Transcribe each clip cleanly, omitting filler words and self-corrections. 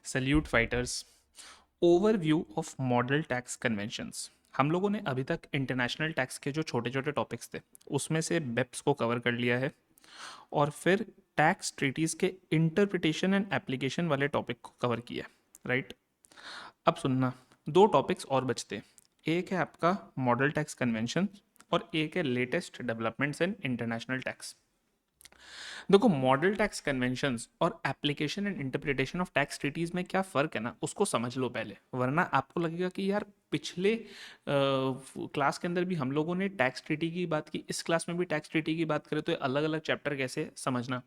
Salute fighters. Overview of model tax conventions. हम लोगों ने अभी तक इंटरनेशनल टैक्स के जो छोटे छोटे टॉपिक्स थे उसमें से बेप्स को कवर कर लिया है, और फिर टैक्स ट्रीटीज के इंटरप्रिटेशन एंड एप्लीकेशन वाले टॉपिक को कवर किया है, राइट। अब सुनना, दो टॉपिक्स और बचते हैं। एक है आपका मॉडल टैक्स कन्वेंशन और एक है latest developments in international tax. देखो, मॉडल टैक्स कन्वेंशंस और application and interpretation of tax treaties में क्या फ़र्क है ना, उसको समझ लो पहले, वरना आपको लगेगा कि यार पिछले क्लास के अंदर भी हम लोगों ने टैक्स ट्रीटी की बात की, इस क्लास में भी टैक्स ट्रीटी की बात करें तो अलग अलग चैप्टर कैसे समझना।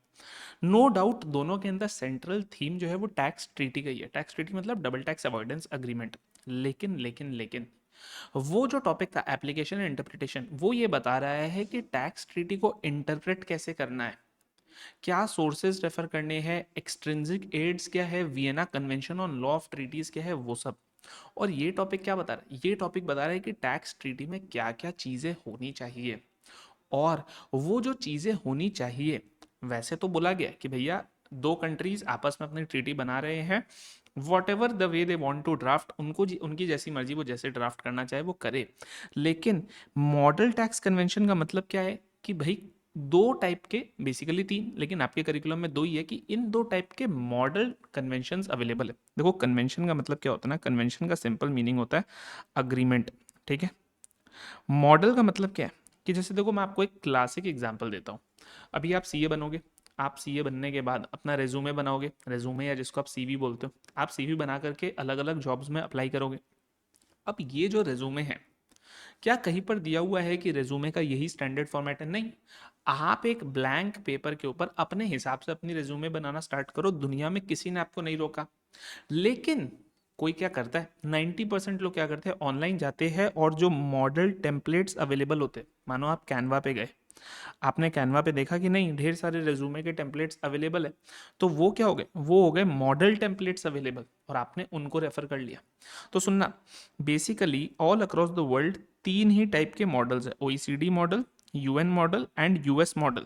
नो डाउट दोनों के अंदर सेंट्रल थीम जो है वो टैक्स ट्रीटी का ही है। टैक्स ट्रीटी मतलब डबल टैक्स अवॉइडेंस अग्रीमेंट। लेकिन वो जो टॉपिक था एप्लीकेशन एंड इंटरप्रिटेशन, वो ये बता रहा है कि टैक्स ट्रीटी को इंटरप्रेट कैसे करना है, क्या सोर्सेज रेफर करने हैं, एक्सट्रिंसिक एड्स क्या है, Vienna convention on law of treaties क्या है, वो सब। और ये टॉपिक क्या बता रहा है, ये टॉपिक बता रहा है कि टैक्स ट्रीटी में क्या क्या चीज़ें होनी चाहिए। और वो जो चीज़ें होनी चाहिए, वैसे तो बोला गया कि भैया दो कंट्रीज आपस में अपनी ट्रीटी बना रहे हैं, whatever the way they want to draft, उनको उनकी जैसी मर्जी वो जैसे ड्राफ्ट करना चाहे वो करे। लेकिन मॉडल टैक्स कन्वेंशन का मतलब क्या है कि भाई दो टाइप के, बेसिकली तीन, लेकिन आपके करिकुलम में दो ही है, कि इन दो टाइप के मॉडल कन्वेंशंस अवेलेबल है। देखो, कन्वेंशन का मतलब क्या होता है ना, कन्वेंशन का सिंपल मीनिंग होता है अग्रीमेंट, ठीक है। मॉडल का मतलब क्या है कि जैसे देखो, मैं आपको एक क्लासिक एग्जांपल देता हूँ। अभी आप सीए बनोगे, आप सीए बनने के बाद अपना रेज्यूमे बनाओगे, रेज्यूमे या जिसको आप सीवी बोलते हो, आप सीवी बना करके अलग अलग जॉब्स में अप्लाई करोगे। अब ये जो रेज्यूमे है, क्या कहीं पर दिया हुआ है कि रेज्यूमे का यही स्टैंडर्ड फॉर्मेट है? नहीं। आप एक ब्लैंक पेपर के ऊपर अपने हिसाब से अपनी रेज्यूमे बनाना स्टार्ट करो, दुनिया में किसी ने आपको नहीं रोका। लेकिन कोई क्या करता है, 90% लोग क्या करते हैं, ऑनलाइन जाते हैं और जो मॉडल टेम्पलेट्स अवेलेबल होते हैं, मानो आप कैनवा पे गए, आपने कैनवा पे देखा कि नहीं ढेर सारे रेज्यूमे के टेम्पलेट्स अवेलेबल है, तो वो क्या हो गए, वो हो गए मॉडल टेम्पलेट्स अवेलेबल, और आपने उनको रेफर कर लिया। तो सुनना, basically all across the world तीन ही टाइप के मॉडल्स है, OECD model, UN model and US model.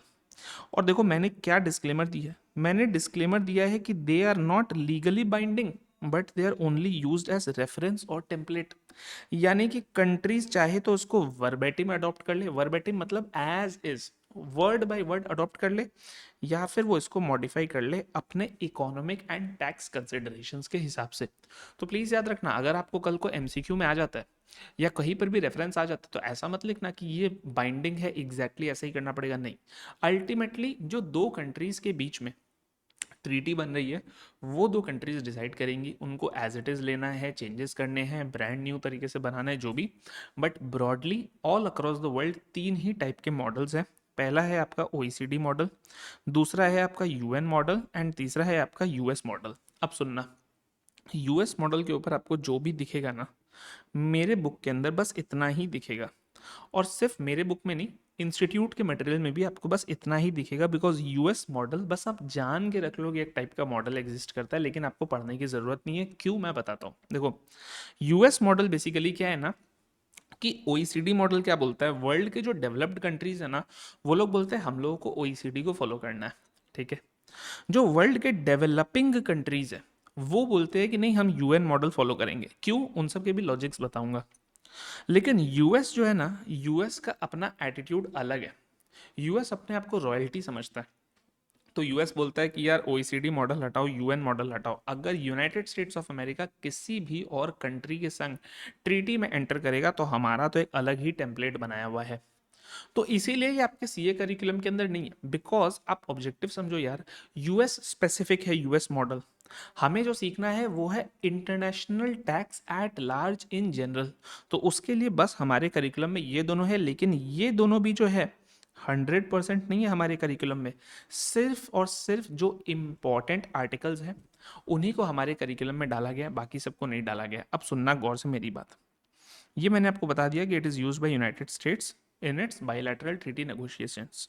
और देखो मैंने क्या डिस्क्लेमर दिया है, मैंने डिस्क्लेमर दिया है कि they are not legally binding but they are only used as reference और टेम्पलेट। यानी कि कंट्रीज चाहे तो उसको वर्बेटिम अडॉप्ट कर ले, वर्बेटिम मतलब as is, word by word adopt कर ले, या फिर वो इसको मॉडिफाई कर ले अपने इकोनॉमिक एंड टैक्स कंसिडरेशंस के हिसाब से। तो प्लीज़ याद रखना, अगर आपको कल को एमसीक्यू में आ जाता है या कहीं पर भी रेफरेंस आ जाता है, तो ऐसा मत लिखना कि ये बाइंडिंग है, एग्जैक्टली ऐसा ही करना पड़ेगा, नहीं। अल्टीमेटली जो दो कंट्रीज के बीच में ट्रीटी बन रही है, वो दो कंट्रीज डिसाइड करेंगी, उनको एज इट इज़ लेना है, चेंजेस करने हैं, ब्रांड न्यू तरीके से बनाना है, जो भी। But broadly all across the world तीन ही टाइप के मॉडल्स हैं। पहला है आपका ओईसीडी मॉडल, दूसरा है आपका यूएन मॉडल एंड तीसरा है आपका यूएस मॉडल। अब सुनना, यूएस मॉडल के ऊपर आपको जो भी दिखेगा ना, मेरे बुक के अंदर बस इतना ही दिखेगा। और सिर्फ मेरे बुक में नहीं, इंस्टीट्यूट के मटेरियल में भी आपको बस इतना ही दिखेगा, बिकॉज यूएस मॉडल बस आप जान के रख लो कि एक टाइप का मॉडल एग्जिस्ट करता है, लेकिन आपको पढ़ने की ज़रूरत नहीं है। क्यों, मैं बताता हूँ। देखो, यूएस मॉडल बेसिकली क्या है ना, कि ओईसीडी मॉडल क्या बोलता है, वर्ल्ड के जो डेवलप्ड कंट्रीज है ना, वो लोग बोलते हैं हम लोगों को ओईसीडी को फॉलो करना है, ठीक है। जो वर्ल्ड के डेवलपिंग कंट्रीज है, वो बोलते हैं कि नहीं हम यूएन मॉडल फॉलो करेंगे। क्यों, उन सब के भी लॉजिक्स बताऊंगा। लेकिन यूएस जो है ना, यूएस का अपना एटीट्यूड अलग है। यूएस अपने आप को रॉयल्टी समझता है। तो यूएस बोलता है कि यार ओईसीडी मॉडल हटाओ, यूएन मॉडल हटाओ। अगर यूनाइटेड स्टेट्स ऑफ अमेरिका किसी भी और कंट्री के संग ट्रीटी में एंटर करेगा, तो हमारा तो एक अलग ही टेम्पलेट बनाया हुआ है। तो इसीलिए ये आपके सीए करिकुलम के अंदर नहीं है, बिकॉज आप ऑब्जेक्टिव समझो यार, यूएस स्पेसिफिक है यूएस मॉडल। हमें जो सीखना है वो है international tax at large in general. तो उसके लिए बस हमारे करिकुलम में ये दोनों है, लेकिन ये दोनों भी जो है 100% नहीं है हमारे करिकुलम में। सिर्फ और सिर्फ जो इम्पॉर्टेंट आर्टिकल्स हैं उन्हीं को हमारे करिकुलम में डाला गया, बाकी सबको नहीं डाला गया। अब सुनना गौर से मेरी बात, ये मैंने आपको बता दिया कि it is use by United states in its bilateral treaty negotiations.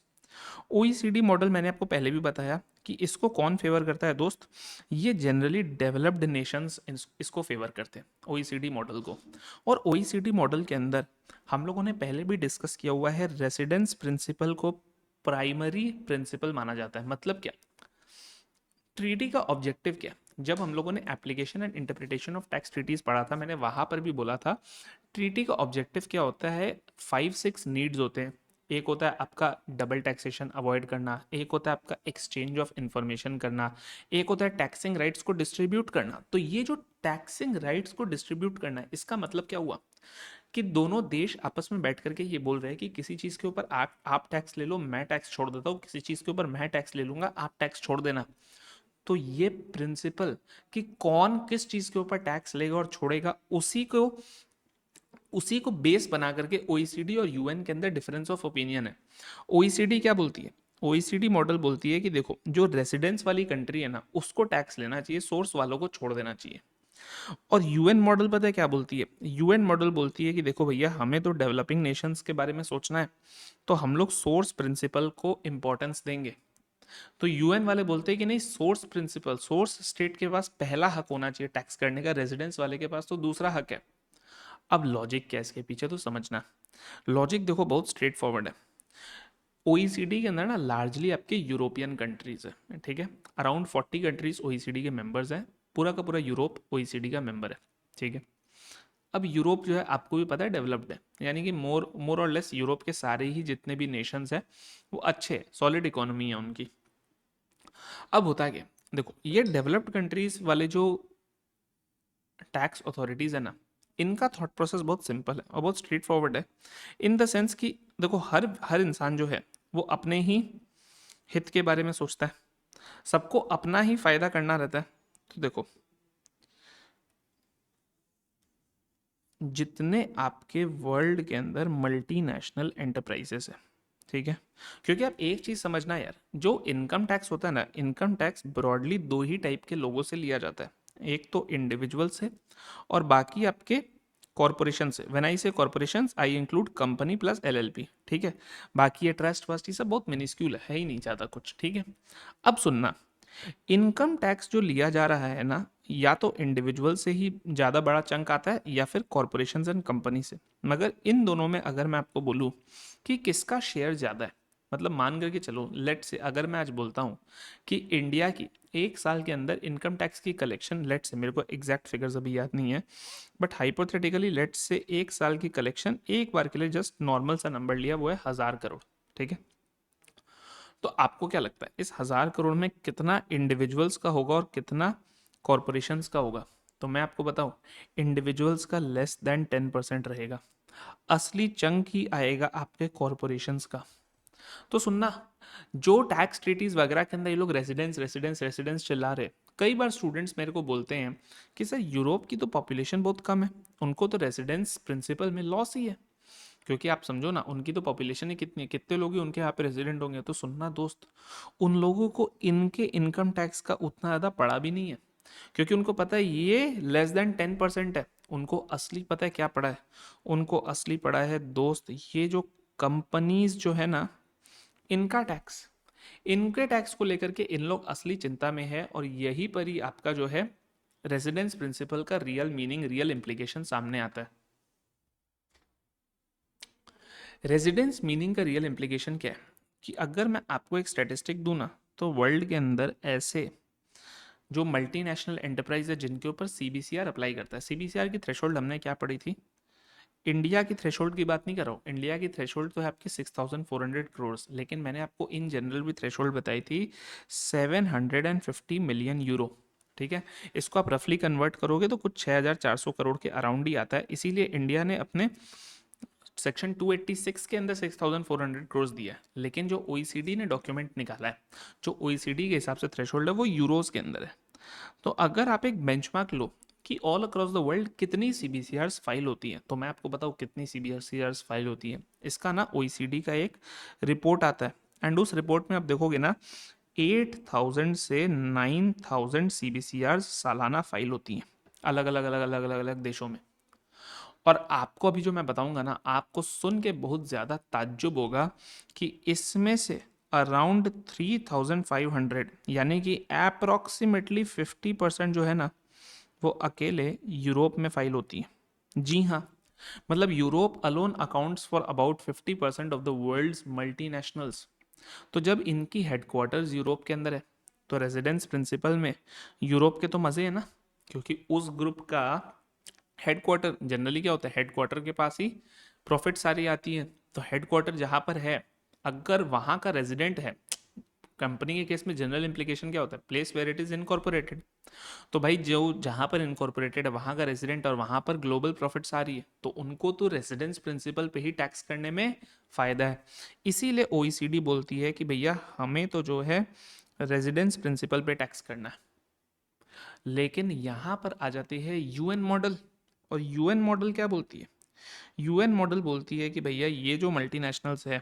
OECD model मैंने आपको पहले भी बताया कि इसको कौन फेवर करता है दोस्त, ये जनरली डेवलप्ड नेशंस इसको फेवर करते हैं, ओईसीडी मॉडल को। और ओईसीडी मॉडल के अंदर हम लोगों ने पहले भी डिस्कस किया हुआ है, रेसिडेंस प्रिंसिपल को प्राइमरी प्रिंसिपल माना जाता है। मतलब क्या, ट्रीटी का ऑब्जेक्टिव क्या है, जब हम लोगों ने application and interpretation of tax treaties पढ़ा था, मैंने वहां पर भी बोला था ट्रीटी का ऑब्जेक्टिव क्या होता है, 5-6 नीड्स होते हैं। एक होता है आपका डबल टैक्सेशन अवॉइड करना, एक होता है आपका एक्सचेंज ऑफ इंफॉर्मेशन करना, एक होता है टैक्सिंग राइट्स को डिस्ट्रीब्यूट करना। तो ये जो टैक्सिंग राइट्स को डिस्ट्रीब्यूट करना है, इसका मतलब क्या हुआ कि दोनों देश आपस में बैठ करके ये बोल रहे हैं कि किसी चीज के ऊपर आप टैक्स ले लो, मैं टैक्स छोड़ देता हूँ, किसी चीज के ऊपर मैं टैक्स ले लूंगा, आप टैक्स छोड़ देना। तो ये प्रिंसिपल कि कौन किस चीज के ऊपर टैक्स लेगा और छोड़ेगा, उसी को बेस बना करके ओईसीडी और यूएन के अंदर डिफरेंस ऑफ ओपिनियन है। ओईसीडी क्या बोलती है, ओईसीडी मॉडल बोलती है कि देखो जो रेसिडेंस वाली कंट्री है ना, उसको टैक्स लेना चाहिए, सोर्स वालों को छोड़ देना चाहिए। और यूएन मॉडल पता है क्या बोलती है, यूएन मॉडल बोलती है कि देखो भैया, हमें तो डेवलपिंग नेशंस के बारे में सोचना है, तो हम लोग सोर्स प्रिंसिपल को इंपॉर्टेंस देंगे। तो यूएन वाले बोलते हैं कि नहीं, सोर्स प्रिंसिपल, सोर्स स्टेट के पास पहला हक होना चाहिए टैक्स करने का, रेजिडेंस वाले के पास तो दूसरा हक है। अब लॉजिक क्या है इसके पीछे, तो समझना। लॉजिक देखो बहुत स्ट्रेट फॉरवर्ड है। ओईसीडी के अंदर ना लार्जली आपके यूरोपियन कंट्रीज है, ठीक है। अराउंड 40 कंट्रीज ओईसीडी के मेंबर्स हैं, पूरा का पूरा यूरोप ओईसीडी का मेंबर है, ठीक है। अब यूरोप जो है आपको भी पता है डेवलप्ड है, यानी कि मोर मोर और लेस यूरोप के सारे ही जितने भी नेशंस हैं वो अच्छे सॉलिड इकोनॉमी है उनकी। अब होता है क्या, देखो ये डेवलप्ड कंट्रीज वाले जो टैक्स अथॉरिटीज है ना, इनका थॉट प्रोसेस बहुत सिंपल है और बहुत स्ट्रेट फॉरवर्ड है। इन द सेंस कि देखो हर हर इंसान जो है वो अपने ही हित के बारे में सोचता है, सबको अपना ही फायदा करना रहता है। तो देखो जितने आपके वर्ल्ड के अंदर मल्टीनेशनल एंटरप्राइजेस है, ठीक है, क्योंकि आप एक चीज समझना यार, जो इनकम टैक्स होता है ना, इनकम टैक्स ब्रॉडली दो ही टाइप के लोगों से लिया जाता है। एक तो इंडिविजुअल से और बाकी आपके कॉरपोरेशन से। व्हेन आई से corporation I include company plus LLP, ठीक है। बाकी ये ट्रस्ट वस्ट ये सब बहुत मिनिस्क्यूल है ही नहीं ज़्यादा कुछ, ठीक है। अब सुनना, इनकम टैक्स जो लिया जा रहा है ना, या तो इंडिविजुअल से ही ज़्यादा बड़ा चंक आता है या फिर कॉरपोरेशन एंड कंपनी से। मगर इन दोनों में अगर मैं आपको बोलूँ कि किसका शेयर ज़्यादा है, मतलब मान करके चलो, लेट से अगर मैं आज बोलता हूँ कि इंडिया की एक साल के अंदर इनकम टैक्स की कलेक्शन, लेट से, मेरे को एग्जैक्ट फिगर्स अभी याद नहीं है, बट हाइपोथेटिकली लेट से एक साल की कलेक्शन, एक बार के लिए जस्ट नॉर्मल सा नंबर लिया, वो है 1000 करोड़, ठीक है। तो आपको क्या लगता है इस 1000 करोड़ में कितना इंडिविजुअल्स का होगा और कितना कॉरपोरेशंस का होगा? तो मैं आपको बताऊं, इंडिविजुअल्स का लेस देन 10% रहेगा, असली चंक ही आएगा आपके कॉरपोरेशंस का। तो सुनना, जो टैक्स ट्रीटीज वगैरह के अंदर ये लोग रेसिडेंस रेसिडेंस रेसिडेंस चिल्ला रहे, कई बार स्टूडेंट्स मेरे को बोलते हैं कि सर यूरोप की तो पॉपुलेशन बहुत कम है, उनको तो रेसिडेंस प्रिंसिपल में लॉस ही है। क्योंकि आप समझो ना, उनकी तो पॉपुलेशन ही कितनी है, कितने लोग ही उनके यहाँ पे रेजिडेंट होंगे। तो सुनना दोस्त, उन लोगों को इनके इनकम टैक्स का उतना ज़्यादा पड़ा भी नहीं है, क्योंकि उनको पता है ये लेस देन 10% है। उनको असली पता है क्या पड़ा है, उनको असली पड़ा है दोस्त, ये जो कंपनीज जो है ना, इनका टैक्स, इनके टैक्स को लेकर के इन लोग असली चिंता में है। और यही पर ही आपका जो है रेजिडेंस प्रिंसिपल का रियल मीनिंग, रियल इम्प्लीकेशन सामने आता है। रेजिडेंस मीनिंग का रियल इम्प्लीकेशन क्या है कि अगर मैं आपको एक स्टैटिस्टिक दूं ना, तो वर्ल्ड के अंदर ऐसे जो मल्टीनेशनल एंटरप्राइज है जिनके ऊपर सीबीसीआर अप्लाई करता है, सीबीसीआर की थ्रेशोल्ड हमने क्या पढ़ी थी, इंडिया की थ्रेशोल्ड की बात नहीं कर रहा हूँ, इंडिया की थ्रेशोल्ड तो है आपकी 6400 करोड़, लेकिन मैंने आपको इन जनरल भी थ्रेशोल्ड बताई थी 750 मिलियन यूरो, ठीक है। इसको आप रफली कन्वर्ट करोगे तो कुछ 6400 करोड़ के अराउंड ही आता है। इसीलिए इंडिया ने अपने सेक्शन 286 के अंदर 6400 करोड़ दिया है। लेकिन जो ओईसीडी ने डॉक्यूमेंट निकाला है, जो ओईसीडी के हिसाब से थ्रेशोल्ड है, वो यूरोस के अंदर है। तो अगर आप एक बेंचमार्क लो कि ऑल अक्रॉस द वर्ल्ड कितनी सीबीसीआरस फाइल होती है, तो मैं आपको बताऊँ कितनी सीबीसीआरस फाइल होती है। इसका ना ओईसीडी का एक रिपोर्ट आता है, एंड उस रिपोर्ट में आप देखोगे ना 8000 से 9000 सीबीसीआरस सालाना फाइल होती हैं, अलग अलग अलग अलग अलग अलग देशों में। और आपको अभी जो मैं बताऊंगा ना, आपको सुन के बहुत ज़्यादा ताज्जुब होगा कि इसमें से अराउंड 3500, यानी कि अप्रॉक्सीमेटली 50% जो है ना, वो अकेले यूरोप में फाइल होती है। जी हाँ, मतलब Europe alone accounts for about 50% of the world's multinationals. तो जब इनकी हेडक्वार्टर्स यूरोप के अंदर है, तो रेजिडेंस प्रिंसिपल में यूरोप के तो मज़े हैं ना, क्योंकि उस ग्रुप का हेडक्वार्टर जनरली क्या होता है, हेडक्वार्टर के पास ही प्रॉफिट सारी आती है। तो हेडक्वार्टर जहाँ पर है, अगर वहाँ का रेजिडेंट है, कंपनी के केस में जनरल इम्प्लीकेशन क्या होता है, place where it is incorporated. तो भाई जो जहाँ पर इनकॉर्पोरेटेड है वहाँ का रेजिडेंट और वहाँ पर ग्लोबल प्रॉफिट्स आ रही है, तो उनको तो रेजिडेंस प्रिंसिपल पे ही टैक्स करने में फ़ायदा है। इसीलिए ओईसीडी बोलती है कि भैया हमें तो जो है रेजिडेंस प्रिंसिपल पे टैक्स करना है। लेकिन यहाँ पर आ जाती है यूएन मॉडल। और यूएन मॉडल क्या बोलती है, यूएन मॉडल बोलती है कि भैया ये जो मल्टीनेशनल्स है,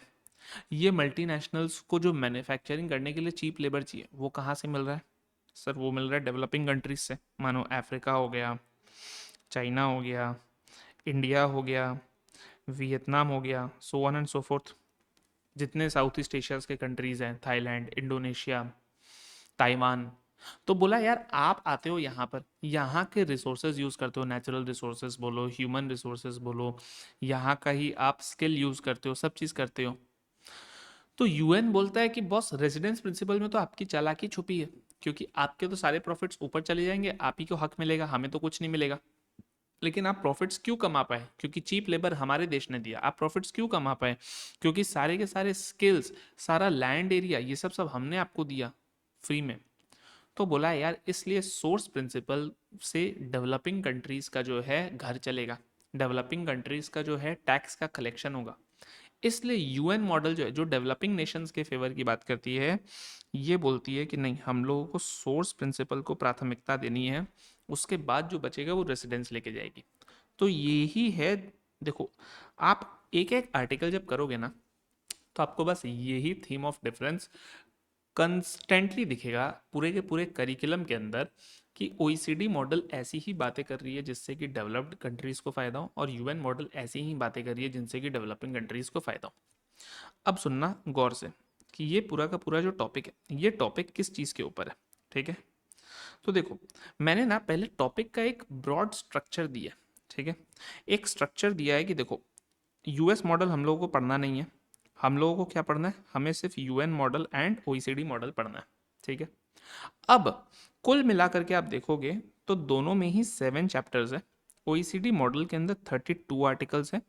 ये मल्टीनेशनल्स को जो मैन्युफैक्चरिंग करने के लिए चीप लेबर चाहिए वो कहाँ से मिल रहा है? सर वो मिल रहा है डेवलपिंग कंट्रीज से। मानो अफ्रीका हो गया, चाइना हो गया, इंडिया हो गया, वियतनाम हो गया, so on and so fourth. जितने साउथ ईस्ट एशिया के कंट्रीज हैं, थाईलैंड, इंडोनेशिया, ताइवान। तो बोला यार आप आते हो यहाँ पर, यहाँ के रिसोर्सेज यूज़ करते हो, नेचुरल रिसोर्सेज बोलो, ह्यूमन रिसोर्सेज बोलो, यहाँ का ही आप स्किल यूज़ करते हो, सब चीज़ करते हो। तो यूएन बोलता है कि बॉस रेजिडेंस प्रिंसिपल में तो आपकी चालाकी छुपी है, क्योंकि आपके तो सारे प्रॉफिट्स ऊपर चले जाएंगे, आप ही को हक मिलेगा, हमें तो कुछ नहीं मिलेगा। लेकिन आप प्रॉफिट्स क्यों कमा पाए? क्योंकि चीप लेबर हमारे देश ने दिया। आप प्रॉफिट्स क्यों कमा पाए? क्योंकि सारे के सारे स्किल्स, सारा लैंड एरिया, ये सब सब हमने आपको दिया फ्री में। तो बोला यार इसलिए सोर्स प्रिंसिपल से डेवलपिंग कंट्रीज का जो है घर चलेगा, डेवलपिंग कंट्रीज का जो है टैक्स का कलेक्शन होगा। इसलिए यूएन मॉडल जो है, जो डेवलपिंग नेशंस के फेवर की बात करती है, ये बोलती है कि नहीं, हम लोगों को सोर्स प्रिंसिपल को प्राथमिकता देनी है, उसके बाद जो बचेगा वो रेसिडेंस लेके जाएगी। तो यही है। देखो, आप एक एक आर्टिकल जब करोगे ना, तो आपको बस यही थीम ऑफ डिफरेंस कंस्टेंटली दिखेगा पूरे के पूरे करिकुलम के अंदर, कि ओईसीडी मॉडल ऐसी ही बातें कर रही है जिससे कि डेवलप्ड कंट्रीज को फायदा हो, और यूएन मॉडल ऐसी ही बातें कर रही है जिनसे कि डेवलपिंग कंट्रीज को फायदा हो। अब सुनना गौर से कि ये पूरा का पूरा जो टॉपिक है, ये टॉपिक किस चीज़ के ऊपर है, ठीक है? तो देखो, मैंने ना पहले टॉपिक का एक ब्रॉड स्ट्रक्चर दिया, ठीक है? एक स्ट्रक्चर दिया है कि देखो, यूएस मॉडल हम लोगों को पढ़ना नहीं है, हम लोगों को क्या पढ़ना है, हमें सिर्फ UN model and OECD model पढ़ना है, ठीक है? अब कुल मिलाकर के आप देखोगे तो दोनों में ही 7 चैप्टर्स है। ओईसीडी मॉडल के अंदर 32 आर्टिकल्स हैं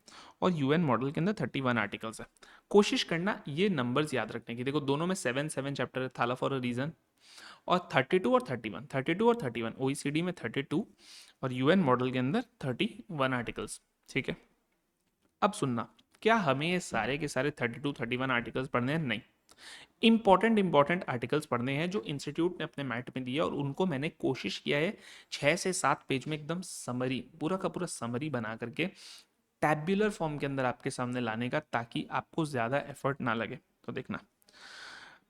और यूएन मॉडल के अंदर 31 आर्टिकल्स है। कोशिश करना ये नंबर्स याद रखने की। देखो दोनों में 7 चैप्टर है, थाला फॉर अ रीजन। और 32 और 31, 32 और 31, ओईसीडी में 32 और यूएन मॉडल के अंदर 31 आर्टिकल्स, ठीक है? अब सुनना, क्या हमें ये सारे के सारे 32-31 आर्टिकल्स पढ़ने हैं? नहीं। इंपॉर्टेंट आर्टिकल्स पढ़ने हैं जो इंस्टीट्यूट ने अपने मैट में दिया, और उनको मैंने कोशिश किया है 6 से 7 पेज में एकदम समरी, पूरा का पूरा समरी बना करके टैब्यूलर फॉर्म के अंदर आपके सामने लाने का, ताकि आपको ज़्यादा एफर्ट ना लगे। तो देखना,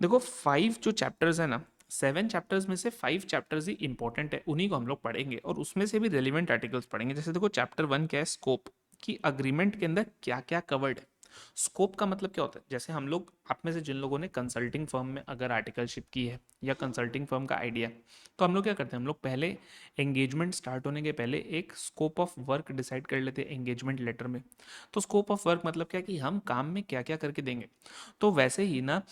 देखो 5 जो चैप्टर्स है ना, 7 चैप्टर्स में से 5 चैप्टर्स ही इंपॉर्टेंट है, उन्हीं को हम लोग पढ़ेंगे, और उसमें से भी रेलिवेंट आर्टिकल्स पढ़ेंगे। जैसे देखो चैप्टर 1 क्या है, स्कोप, की अग्रीमेंट के अंदर क्या क्या कवर्ड है। स्कोप का मतलब क्या होता है, जैसे हम लोग, आप में से जिन लोगों ने कंसल्टिंग फर्म में अगर आर्टिकलशिप की है या कंसल्टिंग फर्म का आइडिया है, तो हम लोग क्या करते हैं, हम लोग पहले एंगेजमेंट स्टार्ट होने के पहले एक स्कोप ऑफ वर्क डिसाइड कर लेते हैं एंगेजमेंट लेटर में। तो स्कोप ऑफ वर्क मतलब क्या, कि हम काम में क्या क्या करके देंगे। तो वैसे ही ना,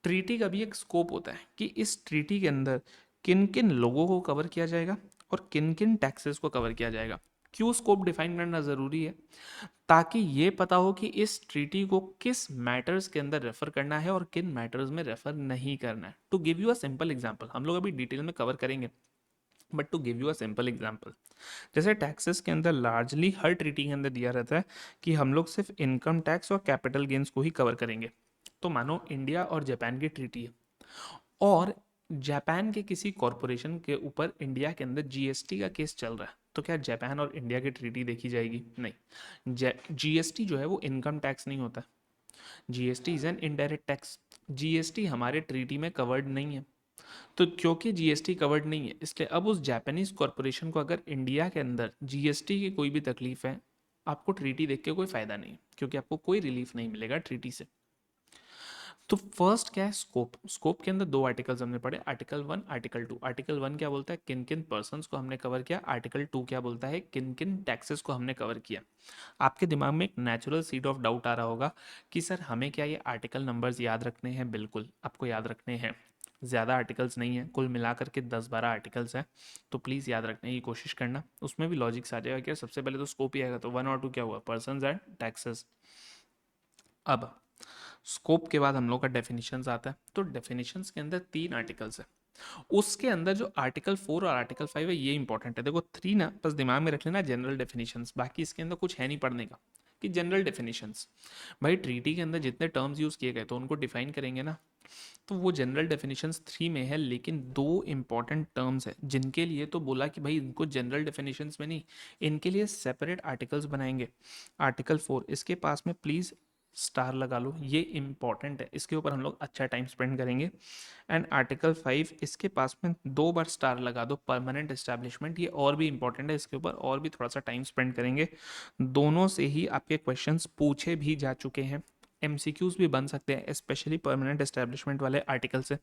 ट्रीटी का भी एक स्कोप होता है कि इस ट्रीटी के अंदर किन किन लोगों को कवर किया जाएगा और किन किन टैक्सेस को कवर किया जाएगा। क्यों स्कोप डिफाइन करना ज़रूरी है? ताकि ये पता हो कि इस ट्रीटी को किस मैटर्स के अंदर रेफर करना है और किन मैटर्स में रेफर नहीं करना है। To give you a simple example, हम लोग अभी डिटेल में कवर करेंगे, but to give you a simple example, जैसे टैक्सेस के अंदर लार्जली हर ट्रीटी के अंदर दिया रहता है कि हम लोग सिर्फ इनकम टैक्स और कैपिटल गेन्स को ही कवर करेंगे। तो मानो इंडिया और जापान की ट्रीटी है, और जापान के किसी कॉरपोरेशन के ऊपर इंडिया के अंदर जीएसटी का केस चल रहा है, तो क्या जापान और इंडिया की ट्रीटी देखी जाएगी? नहीं। जीएसटी जो है वो इनकम टैक्स नहीं होता। GST is an indirect tax. GST हमारे ट्रीटी में कवर्ड नहीं है। तो क्योंकि जीएसटी कवर्ड नहीं है, इसलिए अब उस जापानीज कॉरपोरेशन को अगर इंडिया के अंदर जीएसटी की कोई भी तकलीफ है, आपको ट्रीटी देख के कोई फायदा नहीं, क्योंकि आपको कोई रिलीफ नहीं मिलेगा ट्रीटी से। तो फर्स्ट क्या है, स्कोप। स्कोप के अंदर 2 आर्टिकल्स हमने पढ़े, आर्टिकल 1, आर्टिकल 2। आर्टिकल 1 क्या बोलता है, किन किन पर्सनस को हमने कवर किया। आर्टिकल 2 क्या बोलता है, किन किन टैक्सेस को हमने कवर किया। आपके दिमाग में एक नेचुरल सीड ऑफ डाउट आ रहा होगा कि सर हमें क्या ये आर्टिकल नंबर्स याद रखने हैं? बिल्कुल आपको याद रखने हैं। ज़्यादा आर्टिकल्स नहीं है, कुल मिलाकर के 10-12 आर्टिकल्स हैं, तो प्लीज़ याद रखने की कोशिश करना। उसमें भी लॉजिक्स आ जाएगा कि यार सबसे पहले तो स्कोप ही आएगा, तो 1 और 2 क्या हुआ, पर्सन्स एंड टैक्सेस। अब स्कोप के बाद हम लोग का डेफिनेशंस आता है, तो डेफिनेशंस के अंदर 3 आर्टिकल्स है। उसके अंदर जो आर्टिकल 4 और आर्टिकल 5 है ये इंपॉर्टेंट है। देखो 3 ना बस दिमाग में रख लेना, जनरल डेफिनेशंस, बाकी इसके अंदर कुछ है नहीं पढ़ने का, कि जनरल डेफिनेशंस। भाई ट्रीटी के अंदर जितने टर्म्स यूज किए गए तो उनको डिफाइन करेंगे ना, तो वो जनरल डेफिनेशंस 3 में है, लेकिन 2 इंपॉर्टेंट टर्म्स है जिनके लिए तो बोला कि भाई इनको जनरल डेफिनेशंस में नहीं, इनके लिए सेपरेट आर्टिकल्स बनाएंगे। आर्टिकल 4 इसके पास में प्लीज़ स्टार लगा लो, ये इंपॉर्टेंट है, इसके ऊपर हम लोग अच्छा टाइम स्पेंड करेंगे। एंड आर्टिकल 5 इसके पास में 2 बार स्टार लगा दो, परमानेंट एस्टैब्लिशमेंट, ये और भी इंपॉर्टेंट है, इसके ऊपर और भी थोड़ा सा टाइम स्पेंड करेंगे। दोनों से ही आपके क्वेश्चंस पूछे भी जा चुके हैं, एमसीक्यूज भी बन सकते हैं, स्पेशली परमानेंट एस्टैब्लिशमेंट वाले आर्टिकल से।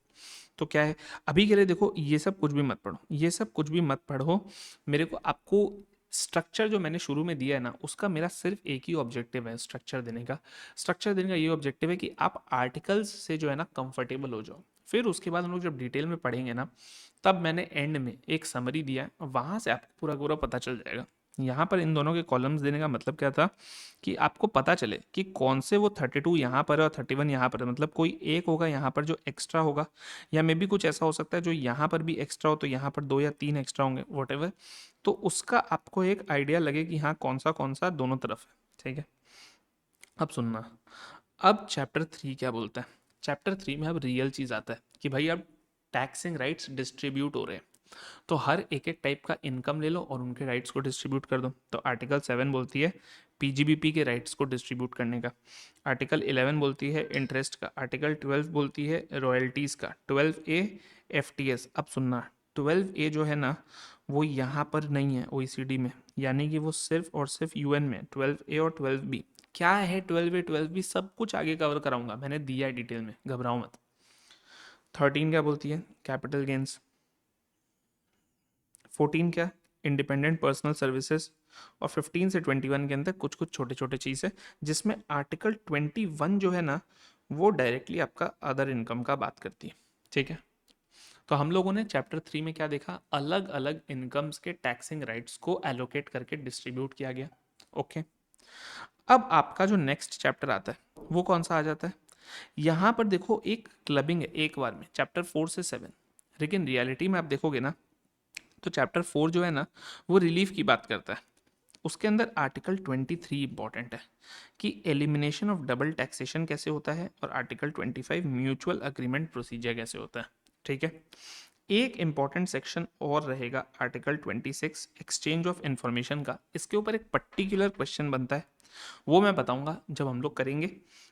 तो क्या है, अभी के लिए देखो ये सब कुछ भी मत पढ़ो, ये सब कुछ भी मत पढ़ो। मेरे को आपको स्ट्रक्चर जो मैंने शुरू में दिया है ना, उसका मेरा सिर्फ एक ही ऑब्जेक्टिव है, स्ट्रक्चर देने का। स्ट्रक्चर देने का ये ऑब्जेक्टिव है कि आप आर्टिकल्स से जो है ना कंफर्टेबल हो जाओ। फिर उसके बाद हम लोग जब डिटेल में पढ़ेंगे ना, तब मैंने एंड में एक समरी दिया है, वहाँ से आपको पूरा पूरा पता चल जाएगा। यहाँ पर इन दोनों के कॉलम्स देने का मतलब क्या था, कि आपको पता चले कि कौन से वो 32 यहाँ पर है और 31 यहाँ पर है, मतलब कोई एक होगा यहाँ पर जो एक्स्ट्रा होगा, या मे भी कुछ ऐसा हो सकता है जो यहाँ पर भी एक्स्ट्रा हो, तो यहाँ पर 2 या 3 एक्स्ट्रा होंगे, वट, तो उसका आपको एक आइडिया लगे कि हाँ कौन सा दोनों तरफ है। ठीक है, अब सुनना, अब चैप्टर 3 क्या बोलता है। चैप्टर 3 में अब रियल चीज़ आता है कि भाई अब टैक्सिंग राइट्स डिस्ट्रीब्यूट हो रहे हैं, तो हर एक एक टाइप का इनकम ले लो और उनके राइट्स को डिस्ट्रीब्यूट कर दो। तो आर्टिकल 7 बोलती है पीजीबीपी के राइट्स को डिस्ट्रीब्यूट करने का। आर्टिकल 11 बोलती है इंटरेस्ट का। आर्टिकल 12 बोलती है रॉयल्टीज़ का। 12A FTS. अब सुनना, 12A जो है ना वो यहाँ पर नहीं है ओईसीडी में, यानी कि वो सिर्फ और सिर्फ यूएन में। 12A और 12B क्या है, 12A 12B सब कुछ आगे कवर कराऊंगा, मैंने दिया है डिटेल में, घबराओ मत। 13 क्या बोलती है, कैपिटल गेंस। 14 क्या, इंडिपेंडेंट पर्सनल सर्विसेज। और 15 से 21 के अंदर कुछ कुछ छोटे छोटे चीज़ है, जिसमें आर्टिकल 21 जो है ना वो डायरेक्टली आपका अदर इनकम का बात करती है। ठीक है, तो हम लोगों ने चैप्टर 3 में क्या देखा, अलग अलग इनकम्स के टैक्सिंग राइट्स को एलोकेट करके डिस्ट्रीब्यूट किया गया। ओके, अब आपका जो नेक्स्ट चैप्टर आता है वो कौन सा आ जाता है, यहाँ पर देखो एक क्लबिंग है एक बार में, चैप्टर 4 से 7। लेकिन रियलिटी में आप देखोगे ना, तो चैप्टर 4 जो है ना वो रिलीफ की बात करता है। उसके अंदर आर्टिकल 23 इंपॉर्टेंट है कि एलिमिनेशन ऑफ डबल टैक्सेशन कैसे होता है, और आर्टिकल 25 म्यूचुअल अग्रीमेंट प्रोसीजर कैसे होता है। ठीक है, एक इंपॉर्टेंट सेक्शन और रहेगा आर्टिकल 26 एक्सचेंज ऑफ इंफॉर्मेशन का। इसके ऊपर एक पर्टिकुलर क्वेश्चन बनता है, वो मैं बताऊंगा जब हम लोग करेंगे।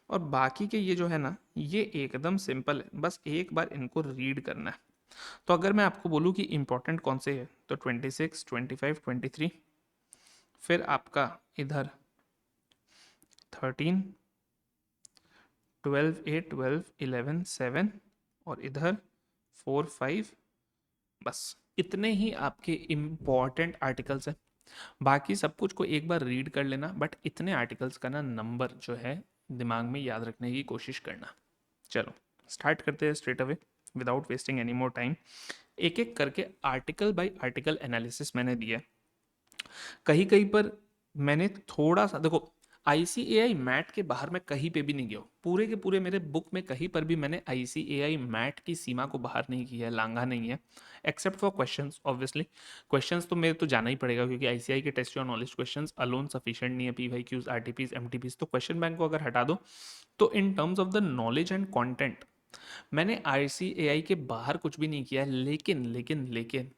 और बाकी के ये जो है ना ये एकदम सिंपल है, बस एक बार इनको रीड करना है। तो अगर मैं आपको बोलूँ कि इंपॉर्टेंट कौन से है, तो 26, 25, 23, फिर आपका इधर 13, 12A, 12, 11, 7, और इधर 4, 5, बस इतने ही आपके इम्पॉर्टेंट आर्टिकल्स हैं। बाकी सब कुछ को एक बार रीड कर लेना, बट इतने आर्टिकल्स का ना नंबर जो है दिमाग में याद रखने की कोशिश करना। चलो स्टार्ट करते हैं straight away without wasting any more time. एक एक करके आर्टिकल बाय आर्टिकल एनालिसिस मैंने दिया है। कहीं कहीं पर मैंने थोड़ा सा, देखो आईसीएआई मैट के बाहर मैं कहीं पे भी नहीं गया हूँ, पूरे के पूरे मेरे बुक में कहीं पर भी मैंने आईसीएआई मैट की सीमा को बाहर नहीं किया है, लांघा नहीं है, except for questions. Obviously questions तो मेरे तो जाना ही पड़ेगा, क्योंकि आईसीआई के टेस्ट और नॉलेज क्वेश्चंस अलोन सफिशिएंट नहीं है, पीवाईक्यूज, आरटीपीज, एमटीपीज। तो क्वेश्चन बैंक को अगर हटा दो, तो in terms of the knowledge and content मैंने आईसीएआई के बाहर कुछ भी नहीं किया है। लेकिन लेकिन लेकिन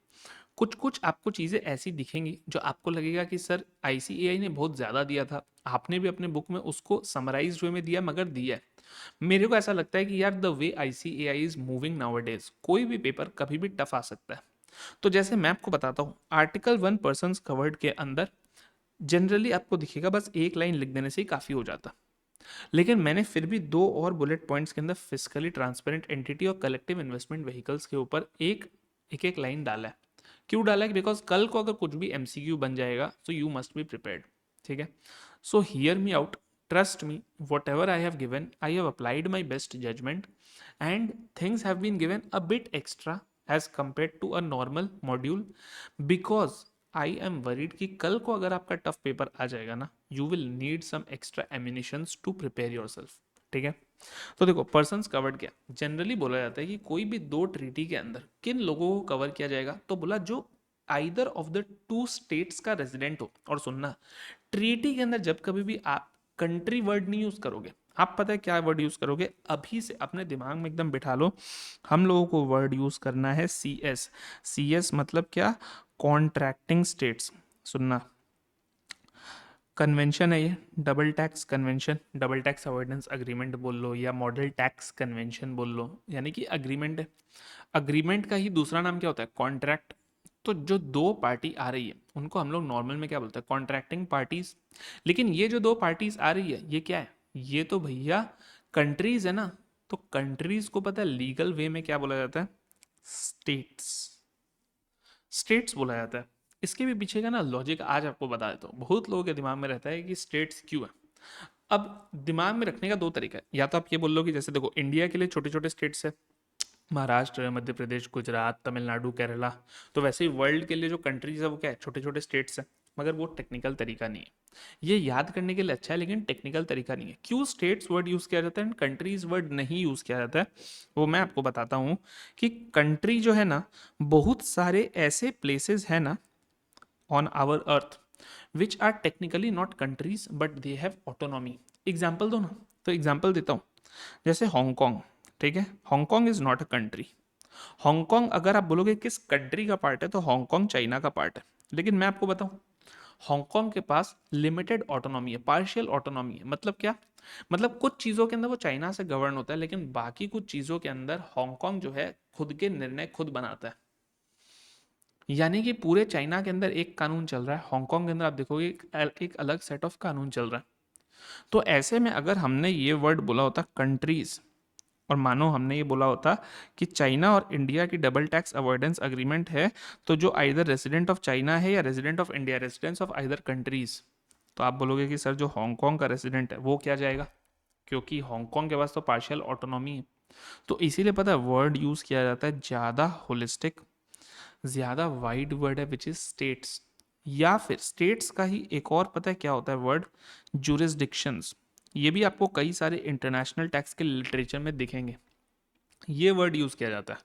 कुछ कुछ आपको चीज़ें ऐसी दिखेंगी जो आपको लगेगा कि सर आईसीएआई ने बहुत ज़्यादा दिया था, आपने भी अपने बुक में उसको समराइज वे में दिया, मगर दिया है। मेरे को ऐसा लगता है कि यार the way ICAI is moving nowadays, कोई भी पेपर कभी भी टफ आ सकता है। तो जैसे मैं आपको बताता हूँ, आर्टिकल 1 पर्सन कवर्ड के अंदर जनरली आपको दिखेगा बस एक लाइन लिख देने से ही काफ़ी हो जाता, लेकिन मैंने फिर भी 2 और बुलेट पॉइंट्स के अंदर फिजिकली ट्रांसपेरेंट एंटिटी और कलेक्टिव इन्वेस्टमेंट व्हीकल्स के ऊपर एक एक लाइन डाला है। क्यों डाला है, बिकॉज कल को अगर कुछ भी एमसीक्यू बन जाएगा तो यू मस्ट बी प्रिपेयर्ड। ठीक है, so hear me out, trust me, whatever I have given, I have applied my best judgment, and things have been given a bit extra as compared to a normal module, because I am worried कि कल को अगर आपका tough paper आ जाएगा ना, you will need some extra ammunitions to prepare yourself. ठीक है, तो देखो पर्सन्स कवर्ड क्या, जनरली बोला जाता है कि कोई भी दो ट्रीटी के अंदर किन लोगों को कवर किया जाएगा, तो बोला जो either of the two states का रेजिडेंट हो। और सुनना, ट्रीटी के अंदर जब कभी भी आप कंट्री वर्ड नहीं यूज करोगे, आप पता है क्या वर्ड यूज करोगे, अभी से अपने दिमाग में एकदम बिठा लो, हम लोगों को वर्ड यूज करना है सी एस। सी एस मतलब क्या, कॉन्ट्रैक्टिंग स्टेट्स। सुनना, कन्वेंशन है ये, double tax convention, double tax avoidance agreement बोल लो या मॉडल टैक्स कन्वेंशन बोल लो, यानी कि अग्रीमेंट है। अग्रीमेंट का ही दूसरा नाम क्या होता है, कॉन्ट्रैक्ट। तो जो दो पार्टी आ रही है उनको हम लोग नॉर्मल में क्या बोलते हैं, कॉन्ट्रैक्टिंग पार्टीज। लेकिन ये जो दो पार्टीज आ रही है ये क्या है, ये तो भैया कंट्रीज है ना। तो कंट्रीज को पता है लीगल वे में क्या बोला जाता है, स्टेट्स। स्टेट्स बोला जाता है। इसके भी पीछे का ना लॉजिक आज आपको बता देता हूँ। बहुत लोगों के दिमाग में रहता है कि स्टेट्स क्यों है। अब दिमाग में रखने का दो तरीका है, या तो आप ये बोल लो कि जैसे देखो इंडिया के लिए छोटे छोटे स्टेट्स है, महाराष्ट्र, मध्य प्रदेश, गुजरात, तमिलनाडु, केरला। तो वैसे ही वर्ल्ड के लिए जो कंट्रीज है वो क्या है, छोटे छोटे स्टेट्स है। मगर वो टेक्निकल तरीका नहीं है, ये याद करने के लिए अच्छा है लेकिन टेक्निकल तरीका नहीं है। क्यों स्टेट्स वर्ड यूज किया जाता है एंड कंट्रीज वर्ड नहीं यूज किया जाता है, वो मैं आपको बताता हूँ। कि कंट्री जो है ना, बहुत सारे ऐसे प्लेसेस है ना on our earth which are technically not countries but they have autonomy। Example दो ना, तो एग्जाम्पल देता हूँ, जैसे हांगकांग। ठीक है, Hong Kong is not a country. Hong Kong अगर आप बोलोगे किस कंट्री का पार्ट है, तो हांगकांग चाइना का पार्ट है। लेकिन मैं आपको बताऊं, हांगकांग के पास लिमिटेड ऑटोनॉमी है, पार्शियल ऑटोनॉमी है। मतलब क्या, मतलब कुछ चीज़ों के अंदर वो चाइना से गवर्न होता है, लेकिन बाकी कुछ चीज़ों के अंदर हांगकांग जो है खुद के निर्णय खुद बनाता है। यानी कि पूरे चाइना के अंदर एक कानून चल रहा है, हांगकांग के अंदर आप देखोगे एक अलग सेट ऑफ कानून चल रहा है। तो ऐसे में अगर हमने ये वर्ड बोला होता कंट्रीज, और मानो हमने ये बोला होता कि चाइना और इंडिया की डबल टैक्स अवॉइडेंस अग्रीमेंट है, तो जो आइदर रेजिडेंट ऑफ चाइना है या resident of India, residents of either countries, तो आप बोलोगे कि सर जो हांगकांग का रेजिडेंट है वो क्या जाएगा, क्योंकि हांगकांग के पास तो पार्शियल ऑटोनॉमी है। तो इसीलिए पता है वर्ड यूज किया जाता है ज़्यादा होलिस्टिक, ज़्यादा वाइड वर्ड है विच इज स्टेट्स। या फिर स्टेट्स का ही एक और पता है क्या होता है वर्ड, जुरिस्डिक्शंस। ये भी आपको कई सारे इंटरनेशनल टैक्स के लिटरेचर में दिखेंगे, ये वर्ड यूज़ किया जाता है।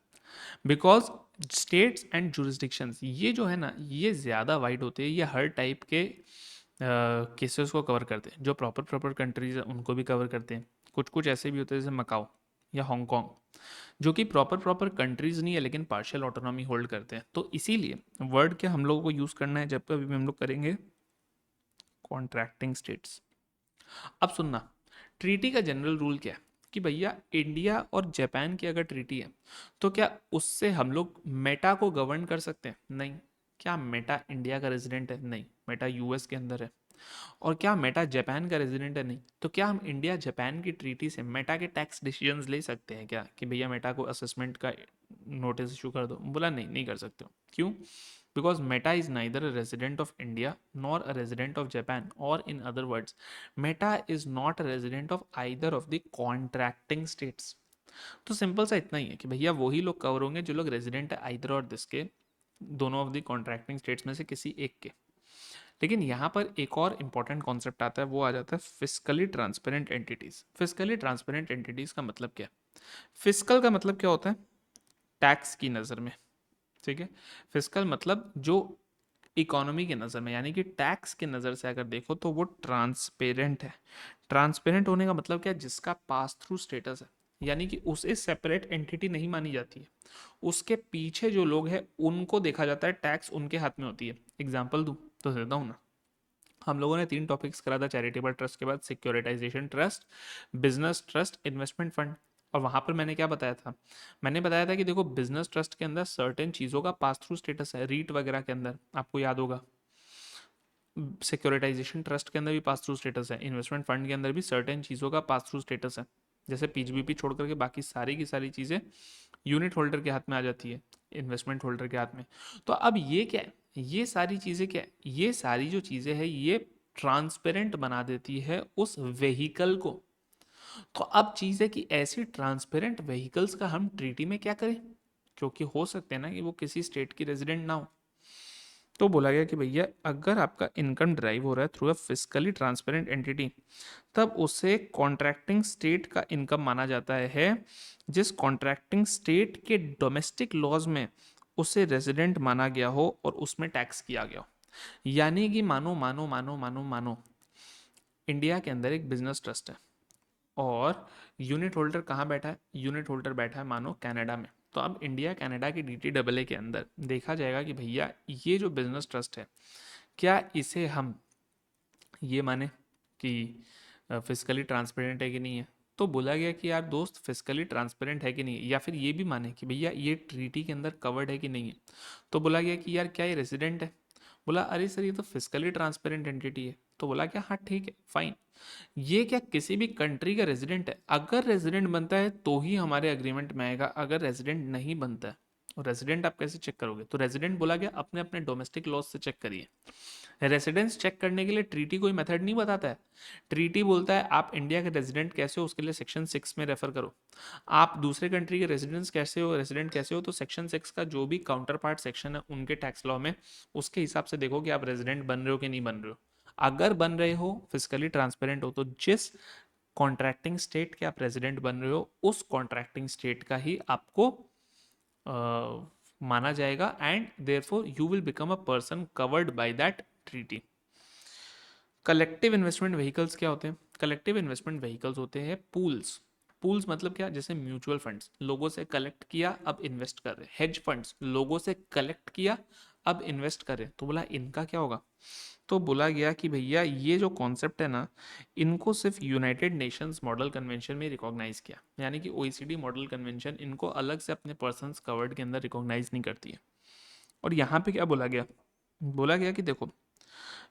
बिकॉज स्टेट्स एंड जुरिस्डिक्शंस ये जो है ना, ये ज़्यादा वाइड होते हैं, ये हर टाइप के केसेस को कवर करते हैं। जो प्रॉपर प्रॉपर कंट्रीज हैं उनको भी कवर करते हैं, कुछ कुछ ऐसे भी होते हैं जैसे मकाओ या हांगकांग, जो कि प्रॉपर प्रॉपर कंट्रीज नहीं है लेकिन पार्शियल ऑटोनॉमी होल्ड करते हैं। तो इसीलिए वर्ड के हम लोगों को यूज़ करना है जब कभी भी हम लोग करेंगे कॉन्ट्रैक्टिंग स्टेट्स। अब सुनना, ट्रीटी का जनरल रूल क्या है कि भैया इंडिया और जापान की अगर ट्रीटी है तो क्या उससे हम लोग मेटा को गवर्न कर सकते हैं, नहीं। क्या मेटा इंडिया का रेजिडेंट है, नहीं। मेटा यूएस के अंदर है। और क्या मेटा जापान का रेजिडेंट है, नहीं। तो क्या हम इंडिया जापान की ट्रीटी से मेटा के टैक्स डिसीजंस ले सकते हैं क्या, कि भैया मेटा को असेसमेंट का नोटिस इशू कर दो, बोला नहीं, नहीं कर सकते हो। क्यों, because Meta is neither a resident of India nor a resident of Japan, or in other words, Meta is not a resident of either of the contracting states। तो सिंपल सा इतना ही है कि भैया वही लोग कवर होंगे जो लोग रेजिडेंट है आइदर और दिस के, दोनों ऑफ द कॉन्ट्रैक्टिंग स्टेट्स में से किसी एक के। लेकिन यहाँ पर एक और इंपॉर्टेंट कॉन्सेप्ट आता है, वो आ जाता है फिस्कली ट्रांसपेरेंट एंटिटीज। फिस्कली ट्रांसपेरेंट एंटिटीज का मतलब क्या है, फिस्कल का मतलब क्या होता है, टैक्स की नज़र में। ठीक है, फिस्कल मतलब जो इकोनॉमी के नज़र में, यानी कि टैक्स के नज़र से अगर देखो तो वो ट्रांसपेरेंट है। ट्रांसपेरेंट होने का मतलब क्या है, जिसका पास थ्रू स्टेटस है, यानी कि उसे सेपरेट एंटिटी नहीं मानी जाती है। उसके पीछे जो लोग हैं उनको देखा जाता है, टैक्स उनके हाथ में होती है। एग्जाम्पल दूँ तो देता हूँ ना, हम लोगों ने 3 टॉपिक्स करा था चैरिटेबल ट्रस्ट के बाद, securitization trust, business trust, investment fund. और वहां पर मैंने क्या बताया था, मैंने बताया था कि देखो बिजनेस ट्रस्ट के अंदर सर्टेन चीज़ों का पास थ्रू स्टेटस है, रीट वगैरह के अंदर आपको याद होगा। सिक्योरिटाइजेशन ट्रस्ट के अंदर भी पास थ्रू स्टेटस है, इन्वेस्टमेंट फंड के अंदर भी सर्टेन चीज़ों का पास थ्रू स्टेटस है। जैसे पीजीबीपी छोड़ करके बाकी सारी की सारी चीज़ें यूनिट होल्डर के हाथ में आ जाती है, इन्वेस्टमेंट होल्डर के हाथ में। तो अब ये क्या है, ये सारी चीज़ें क्या है, ये सारी जो चीज़ें हैं ये ट्रांसपेरेंट बना देती है उस व्हीकल को। तो अब चीज़ है कि ऐसी ट्रांसपेरेंट व्हीकल्स का हम ट्रीटी में क्या करें, क्योंकि हो सकते हैं ना कि वो किसी स्टेट की रेजिडेंट ना हो। तो बोला गया कि भैया अगर आपका इनकम ड्राइव हो रहा है थ्रू अ फिजिकली ट्रांसपेरेंट एंटिटी, तब उसे कॉन्ट्रैक्टिंग स्टेट का इनकम माना जाता है जिस कॉन्ट्रैक्टिंग स्टेट के डोमेस्टिक लॉज में उसे रेजिडेंट माना गया हो और उसमें टैक्स किया गया हो। यानी कि मानो मानो मानो मानो मानो इंडिया के अंदर एक बिजनेस ट्रस्ट है और यूनिट होल्डर कहाँ बैठा है, यूनिट होल्डर बैठा है मानो कनाडा में। तो अब इंडिया कनाडा की DTAA के अंदर देखा जाएगा कि भैया ये जो बिजनेस ट्रस्ट है, क्या इसे हम ये माने कि फिजिकली ट्रांसपेरेंट है कि नहीं है। तो बोला गया कि यार दोस्त फिजिकली ट्रांसपेरेंट है कि नहीं है, या फिर ये भी माने कि भैया ये ट्रीटी के अंदर कवर्ड है कि नहीं है। तो बोला गया कि यार क्या ये रेजिडेंट है। बोला अरे सर ये तो फिजिकली ट्रांसपेरेंट एंटिटी है। तो बोला क्या हाँ ठीक है फाइन, ये क्या किसी भी कंट्री का रेजिडेंट है, अगर रेजिडेंट बनता है तो ही हमारे एग्रीमेंट में आएगा, अगर रेजिडेंट नहीं बनता है। और रेजिडेंट आप कैसे चेक करोगे, तो रेजिडेंट बोला गया अपने अपने डोमेस्टिक लॉज से चेक करिए। रेसिडेंस चेक करने के लिए ट्रीटी कोई मेथड नहीं बताता है। ट्रीटी बोलता है आप इंडिया के रेजिडेंट कैसे हो उसके लिए सेक्शन 6 में रेफर करो। आप दूसरे कंट्री के रेजिडेंस कैसे हो, रेजिडेंट कैसे हो, तो सेक्शन 6 का जो भी काउंटर पार्ट सेक्शन है उनके टैक्स लॉ में, उसके हिसाब से देखो कि आप रेजिडेंट बन रहे हो कि नहीं बन रहे हो। अगर बन रहे हो, फिजिकली ट्रांसपेरेंट हो, तो जिस कॉन्ट्रैक्टिंग स्टेट के आप रेजिडेंट बन रहे हो उस कॉन्ट्रैक्टिंग स्टेट का ही आपको माना जाएगा and therefore you will become a person covered by that treaty. Collective investment vehicles क्या होते हैं, कलेक्टिव इन्वेस्टमेंट व्हीकल्स होते हैं पूल्स। पूल्स मतलब क्या, जैसे म्यूचुअल फंड्स लोगों से कलेक्ट किया अब इन्वेस्ट कर रहे, हेज फंड्स लोगों से कलेक्ट किया अब इन्वेस्ट कर रहे। तो बोला इनका क्या होगा, तो बोला गया कि भैया ये जो कॉन्सेप्ट है ना, इनको सिर्फ यूनाइटेड नेशंस मॉडल कन्वेंशन में रिकॉग्नाइज किया, यानी कि OECD मॉडल कन्वेंशन इनको अलग से अपने पर्सनस कवर्ड के अंदर रिकॉग्नाइज नहीं करती है। और यहाँ पे क्या बोला गया, बोला गया कि देखो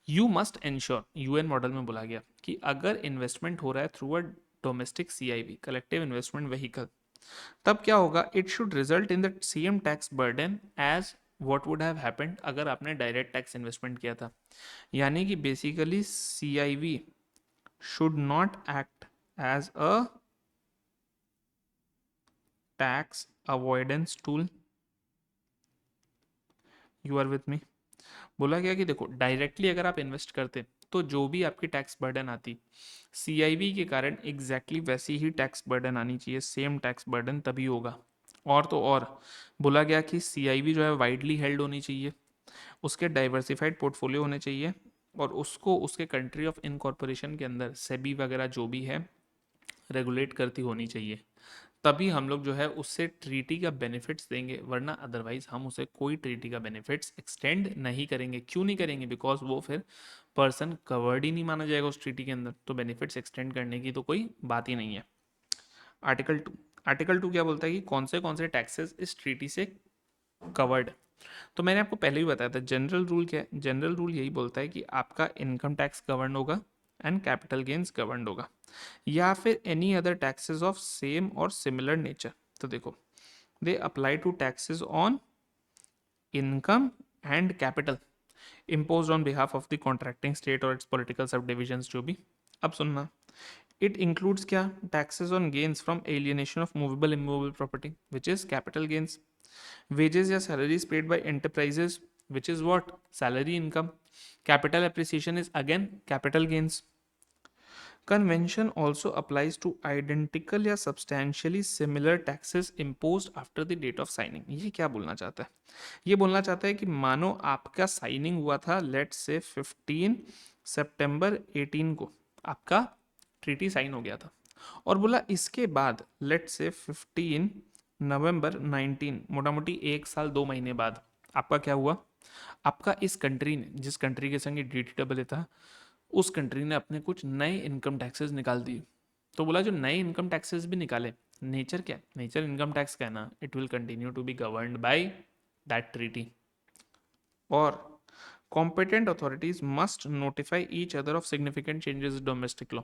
you must ensure, UN model में बोला गया कि अगर इन्वेस्टमेंट हो रहा है through a domestic CIV collective investment vehicle, तब क्या होगा, it should result in the same tax burden as what would have happened अगर आपने डायरेक्ट टैक्स इन्वेस्टमेंट किया था। यानी कि basically CIV should not act as a tax avoidance tool. You are with me. बोला गया कि देखो डायरेक्टली अगर आप इन्वेस्ट करते तो जो भी आपकी टैक्स बर्डन आती, CIV के कारण एग्जैक्टली वैसी ही टैक्स बर्डन आनी चाहिए, सेम टैक्स बर्डन तभी होगा। और तो और बोला गया कि CIV जो है वाइडली हेल्ड होनी चाहिए, उसके डाइवर्सिफाइड पोर्टफोलियो होने चाहिए और उसको उसके कंट्री ऑफ इनकॉर्पोरेशन के अंदर सेबी वगैरह जो भी है रेगुलेट करती होनी चाहिए। तभी हम लोग जो है उससे ट्रीटी का बेनिफिट्स देंगे, वरना अदरवाइज हम उसे कोई ट्रीटी का बेनिफिट्स एक्सटेंड नहीं करेंगे। क्यों नहीं करेंगे, बिकॉज वो फिर पर्सन कवर्ड ही नहीं माना जाएगा उस ट्रीटी के अंदर, तो बेनिफिट्स एक्सटेंड करने की तो कोई बात ही नहीं है। आर्टिकल 2, आर्टिकल 2 क्या बोलता है कि कौन से टैक्सेस इस ट्रीटी से कवर्ड। तो मैंने आपको पहले भी बताया था जनरल रूल क्या है, जनरल रूल यही बोलता है कि आपका इनकम टैक्स गवर्न होगा एंड कैपिटल गेन्स गवर्न होगा, या फिर any other taxes of same और सिमिलर नेचर। तो देखो they apply to taxes on income and capital imposed on behalf of the contracting state or its political subdivisions जो भी। अब सुनना, it includes क्या, taxes on gains from alienation of movable immovable property which is capital gains, wages या salaries paid by enterprises which is what, salary income, capital appreciation is again capital gains। Convention also applies to identical या substantially similar taxes imposed after the date of signing। ये क्या बोलना चाहता है, ये बोलना चाहता है कि मानो आपका साइनिंग हुआ था लेट से 15 सितंबर 18 को आपका ट्रीटी साइन हो गया था, और बोला इसके बाद लेट से 15 नवंबर 19, मोटा मोटी 1 साल 2 महीने बाद आपका क्या हुआ, आपका इस कंट्री ने, जिस कंट्री के संग DTAA था, उस कंट्री ने अपने कुछ नए इनकम टैक्सेस निकाल दिए। तो बोला जो नए इनकम टैक्सेस भी निकाले, नेचर क्या, नेचर इनकम टैक्स का है ना, it will continue to be governed by that treaty. और competent authorities must notify each other of significant changes domestic law.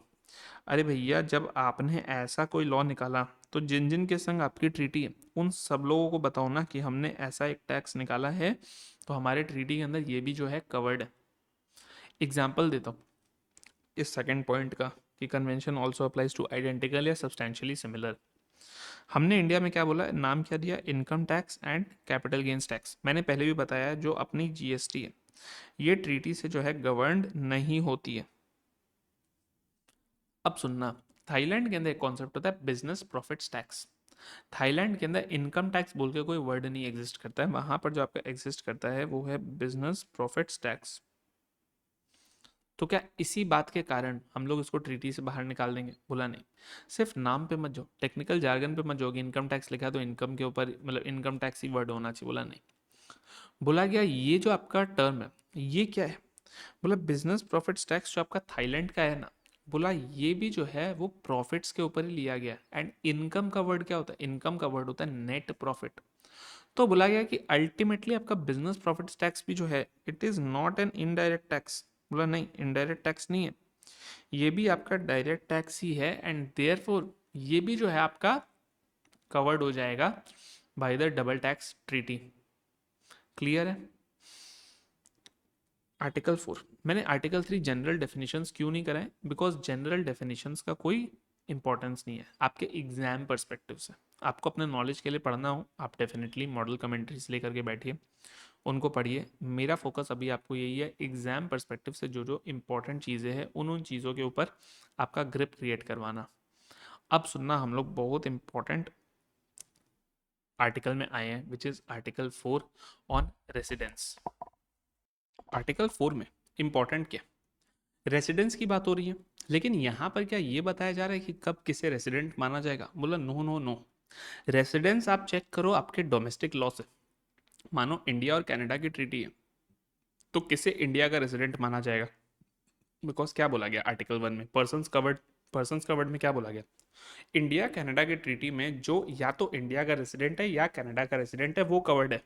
अरे भैया जब आपने ऐसा कोई लॉ निकाला तो जिन जिन के संग आपकी ट्रीटी है उन सब लोगों को बताओ ना कि हमने ऐसा एक टैक्स निकाला है, तो हमारे ट्रीटी के अंदर ये भी जो है कवर्ड है। एग्जाम्पल देता हूँ, इस सेकंड पॉइंट का कि convention also applies two identical या सब्सटेंशियली सिमिलर। हमने इंडिया में क्या बोला, नाम क्या दिया, income tax and capital gains tax. मैंने पहले भी बताया जो अपनी जीएसटी है ये ट्रीटी से जो है गवर्नड नहीं होती है। अब सुनना, थाईलैंड के अंदर एक कॉन्सेप्ट होता है बिजनेस प्रॉफिट्स टैक्स। थाईलैंड के अंदर इनकम टैक्स बोल के कोई वर्ड नहीं एग्जिस्ट करता है, वहां पर जो आपका एग्जिस्ट करता है वो है बिजनेस प्रॉफिट्स टैक्स। तो क्या इसी बात के कारण हम लोग इसको ट्रीटी से बाहर निकाल देंगे? बोला नहीं। सिर्फ नाम पे मत जाओ, टेक्निकल जार्गन पे मत जाओ कि इनकम टैक्स लिखा है तो इनकम के ऊपर मतलब इनकम टैक्स ही वर्ड होना चाहिए, बोला नहीं। बोला गया ये जो आपका टर्म है ये क्या है, बोला बिजनेस प्रॉफिट्स टैक्स जो आपका थाईलैंड का है ना, बोला ये भी जो है वो प्रॉफिट्स के ऊपर ही लिया गया। एंड इनकम का वर्ड क्या होता है, इनकम का वर्ड होता है नेट प्रॉफिट। तो बोला गया कि अल्टीमेटली आपका बिजनेस प्रॉफिट्स टैक्स भी जो है it is not an indirect tax. बोला नहीं, इनडायरेक्ट टैक्स नहीं है, ये भी आपका डायरेक्ट टैक्स ही है। एंड देयरफॉर ये भी जो है आपका कवर्ड हो जाएगा by the double tax treaty. Clear है? आर्टिकल 4, मैंने आर्टिकल 3 जनरल डेफिनेशंस क्यों नहीं कराए, बिकॉज जनरल डेफिनेशंस का कोई इंपॉर्टेंस नहीं है आपके एग्जाम पर्सपेक्टिव से। आपको अपने नॉलेज के लिए पढ़ना हो आप डेफिनेटली मॉडल कमेंट्रीज लेकर के बैठिए, उनको पढ़िए। मेरा फोकस अभी आपको यही है एग्जाम पर्सपेक्टिव से जो जो इंपॉर्टेंट चीज़ें हैं उन चीज़ों के ऊपर आपका ग्रिप क्रिएट करवाना। अब सुनना, हम लोग बहुत इंपॉर्टेंट आर्टिकल में आए हैं which is article 4 on residence. Article 4 में इंपॉर्टेंट क्या, रेसिडेंस की बात हो रही है, लेकिन यहाँ पर क्या ये बताया जा रहा है कि कब किसे रेसिडेंट माना जाएगा? बोला नो नो नो। रेसिडेंस आप चेक करो आपके डोमेस्टिक लॉ से। मानो इंडिया और कनाडा की ट्रीटी है तो किसे इंडिया का रेसिडेंट माना जाएगा? बिकॉज क्या बोला गया आर्टिकल 1 में, पर्सन्स कवर्ड में क्या बोला गया, इंडिया कनाडा की ट्रीटी में जो या तो इंडिया का रेसिडेंट है या कनाडा का रेसिडेंट है वो कवर्ड है।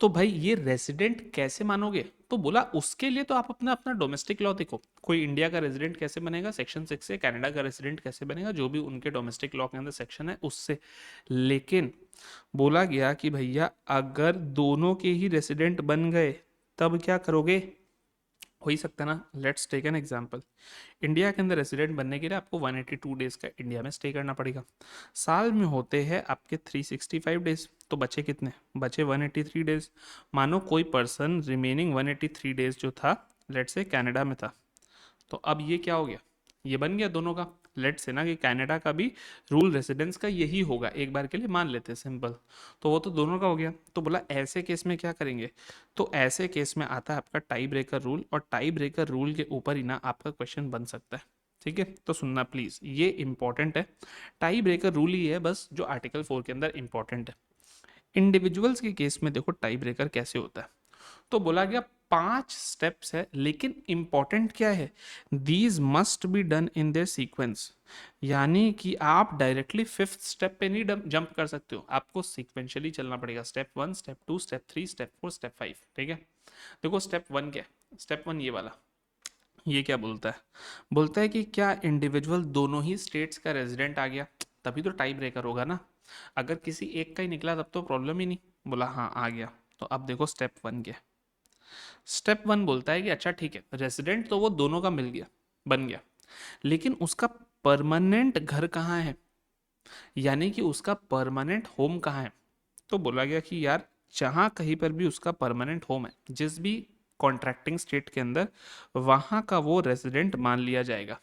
तो भाई ये रेसिडेंट कैसे मानोगे? तो बोला उसके लिए तो आप अपना अपना डोमेस्टिक लॉ देखो, कोई इंडिया का रेसिडेंट कैसे बनेगा सेक्शन 6 से, कनाडा का रेसिडेंट कैसे बनेगा जो भी उनके डोमेस्टिक लॉ के अंदर सेक्शन है उससे। लेकिन बोला गया कि भैया अगर दोनों के ही रेसिडेंट बन गए तब क्या करोगे? हो ही सकता है ना। Let's take an example, India के अंदर रेसिडेंट बनने के लिए आपको 182 डेज का इंडिया में स्टे करना पड़ेगा। साल में होते हैं आपके 365 डेज, तो बचे कितने? बचे 183 डेज। मानो कोई पर्सन रिमेनिंग 183 डेज जो था लेट्स से कनाडा में था, तो अब ये क्या हो गया, ये बन गया दोनों का। लेट्स से ना कि कनाडा का भी रूल रेसिडेंस का यही होगा, एक बार के लिए मान लेते हैं सिंपल, तो वो तो दोनों का हो गया। तो बोला ऐसे केस में क्या करेंगे? तो ऐसे केस में आता है आपका टाई ब्रेकर रूल, और टाई ब्रेकर रूल के ऊपर ही ना आपका क्वेश्चन बन सकता है। ठीक है, तो सुनना प्लीज, ये इंपॉर्टेंट है। टाई ब्रेकर रूल ही है बस जो आर्टिकल 4 के अंदर इंपॉर्टेंट है। इंडिविजुअल्स के केस में देखो टाई ब्रेकर कैसे होता है। तो बोला गया 5 स्टेप्स है, लेकिन इंपॉर्टेंट क्या है, these must be done in their sequence. यानी कि आप डायरेक्टली 5th स्टेप पे नहीं जंप कर सकते हो, आपको सीक्वेंशियली चलना पड़ेगा। Step 1, step 2, step 3, step 4, step 5। ठीक है, देखो स्टेप 1 क्या है, स्टेप 1 ये वाला, ये क्या बोलता है, बोलता है कि क्या इंडिविजुअल दोनों ही स्टेट्स का रेजिडेंट आ गया तभी तो टाई ब्रेकर होगा ना। अगर किसी एक का ही निकला तब तो प्रॉब्लम ही नहीं। बोला हाँ आ गया। तो अब देखो स्टेप 1 क्या, स्टेप 1 बोलता है कि अच्छा ठीक है रेसिडेंट तो वो दोनों का मिल गया, बन गया, लेकिन उसका परमानेंट घर कहाँ है, यानी कि उसका परमानेंट होम कहाँ है? तो बोला गया कि यार जहाँ कहीं पर भी उसका परमानेंट होम है, जिस भी कॉन्ट्रैक्टिंग स्टेट के अंदर, वहाँ का वो रेसिडेंट मान लिया जाएगा।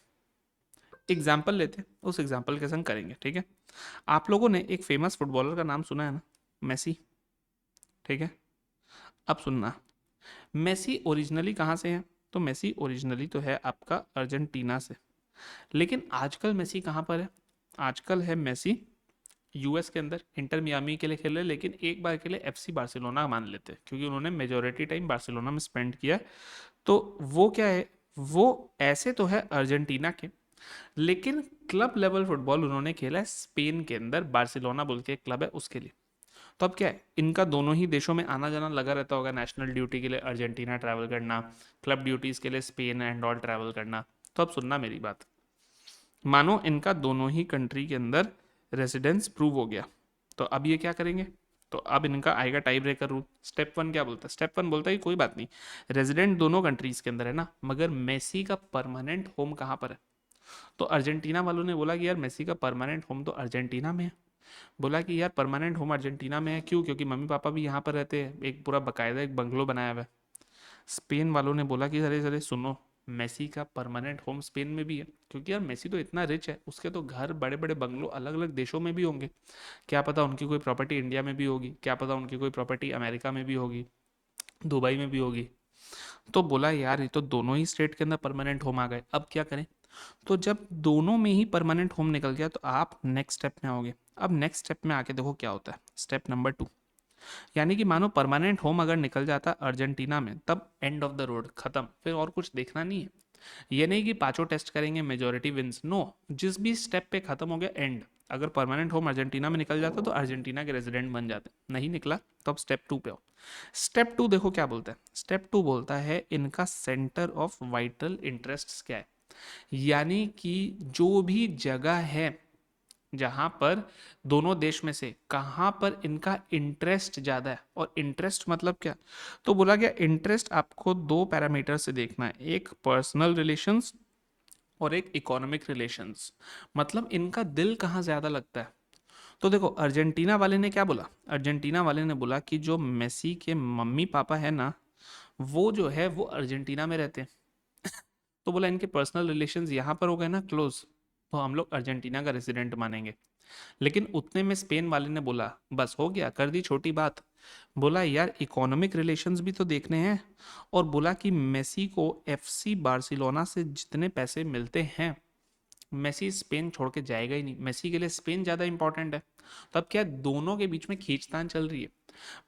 एग्जाम्पल लेते हैं, उस एग्जाम्पल के संग करेंगे। ठीक है, आप लोगों ने एक फेमस फुटबॉलर का नाम सुना है ना, मेसी। ठीक है, अब सुनना, मेसी ओरिजिनली कहाँ से है? तो मेसी ओरिजिनली तो है आपका अर्जेंटीना से, लेकिन आजकल मेसी कहाँ पर है? आजकल है मेसी यूएस के अंदर, इंटर मियामी के लिए खेल रहे, लेकिन एक बार के लिए एफसी बार्सिलोना मान लेते हैं क्योंकि उन्होंने मेजोरिटी टाइम बार्सिलोना में स्पेंड किया। तो वो क्या है, वो ऐसे तो है अर्जेंटीना के, लेकिन क्लब लेवल फुटबॉल उन्होंने खेला है स्पेन के अंदर, बार्सिलोना बोल के एक क्लब है उसके लिए। तो अब क्या है, इनका दोनों ही देशों में आना जाना लगा रहता होगा, नेशनल ड्यूटी के लिए अर्जेंटीना ट्रैवल करना, क्लब ड्यूटीज़ के लिए स्पेन एंड ऑल ट्रैवल करना। तो अब सुनना मेरी बात, मानो इनका दोनों ही कंट्री के अंदर रेसिडेंस प्रूव हो गया, तो अब ये क्या करेंगे, तो अब इनका आएगा tie breaker rule. Step one क्या बोलता है? स्टेप वन बोलता है कि कोई बात नहीं, रेजिडेंट दोनों कंट्रीज के अंदर है ना, मगर मेसी का परमानेंट होम कहाँ पर है? तो अर्जेंटीना वालों ने बोला कि यार मेसी का परमानेंट होम तो अर्जेंटीना में है। बोला कि यार परमानेंट होम अर्जेंटीना में है क्यों? क्योंकि मम्मी पापा भी यहाँ पर रहते हैं, एक पूरा बकायदा एक बंगलो बनाया हुआ है। स्पेन वालों ने बोला कि अरे अरे सुनो, मेसी का परमानेंट होम स्पेन में भी है, क्योंकि यार मेसी तो इतना रिच है, उसके तो घर बड़े बड़े बंगलो अलग अलग देशों में भी होंगे। क्या पता उनकी कोई प्रॉपर्टी इंडिया में भी होगी, क्या पता उनकी कोई प्रॉपर्टी अमेरिका में भी होगी, दुबई में भी होगी। तो बोला यार ये तो दोनों ही स्टेट के अंदर परमानेंट होम आ गए, अब क्या करें? तो जब दोनों में ही परमानेंट होम निकल गया तो आप नेक्स्ट स्टेप में आओगे। अब नेक्स्ट स्टेप में आके देखो क्या होता है, स्टेप नंबर 2। यानी कि मानो परमानेंट होम अगर निकल जाता अर्जेंटीना में, तब एंड ऑफ द रोड, खत्म, फिर और कुछ देखना नहीं है। ये नहीं कि पांचों टेस्ट करेंगे मेजोरिटी विंस, नो, जिस भी स्टेप पे खत्म हो गया एंड। अगर परमानेंट होम अर्जेंटीना में निकल जाता तो अर्जेंटीना के रेजिडेंट बन जाते, नहीं निकला तो अब स्टेप 2 पे आओ। स्टेप 2 देखो क्या बोलता है। स्टेप 2 बोलता है इनका सेंटर ऑफ वाइटल इंटरेस्ट क्या है। यानी कि जो भी जगह है जहां पर दोनों देश में से कहां पर इनका इंटरेस्ट ज्यादा है। और इंटरेस्ट मतलब क्या? तो बोला गया इंटरेस्ट आपको दो पैरामीटर से देखना है, एक पर्सनल रिलेशंस और एक इकोनॉमिक रिलेशंस। मतलब इनका दिल कहाँ ज्यादा लगता है। तो देखो अर्जेंटीना वाले ने क्या बोला, अर्जेंटीना वाले ने बोला कि जो मेसी के मम्मी पापा है ना, वो जो है वो अर्जेंटीना में रहते हैं। तो बोला इनके पर्सनल रिलेशंस यहाँ पर हो गए ना क्लोज, तो हम लोग अर्जेंटीना का रेसिडेंट मानेंगे। लेकिन उतने में स्पेन वाले ने बोला बस हो गया, कर दी छोटी बात। बोला यार इकोनॉमिक रिलेशंस भी तो देखने हैं। और बोला कि मेसी को एफसी बार्सिलोना से जितने पैसे मिलते हैं, मेसी स्पेन छोड़ के जाएगा ही नहीं, मेसी के लिए स्पेन ज़्यादा इंपॉर्टेंट है। तो अब क्या दोनों के बीच में खींचतान चल रही है।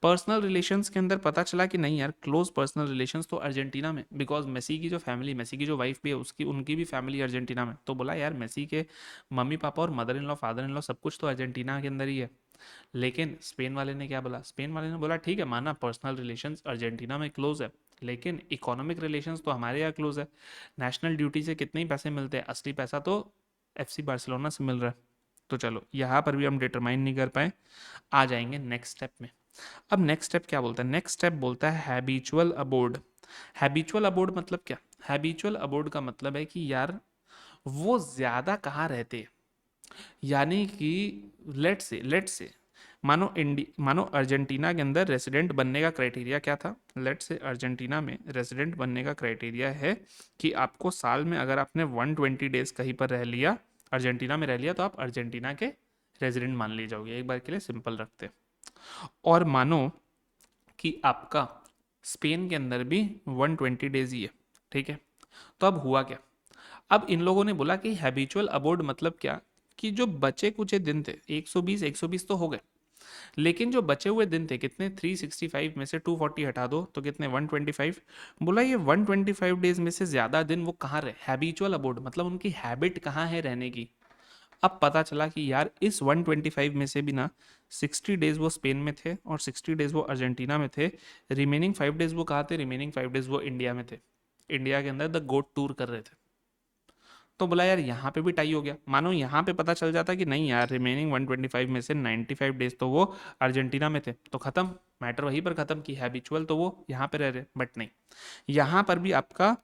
पर्सनल रिलेशंस के अंदर पता चला कि नहीं यार, क्लोज पर्सनल रिलेशंस तो अर्जेंटीना में, बिकॉज मेसी की जो फैमिली, मेसी की जो वाइफ भी है उसकी, उनकी भी फैमिली अर्जेंटीना में। तो बोला यार मेसी के मम्मी पापा और mother in law father in law सब कुछ तो अर्जेंटीना के अंदर ही है। लेकिन स्पेन वाले ने क्या बोला, स्पेन वाले ने बोला ठीक है माना पर्सनल रिलेशंस अर्जेंटीना में क्लोज है, लेकिन इकोनॉमिक रिलेशंस तो हमारे यहाँ क्लोज है। नेशनल ड्यूटी से कितने ही पैसे मिलते हैं, असली पैसा तो एफसी बार्सिलोना से मिल रहा है। तो चलो यहाँ पर भी हम डिटरमाइन नहीं कर पाए, आ जाएंगे नेक्स्ट स्टेप में। अब नेक्स्ट स्टेप क्या बोलता है? नेक्स्ट स्टेप बोलता है हैबिचुअल अबोर्ड। हैबिचुअल अबोर्ड मतलब क्या? हैबिचुअल अबोर्ड का मतलब है कि यार वो ज्यादा कहाँ रहते हैं। यानी कि लेट से मानो अर्जेंटीना के अंदर रेसिडेंट बनने का क्राइटेरिया क्या था? लेट से अर्जेंटीना में रेसिडेंट बनने का क्राइटेरिया है कि आपको साल में अगर आपने 120 डेज कहीं पर रह लिया, अर्जेंटीना में रह लिया, तो आप अर्जेंटीना के रेजिडेंट मान लिए जाओगे। एक बार के लिए सिंपल रखते हैं। और मानो कि आपका स्पेन के अंदर भी 120 डेज ही है, ठीक है। तो अब हुआ क्या? अब इन लोगों ने बोला कि हैबिचुअल अबोर्ड मतलब क्या, कि जो बचे कुछ दिन थे 120 तो हो गए, लेकिन जो बचे हुए दिन थे कितने, 365 में से 240 हटा दो तो कितने, 125। बोला ये 125 डेज में से ज्यादा दिन वो कहाँ रहे, हैबिचुअल अबोर्ड मतलब उनकी हैबिट कहाँ है रहने की। अब पता चला कि यार इस 125 में से भी ना 60 डेज वो स्पेन में थे और 60 डेज वो अर्जेंटीना में थे। रिमेनिंग 5 डेज वो कहाँ थे? रिमेनिंग 5 डेज वो इंडिया में थे, इंडिया के अंदर द गोट टूर कर रहे थे। तो बोला यार यहाँ पे भी टाई हो गया। मानो यहाँ पे पता चल जाता कि नहीं यार रिमेनिंग 125 में से 95 डेज तो वो अर्जेंटीना में थे, तो खत्म, मैटर वहीं पर खत्म कि हैबिचुअल तो वो यहाँ पे रह रहे। बट नहीं, यहाँ पर भी आपका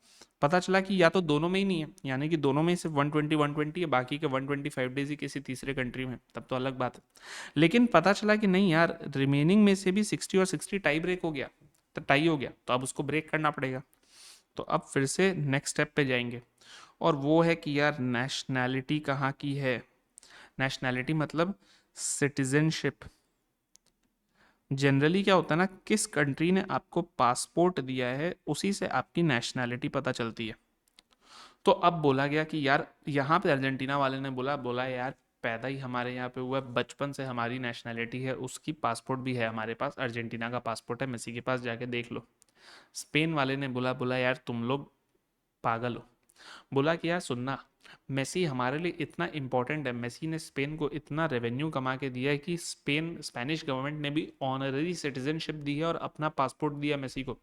पता चला कि या तो दोनों में ही नहीं है, यानी कि दोनों में सिर्फ 120 है, बाकी के 125 डेज ही किसी तीसरे कंट्री में, तब तो अलग बात है। लेकिन पता चला कि नहीं यार रिमेनिंग में से भी 60 और 60 टाई ब्रेक हो गया, तो टाई हो गया, तो अब उसको ब्रेक करना पड़ेगा। तो अब फिर से नेक्स्ट स्टेप पे जाएंगे, और वो है कि यार नेशनैलिटी कहाँ की है। नेशनैलिटी मतलब सिटीजनशिप। जनरली क्या होता है ना, किस कंट्री ने आपको पासपोर्ट दिया है उसी से आपकी नेशनैलिटी पता चलती है। तो अब बोला गया कि यार यहाँ पे अर्जेंटीना वाले ने बोला यार पैदा ही हमारे यहाँ पे हुआ है, बचपन से हमारी नेशनैलिटी है, उसकी पासपोर्ट भी है हमारे पास, अर्जेंटीना का पासपोर्ट है, मेसी के पास जाके देख लो। स्पेन वाले ने बोला यार तुम लोग पागल हो। बोला कि यार सुनना, मेसी हमारे लिए इतना इंपॉर्टेंट है, मेसी ने स्पेन को इतना रेवेन्यू कमा के दिया है कि स्पेनिश गवर्नमेंट ने भी ऑनररी सिटीजनशिप दी है और अपना पासपोर्ट दिया मेसी को।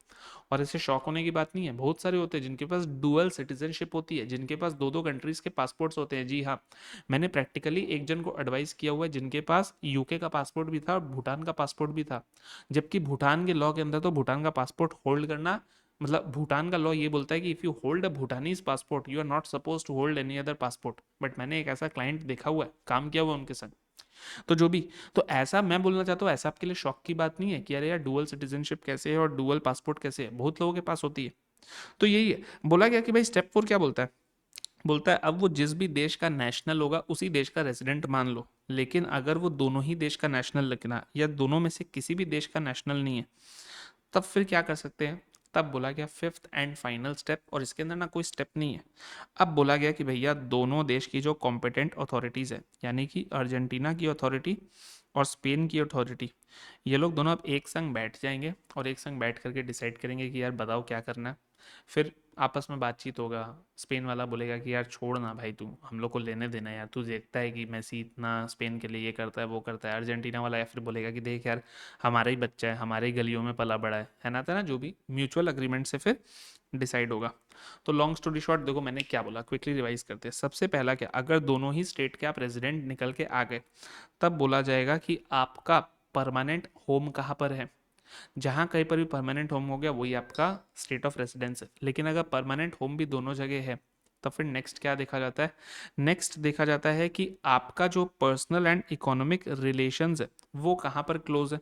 और इससे शौक होने की बात नहीं है, बहुत सारे होते हैं जिनके पास डुअल सिटीजनशिप होती है, जिनके पास दो दो कंट्रीज के पासपोर्ट्स होते हैं। जी हाँ, मैंने प्रैक्टिकली एक जन को एडवाइस किया हुआ है जिनके पास यूके का पासपोर्ट भी था और भूटान का पासपोर्ट भी था, जबकि भूटान के लॉ के अंदर तो भूटान का पासपोर्ट होल्ड करना, मतलब भूटान का लॉ ये बोलता है कि if you hold a Bhutanese passport you are not suppose to hold any other passport. But मैंने एक ऐसा क्लाइंट देखा हुआ है, काम किया हुआ है उनके संग। तो जो भी, तो ऐसा मैं बोलना चाहता हूँ, ऐसा आपके लिए शौक की बात नहीं है कि अरे यार डुअल सिटीजनशिप कैसे है और डुअल पासपोर्ट कैसे है, बहुत लोगों के पास होती है। तो यही है, बोला गया कि भाई स्टेप 4 क्या बोलता है, बोलता है अब वो जिस भी देश का नेशनल होगा उसी देश का रेजिडेंट मान लो, लेकिन अगर वो दोनों ही देश का नेशनल लिखना या दोनों में से किसी भी देश का नेशनल नहीं है, तब फिर क्या कर सकते हैं। तब बोला गया फिफ्थ एंड फाइनल स्टेप, और इसके अंदर ना कोई स्टेप नहीं है। अब बोला गया कि भैया दोनों देश की जो कॉम्पिटेंट अथॉरिटीज़ है, यानी कि अर्जेंटीना की अथॉरिटी और स्पेन की अथॉरिटी, ये लोग दोनों अब एक संग बैठ जाएंगे और एक संग बैठ करके डिसाइड करेंगे कि यार बताओ क्या करना है। फिर आपस में बातचीत होगा, स्पेन वाला बोलेगा कि यार छोड़ ना भाई, तू हम लोग को लेने देना यार, तू देखता है कि मेसी इतना स्पेन के लिए ये करता है वो करता है। अर्जेंटीना वाला या फिर बोलेगा कि देख यार हमारा ही बच्चा है, हमारे ही गलियों में पला बड़ा है ना, था ना, जो भी म्यूचुअल अग्रीमेंट से फिर डिसाइड होगा। तो लॉन्ग स्टोरी शॉर्ट देखो मैंने क्या बोला, क्विकली रिवाइज करते हैं। सबसे पहला क्या, अगर दोनों ही स्टेट के आप रेजिडेंट निकल के आ गए, तब बोला जाएगा कि आपका परमानेंट होम कहाँ पर है। जहाँ कहीं पर भी परमानेंट होम हो गया वही आपका स्टेट ऑफ रेसिडेंस है। लेकिन अगर परमानेंट होम भी दोनों जगह है, तो फिर नेक्स्ट क्या देखा जाता है, नेक्स्ट देखा जाता है कि आपका जो पर्सनल एंड इकोनॉमिक रिलेशंस है वो कहाँ पर क्लोज है।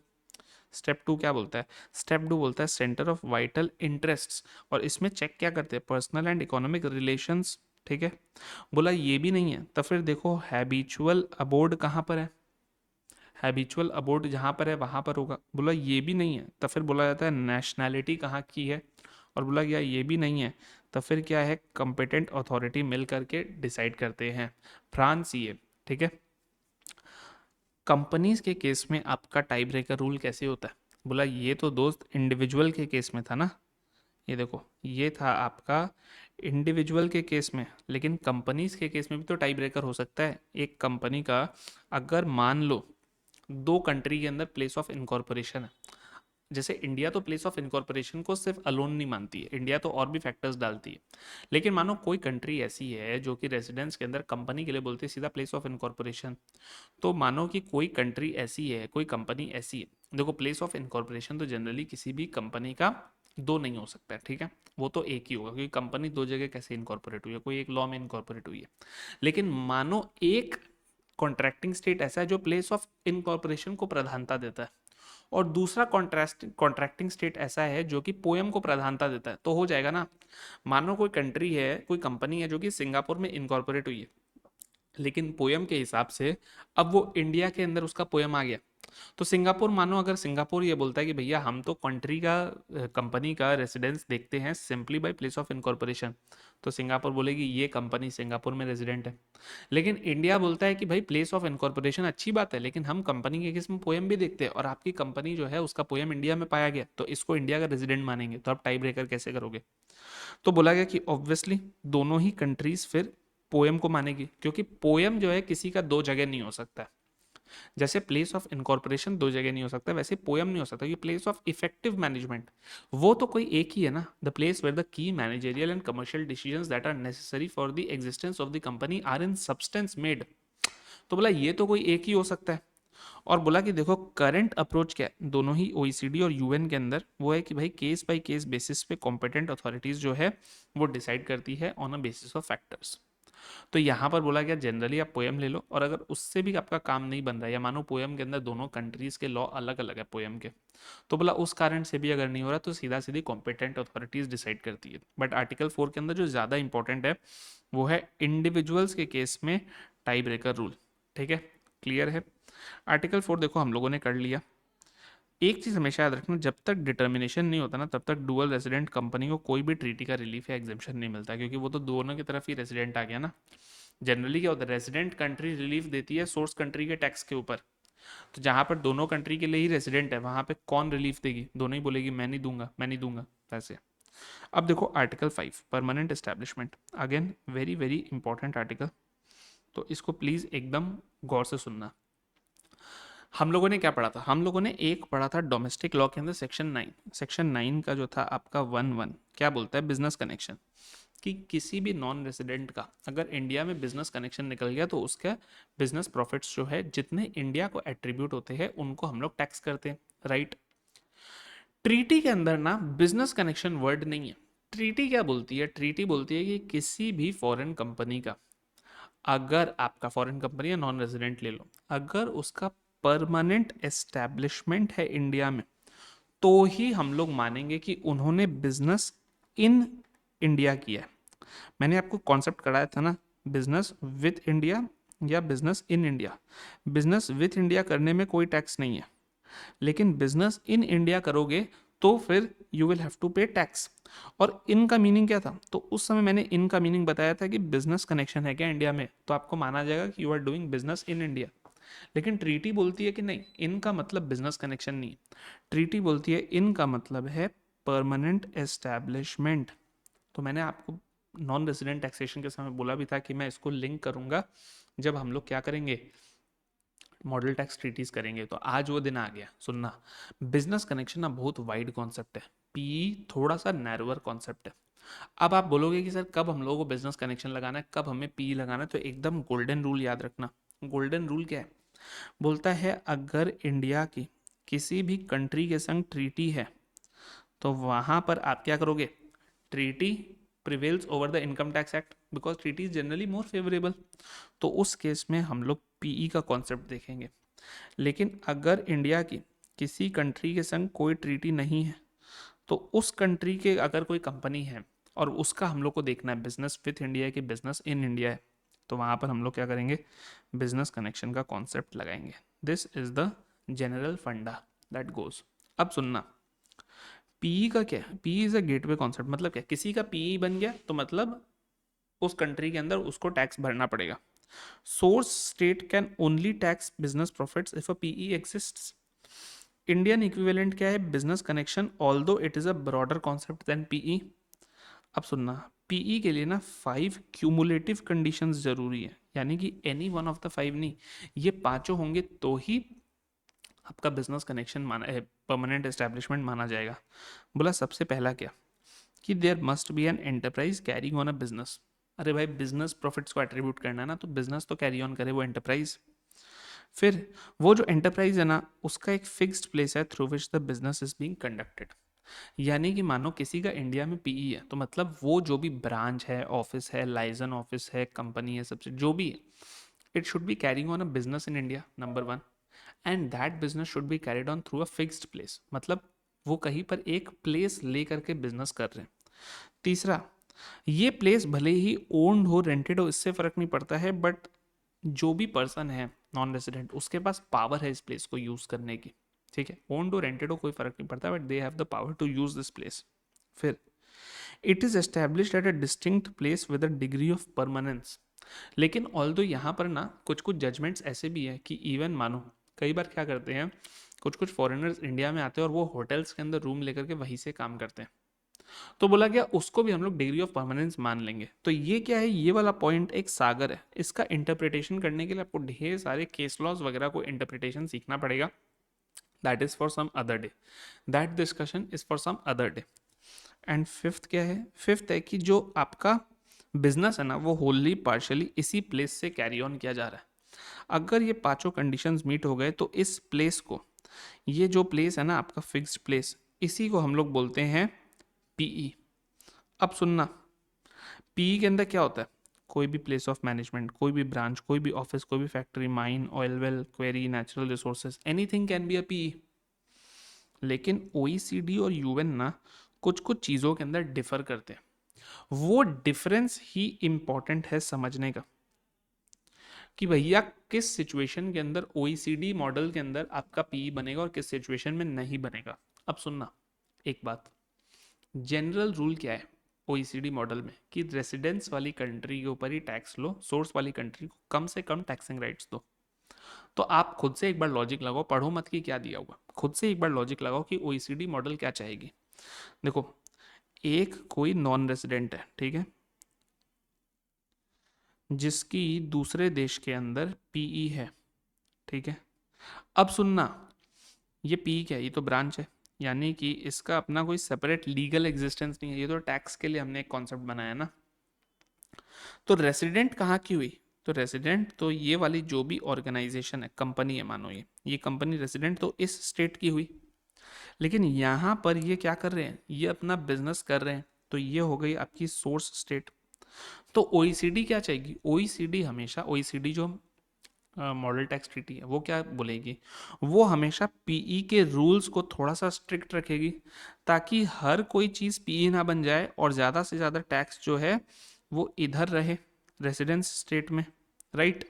स्टेप 2 क्या बोलता है, स्टेप 2 बोलता है सेंटर ऑफ वाइटल इंटरेस्ट्स, और इसमें चेक क्या करते हैं, पर्सनल एंड इकोनॉमिक रिलेशंस। ठीक है, बोला ये भी नहीं है तो फिर देखो हैबिचुअल अबोर्ड कहाँ पर है, हैबिचुअल अबोर्ड जहाँ पर है वहाँ पर होगा। बोला ये भी नहीं है तो फिर बोला जाता है नेशनैलिटी कहाँ की है, और बोला गया ये भी नहीं है तो फिर क्या है, कंपिटेंट अथॉरिटी मिल करके डिसाइड करते हैं। फ्रांस ये, ठीक है। कंपनीज के केस में आपका टाई ब्रेकर रूल कैसे होता है, बोला ये तो दोस्त इंडिविजुअल के केस में था ना, ये देखो ये था आपका इंडिविजुअल के केस में, लेकिन कंपनीज के केस में भी तो टाई ब्रेकर हो सकता है। एक कंपनी का अगर मान लो दो कंट्री के अंदर प्लेस ऑफ इनकॉर्पोरेशन है, जैसे इंडिया तो प्लेस ऑफ इनकॉर्पोरेशन को सिर्फ अलोन नहीं मानती है, इंडिया तो और भी फैक्टर्स डालती है। लेकिन मानो कोई कंट्री ऐसी है जो कि रेजिडेंस के अंदर कंपनी के लिए बोलती है सीधा प्लेस ऑफ इनकॉर्पोरेशन, तो मानो कि कोई कंट्री ऐसी है, कोई कंपनी ऐसी है, देखो प्लेस ऑफ इनकॉर्पोरेशन तो जनरली किसी भी कंपनी का दो नहीं हो सकता है, ठीक है, वो तो एक ही होगा, क्योंकि कंपनी दो जगह कैसे इनकॉर्पोरेट हुई है, कोई एक लॉ में इनकॉर्पोरेट हुई है। लेकिन मानो एक कॉन्ट्रैक्टिंग स्टेट ऐसा है जो प्लेस ऑफ इनकॉर्पोरेशन को प्रधानता देता है, और दूसरा कॉन्ट्रैक्टिंग स्टेट ऐसा है जो कि पोयम को प्रधानता देता है, तो हो जाएगा ना। मानो कोई कंट्री है, कोई कंपनी है जो कि सिंगापुर में इनकॉर्पोरेट हुई है, लेकिन पोयम के हिसाब से अब वो इंडिया के अंदर उसका पोयम आ गया, तो सिंगापुर, मानो अगर सिंगापुर ये बोलता है कि भैया हम तो कंट्री का कंपनी का रेसिडेंस देखते हैं simply by place of incorporation, तो सिंगापुर बोलेगी ये कंपनी सिंगापुर में रेजिडेंट है। लेकिन इंडिया बोलता है कि भाई प्लेस ऑफ इनकॉर्पोरेशन अच्छी बात है, लेकिन हम कंपनी के किस्म पोयम भी देखते हैं और आपकी कंपनी जो है उसका पोयम इंडिया में पाया गया, तो इसको इंडिया का रेजिडेंट मानेंगे, तो आप टाई ब्रेकर कैसे करोगे। तो बोला गया कि ऑब्वियसली दोनों ही कंट्रीज फिर पोयम को मानेगी, क्योंकि पोयम जो है किसी का दो जगह नहीं हो सकता। जैसे प्लेस ऑफ इनकॉर्पोरेशन दो जगह नहीं हो सकता, वैसे पोयम नहीं हो सकता, कि प्लेस ऑफ इफेक्टिव मैनेजमेंट वो तो कोई एक ही है ना, the place where the key managerial and commercial decisions that are necessary for the existence of the company are in substance made. तो बोला ये तो कोई एक ही हो सकता है। और बोला कि देखो करंट अप्रोच क्या है दोनों ही ओईसीडी और यूएन के अंदर, वो है कि भाई केस बाय केस बेसिस पे कॉम्पिटेंट अथॉरिटीज जो है वो डिसाइड करती है on a basis of factors. तो यहाँ पर बोला गया जनरली आप पोयम ले लो, और अगर उससे भी आपका काम नहीं बन रहा है, या मानो पोयम के अंदर दोनों कंट्रीज के लॉ अलग अलग है पोयम के, तो बोला उस कारण से भी अगर नहीं हो रहा तो सीधा सीधी कॉम्पिटेंट अथॉरिटीज डिसाइड करती है। बट आर्टिकल 4 के अंदर जो ज़्यादा इंपॉर्टेंट है वो है इंडिविजुअल्स के केस में टाई ब्रेकर रूल। ठीक है, क्लियर है। आर्टिकल 4 देखो हम लोगों ने कर लिया। एक चीज़ हमेशा याद रखना, जब तक डिटर्मिनेशन नहीं होता ना तब तक डुअल रेजिडेंट कंपनी को कोई भी ट्रीटी का रिलीफ या एग्जेम्पशन नहीं मिलता, क्योंकि वो तो दोनों की तरफ ही रेजिडेंट आ गया ना। जनरली क्या होता है, रेजिडेंट कंट्री रिलीफ देती है सोर्स कंट्री के टैक्स के ऊपर, तो जहाँ पर दोनों कंट्री के लिए ही रेजिडेंट है वहाँ पे कौन रिलीफ देगी, दोनों ही बोलेगी मैं नहीं दूंगा मैं नहीं दूंगा, ऐसे। अब देखो article 5 permanent establishment, again very very important article, तो इसको प्लीज एकदम गौर से सुनना। हम लोगों ने क्या पढ़ा था, हम लोगों ने एक पढ़ा था डोमेस्टिक लॉ के अंदर सेक्शन 9 का जो था आपका 1(1) क्या बोलता है, बिजनेस कनेक्शन, कि किसी भी नॉन रेजिडेंट का अगर इंडिया में बिजनेस कनेक्शन निकल गया तो उसका बिजनेस प्रॉफिट्स जो है जितने इंडिया को एट्रीब्यूट होते हैं उनको हम लोग टैक्स करते हैं, राइट। ट्रीटी के अंदर ना बिजनेस कनेक्शन वर्ड नहीं है। ट्रीटी क्या बोलती है, ट्रीटी बोलती है कि किसी भी फॉरेन कंपनी का, अगर आपका फॉरेन कंपनी या नॉन रेजिडेंट ले लो, अगर उसका परमानेंट एस्टैब्लिशमेंट है इंडिया में, तो ही हम लोग मानेंगे कि उन्होंने बिजनेस इन इंडिया किया है। मैंने आपको कॉन्सेप्ट कराया था ना, बिजनेस विथ इंडिया या business in India. Business with India करने में कोई टैक्स नहीं है, लेकिन बिजनेस इन इंडिया करोगे तो फिर यू विल हैव टू पे टैक्स। और इन का मीनिंग क्या था, तो उस समय मैंने इन का मीनिंग बताया था कि बिजनेस कनेक्शन है क्या इंडिया में, तो आपको माना जाएगा कि you are doing business in India. लेकिन ट्रीटी बोलती है कि नहीं, इनका मतलब बिजनेस कनेक्शन नहीं। ट्रीटी बोलती है इनका मतलब है परमानेंट एस्टैब्लिशमेंट। तो मैंने आपको नॉन रेजिडेंट टैक्सेशन के समय बोला भी था कि मैं इसको लिंक करूंगा जब हम लोग क्या करेंगे, मॉडल टैक्स ट्रीटीज करेंगे। तो आज वो दिन आ गया, सुनना। बिजनेस कनेक्शन ना बहुत वाइड कॉन्सेप्ट है, पी थोड़ा सा नैरोअर कॉन्सेप्ट है। अब आप बोलोगे कि सर कब हम लोगों को बिजनेस कनेक्शन लगाना है, कब हमें पी लगाना है, तो एकदम गोल्डन रूल याद रखना। गोल्डन रूल क्या है, बोलता है अगर इंडिया की किसी भी कंट्री के संग ट्रीटी है तो वहां पर आप क्या करोगे, treaty prevails over the income tax act because treaty is generally more favourable, तो उस केस में हम लोग पीई का कॉन्सेप्ट देखेंगे। लेकिन अगर इंडिया की किसी कंट्री के संग कोई ट्रीटी नहीं है, तो उस कंट्री के अगर कोई कंपनी है और उसका हम लोग को देखना है बिजनेस विथ इंडिया की बिजनेस इन इंडिया है, तो वहां पर हम लोग क्या करेंगे, बिजनेस कनेक्शन का कॉन्सेप्ट लगाएंगे। This is the general funda that goes. अब सुनना, पीई का क्या है, PE is a gateway concept. मतलब क्या, किसी का पीई बन गया तो मतलब उस कंट्री के अंदर उसको टैक्स भरना पड़ेगा। Source state can only tax business profits if a PE exists. Indian equivalent क्या है, business connection, although it is a broader concept than PE. अब सुनना, पीई के लिए ना 5 क्यूमुलेटिव कंडीशंस जरूरी है, यानी कि एनी वन ऑफ द 5 नहीं, ये पांचों होंगे तो ही आपका बिजनेस कनेक्शन माना, परमानेंट एस्टेब्लिशमेंट माना जाएगा। बोला सबसे पहला क्या, कि there must be an enterprise carrying on a business. अरे भाई बिजनेस प्रॉफिट्स को एट्रीब्यूट करना है ना, तो बिजनेस तो कैरी ऑन करे वो एंटरप्राइज। फिर वो जो एंटरप्राइज है ना, उसका एक फिक्स्ड प्लेस है through which the business is being conducted. यानी कि मानो किसी का इंडिया में पीई है, तो मतलब वो जो भी ब्रांच है, ऑफिस है, लाइजन ऑफिस है, कंपनी है, सबसे जो भी है, it should be carrying on a business in India, number 1। And that business should be carried on through a fixed place, मतलब वो कहीं पर एक प्लेस लेकर के बिजनेस कर रहे हैं। तीसरा, ये प्लेस भले ही ओन्ड हो, रेंटेड हो, इससे फर्क नहीं पड़ता है, बट जो भी पर्सन है नॉन रेजिडेंट, उसके पास पावर है इस प्लेस को यूज करने की। ठीक है, ओन्ड हो रेंटेड हो कोई फर्क नहीं पड़ता, but they have the power to use this place. फिर it is established at a distinct place with a degree of permanence. लेकिन ऑल दो यहाँ पर ना कुछ कुछ जजमेंट्स ऐसे भी है कि इवन मानो कई बार क्या करते हैं, कुछ कुछ फॉरेनर्स इंडिया में आते हैं और वो होटल्स के अंदर रूम लेकर के वहीं से काम करते हैं, तो बोला गया उसको भी हम लोग डिग्री ऑफ परमानेंस मान लेंगे। तो ये क्या है, ये वाला पॉइंट एक सागर है, इसका इंटरप्रिटेशन करने के लिए आपको ढेर सारे केस लॉज वगैरह को इंटरप्रिटेशन सीखना पड़ेगा। That is for some other day, that discussion is for some other day. And fifth क्या है, फिफ्थ है कि जो आपका बिजनेस है ना, वो होली पार्शली इसी प्लेस से कैरी ऑन किया जा रहा है। अगर ये पांचों कंडीशंस मीट हो गए तो इस प्लेस को, ये जो प्लेस है ना आपका फिक्स्ड प्लेस, इसी को हम लोग बोलते हैं पीई। अब सुनना, पीई के अंदर क्या होता है, कोई भी प्लेस ऑफ मैनेजमेंट, कोई भी ब्रांच, कोई भी ऑफिस, कोई भी factory, mine, oil well, quarry, natural resources, anything can be a PE. लेकिन ओईसीडी और यूएन ना कुछ कुछ चीज़ों के अंदर डिफर करते हैं, वो डिफरेंस ही इंपॉर्टेंट है समझने का, कि भैया किस सिचुएशन के अंदर ओईसीडी मॉडल के अंदर आपका पीई बनेगा और किस सिचुएशन में नहीं बनेगा। अब सुनना एक बात, जनरल रूल क्या है ओईसीडी मॉडल में, कि रेसिडेंस वाली कंट्री के ऊपर ही टैक्स लो, सोर्स वाली कंट्री को कम से कम टैक्सिंग राइट्स दो। तो आप खुद से एक बार लॉजिक लगाओ, पढ़ो मत कि क्या दिया हुआ, खुद से एक बार लॉजिक लगाओ कि ओईसीडी मॉडल क्या चाहेगी। देखो, एक कोई नॉन रेजिडेंट है, ठीक है, जिसकी दूसरे देश के अंदर पीई है, ठीक है। अब सुनना, ये पी क्या है, ये तो ब्रांच है, यानी कि इसका अपना कोई सेपरेट लीगल एग्जिस्टेंस नहीं है, ये तो टैक्स के लिए हमने एक कॉन्सेप्ट बनाया ना। तो रेसिडेंट कहाँ की हुई, तो रेसिडेंट तो ये वाली जो भी ऑर्गेनाइजेशन है, कंपनी है, मानो ये कंपनी रेसिडेंट तो इस स्टेट की हुई, लेकिन यहाँ पर ये क्या कर रहे हैं, ये अपना बिजनेस कर रहे हैं, तो ये हो गई आपकी सोर्स स्टेट। तो ओईसीडी क्या चाहेगी, ओईसीडी हमेशा, ओईसीडी जो मॉडल टैक्स ट्रीटी है वो क्या बोलेगी, वो हमेशा पीई के रूल्स को थोड़ा सा स्ट्रिक्ट रखेगी, ताकि हर कोई चीज़ पीई ना बन जाए और ज़्यादा से ज़्यादा टैक्स जो है वो इधर रहे, रेसिडेंस स्टेट में, राइट।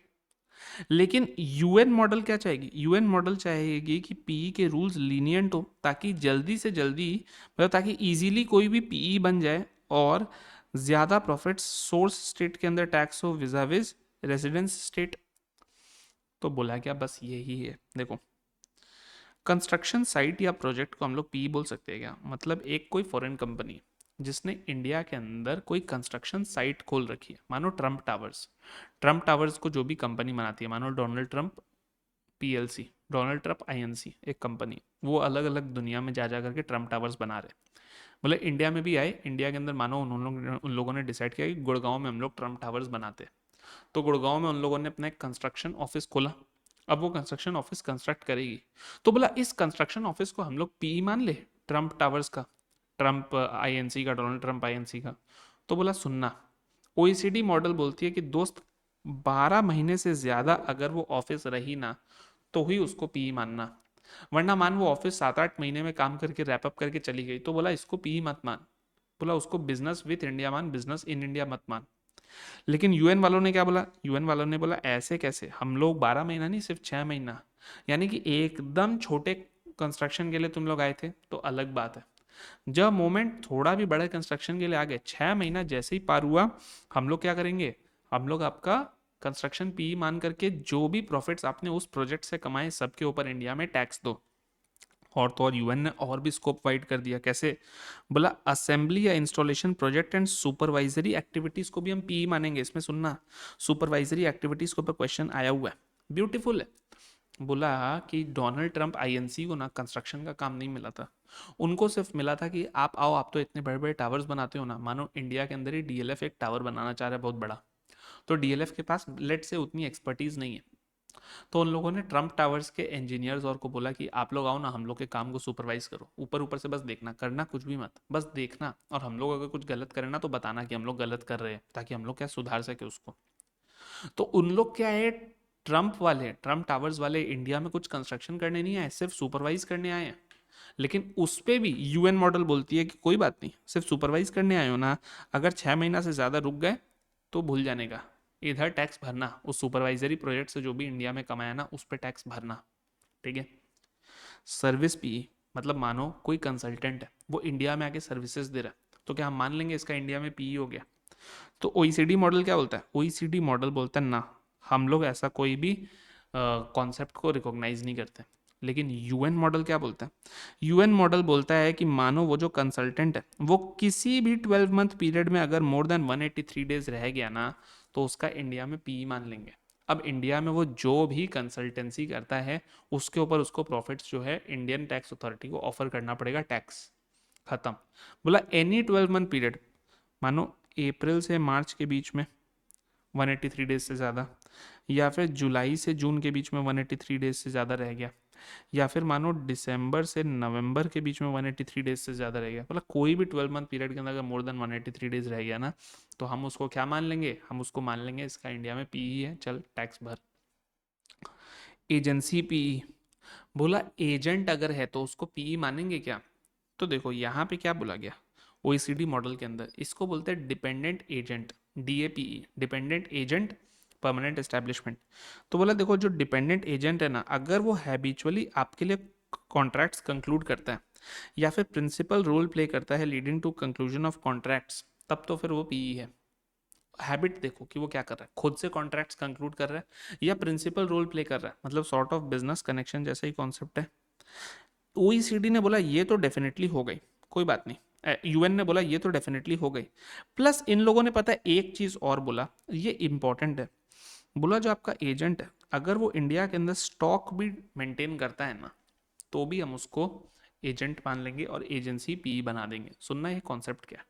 लेकिन यूएन मॉडल क्या चाहेगी, यूएन मॉडल चाहेगी कि पीई के रूल्स लीनियंट हो, ताकि जल्दी से जल्दी, मतलब ताकि इजीली कोई भी पीई बन जाए और ज़्यादा प्रॉफिट्स सोर्स स्टेट के अंदर टैक्स हो विजाविज रेसिडेंस स्टेट। तो बोला क्या, बस यही है। देखो, कंस्ट्रक्शन साइट या प्रोजेक्ट को हम लोग पी बोल सकते हैं क्या, मतलब एक कोई फॉरेन कंपनी जिसने इंडिया के अंदर कोई कंस्ट्रक्शन साइट खोल रखी है, मानो ट्रम्प टावर्स, ट्रम्प टावर्स को जो भी कंपनी बनाती है, मानो Donald Trump PLC, Donald Trump INC एक कंपनी, वो अलग अलग दुनिया में जा जा करके ट्रम्प टावर्स बना रहे, बोले इंडिया में भी आए, इंडिया के अंदर मानो उन लोगों ने डिसाइड किया कि गुड़गांव में हम लोग ट्रम्प टावर्स बनाते हैं, तो गुड़गांव में उन लोगों ने अपना एक कंस्ट्रक्शन ऑफिस खोला। अब वो कंस्ट्रक्शन ऑफिस कंस्ट्रक्ट करेगी, तो बोला इस कंस्ट्रक्शन ऑफिस को हम लोग पीई मान ले, ट्रम्प टावर्स का, ट्रम्प आईएनसी का, डोनाल्ड ट्रम्प आईएनसी का। तो बोला सुनना, ओईसीडी मॉडल बोलती है कि दोस्त 12 महीने से ज्यादा अगर वो ऑफिस रही ना, तो ही उसको पीई मानना, वरना मान वो ऑफिस 7-8 महीने में काम करके रैपअप करके चली गई, तो बोला इसको पीई मत मान, बोला उसको बिजनेस विथ इंडिया मान, बिजनेस इन इंडिया मत मान। लेकिन यूएन वालों ने क्या बोला, यूएन वालों ने बोला ऐसे कैसे, हम लोग 12 महीना नहीं, सिर्फ 6 महीना, यानी कि एकदम छोटे कंस्ट्रक्शन के लिए तुम लोग आए थे तो अलग बात है, जब मोमेंट थोड़ा भी बड़े कंस्ट्रक्शन के लिए आ गए, 6 महीना जैसे ही पार हुआ, हम लोग क्या करेंगे, हम लोग आपका कंस्ट्रक्शन पी मान करके जो भी प्रॉफिट्स आपने उस प्रोजेक्ट से कमाए सबके ऊपर इंडिया में टैक्स दो। और तो और यूएन ने और भी स्कोप वाइड कर दिया, कैसे, बोला असेंबली या installation project and supervisory activities को भी हम पीई मानेंगे, इसमें सुनना, सुपरवाइजरी एक्टिविटीज के ऊपर क्वेश्चन आया हुआ है, ब्यूटीफुल है। बोला कि डोनाल्ड ट्रंप आईएनसी को ना कंस्ट्रक्शन का काम नहीं मिला था, उनको सिर्फ मिला था कि आप आओ, आप तो इतने बड़े बड़े टावर्स बनाते हो ना, मानो इंडिया के अंदर ही डीएलएफ एक टावर बनाना चाह रहा है बहुत बड़ा, तो डीएलएफ के पास लेट से उतनी एक्सपर्टीज नहीं है, तो उन लोगों ने ट्रम्प टावर्स के इंजीनियर्स और को बोला कि आप लोग आओ ना, हम लोग के काम को सुपरवाइज करो, ऊपर ऊपर से बस देखना, करना कुछ भी मत, बस देखना, और हम लोग अगर कुछ गलत करें ना तो बताना कि हम लोग गलत कर रहे हैं, ताकि हम लोग क्या सुधार सके उसको। तो उन लोग क्या है, ट्रम्प वाले, ट्रम्प टावर्स वाले इंडिया में कुछ कंस्ट्रक्शन करने नहीं आए, सिर्फ सुपरवाइज करने आए हैं। लेकिन उस पे भी यूएन मॉडल बोलती है कि कोई बात नहीं, सिर्फ सुपरवाइज करने आए हो ना, अगर 6 महीना से ज़्यादा रुक गए तो भूल जाने का, इधर टैक्स भरना, उस सुपरवाइजरी प्रोजेक्ट से जो भी इंडिया में कमाया ना उस पर टैक्स भरना, ठीक है। सर्विस पीई, मतलब मानो कोई कंसल्टेंट है वो इंडिया में आके सर्विसेज दे रहा है, तो क्या हम मान लेंगे इसका इंडिया में पीई हो गया। तो ओईसीडी मॉडल क्या बोलता है, ओईसीडी मॉडल बोलता है ना, हम लोग ऐसा कोई भी कॉन्सेप्ट को रिकॉग्नाइज नहीं करते। लेकिन यूएन मॉडल क्या बोलता है, यूएन मॉडल बोलता है कि मानो वो जो कंसल्टेंट है वो किसी भी 12 मंथ पीरियड में अगर मोर देन 183 डेज रह गया ना, तो उसका इंडिया में पीई मान लेंगे। अब इंडिया में वो जो भी कंसल्टेंसी करता है उसके ऊपर उसको प्रॉफिट्स जो है इंडियन टैक्स अथॉरिटी को ऑफर करना पड़ेगा, टैक्स खत्म। बोला एनी 12 मंथ पीरियड, मानो अप्रैल से मार्च के बीच में 183 डेज से ज़्यादा, या फिर जुलाई से जून के बीच में 183 डेज से ज़्यादा रह गया, या फिर मानो दिसंबर से नवंबर के बीच में 183 डेज से ज़्यादा रह गया, मतलब कोई भी 12 मंथ पीरियड के अंदर अगर मोर देन 183 डेज रह गया ना, तो हम उसको क्या मान लेंगे, हम उसको मान लेंगे इसका इंडिया में पीई है, चल टैक्स भर। एजेंसी पीई, बोला एजेंट अगर है तो उसको पीई मानेंगे क्या, तो देखो यहाँ पे क्या बोला गया, ओईसीडी मॉडल के अंदर इसको बोलते हैं dependent agent, DAPE, dependent agent permanent establishment. तो बोला देखो जो डिपेंडेंट एजेंट है ना, अगर वो हैबिचुअली आपके लिए कॉन्ट्रैक्ट्स कंक्लूड करता है या फिर प्रिंसिपल रोल प्ले करता है leading to conclusion of contracts, तब तो फिर वो पीई है। हैबिट देखो कि वो क्या कर रहा है, खुद से कॉन्ट्रैक्ट्स कंक्लूड कर रहा है या प्रिंसिपल रोल प्ले कर रहा है, मतलब सॉर्ट ऑफ बिजनेस कनेक्शन जैसा ही कॉन्सेप्ट है। ओईसीडी ने बोला ये तो डेफिनेटली हो गई, कोई बात नहीं, यूएन ने बोला ये तो डेफिनेटली हो गई। प्लस इन लोगों ने पता है एक चीज और बोला, ये इंपॉर्टेंट है। बोला जो आपका एजेंट है अगर वो इंडिया के अंदर स्टॉक भी मेंटेन करता है ना, तो भी हम उसको एजेंट मान लेंगे और एजेंसी पीई बना देंगे। सुनना ये कॉन्सेप्ट क्या है।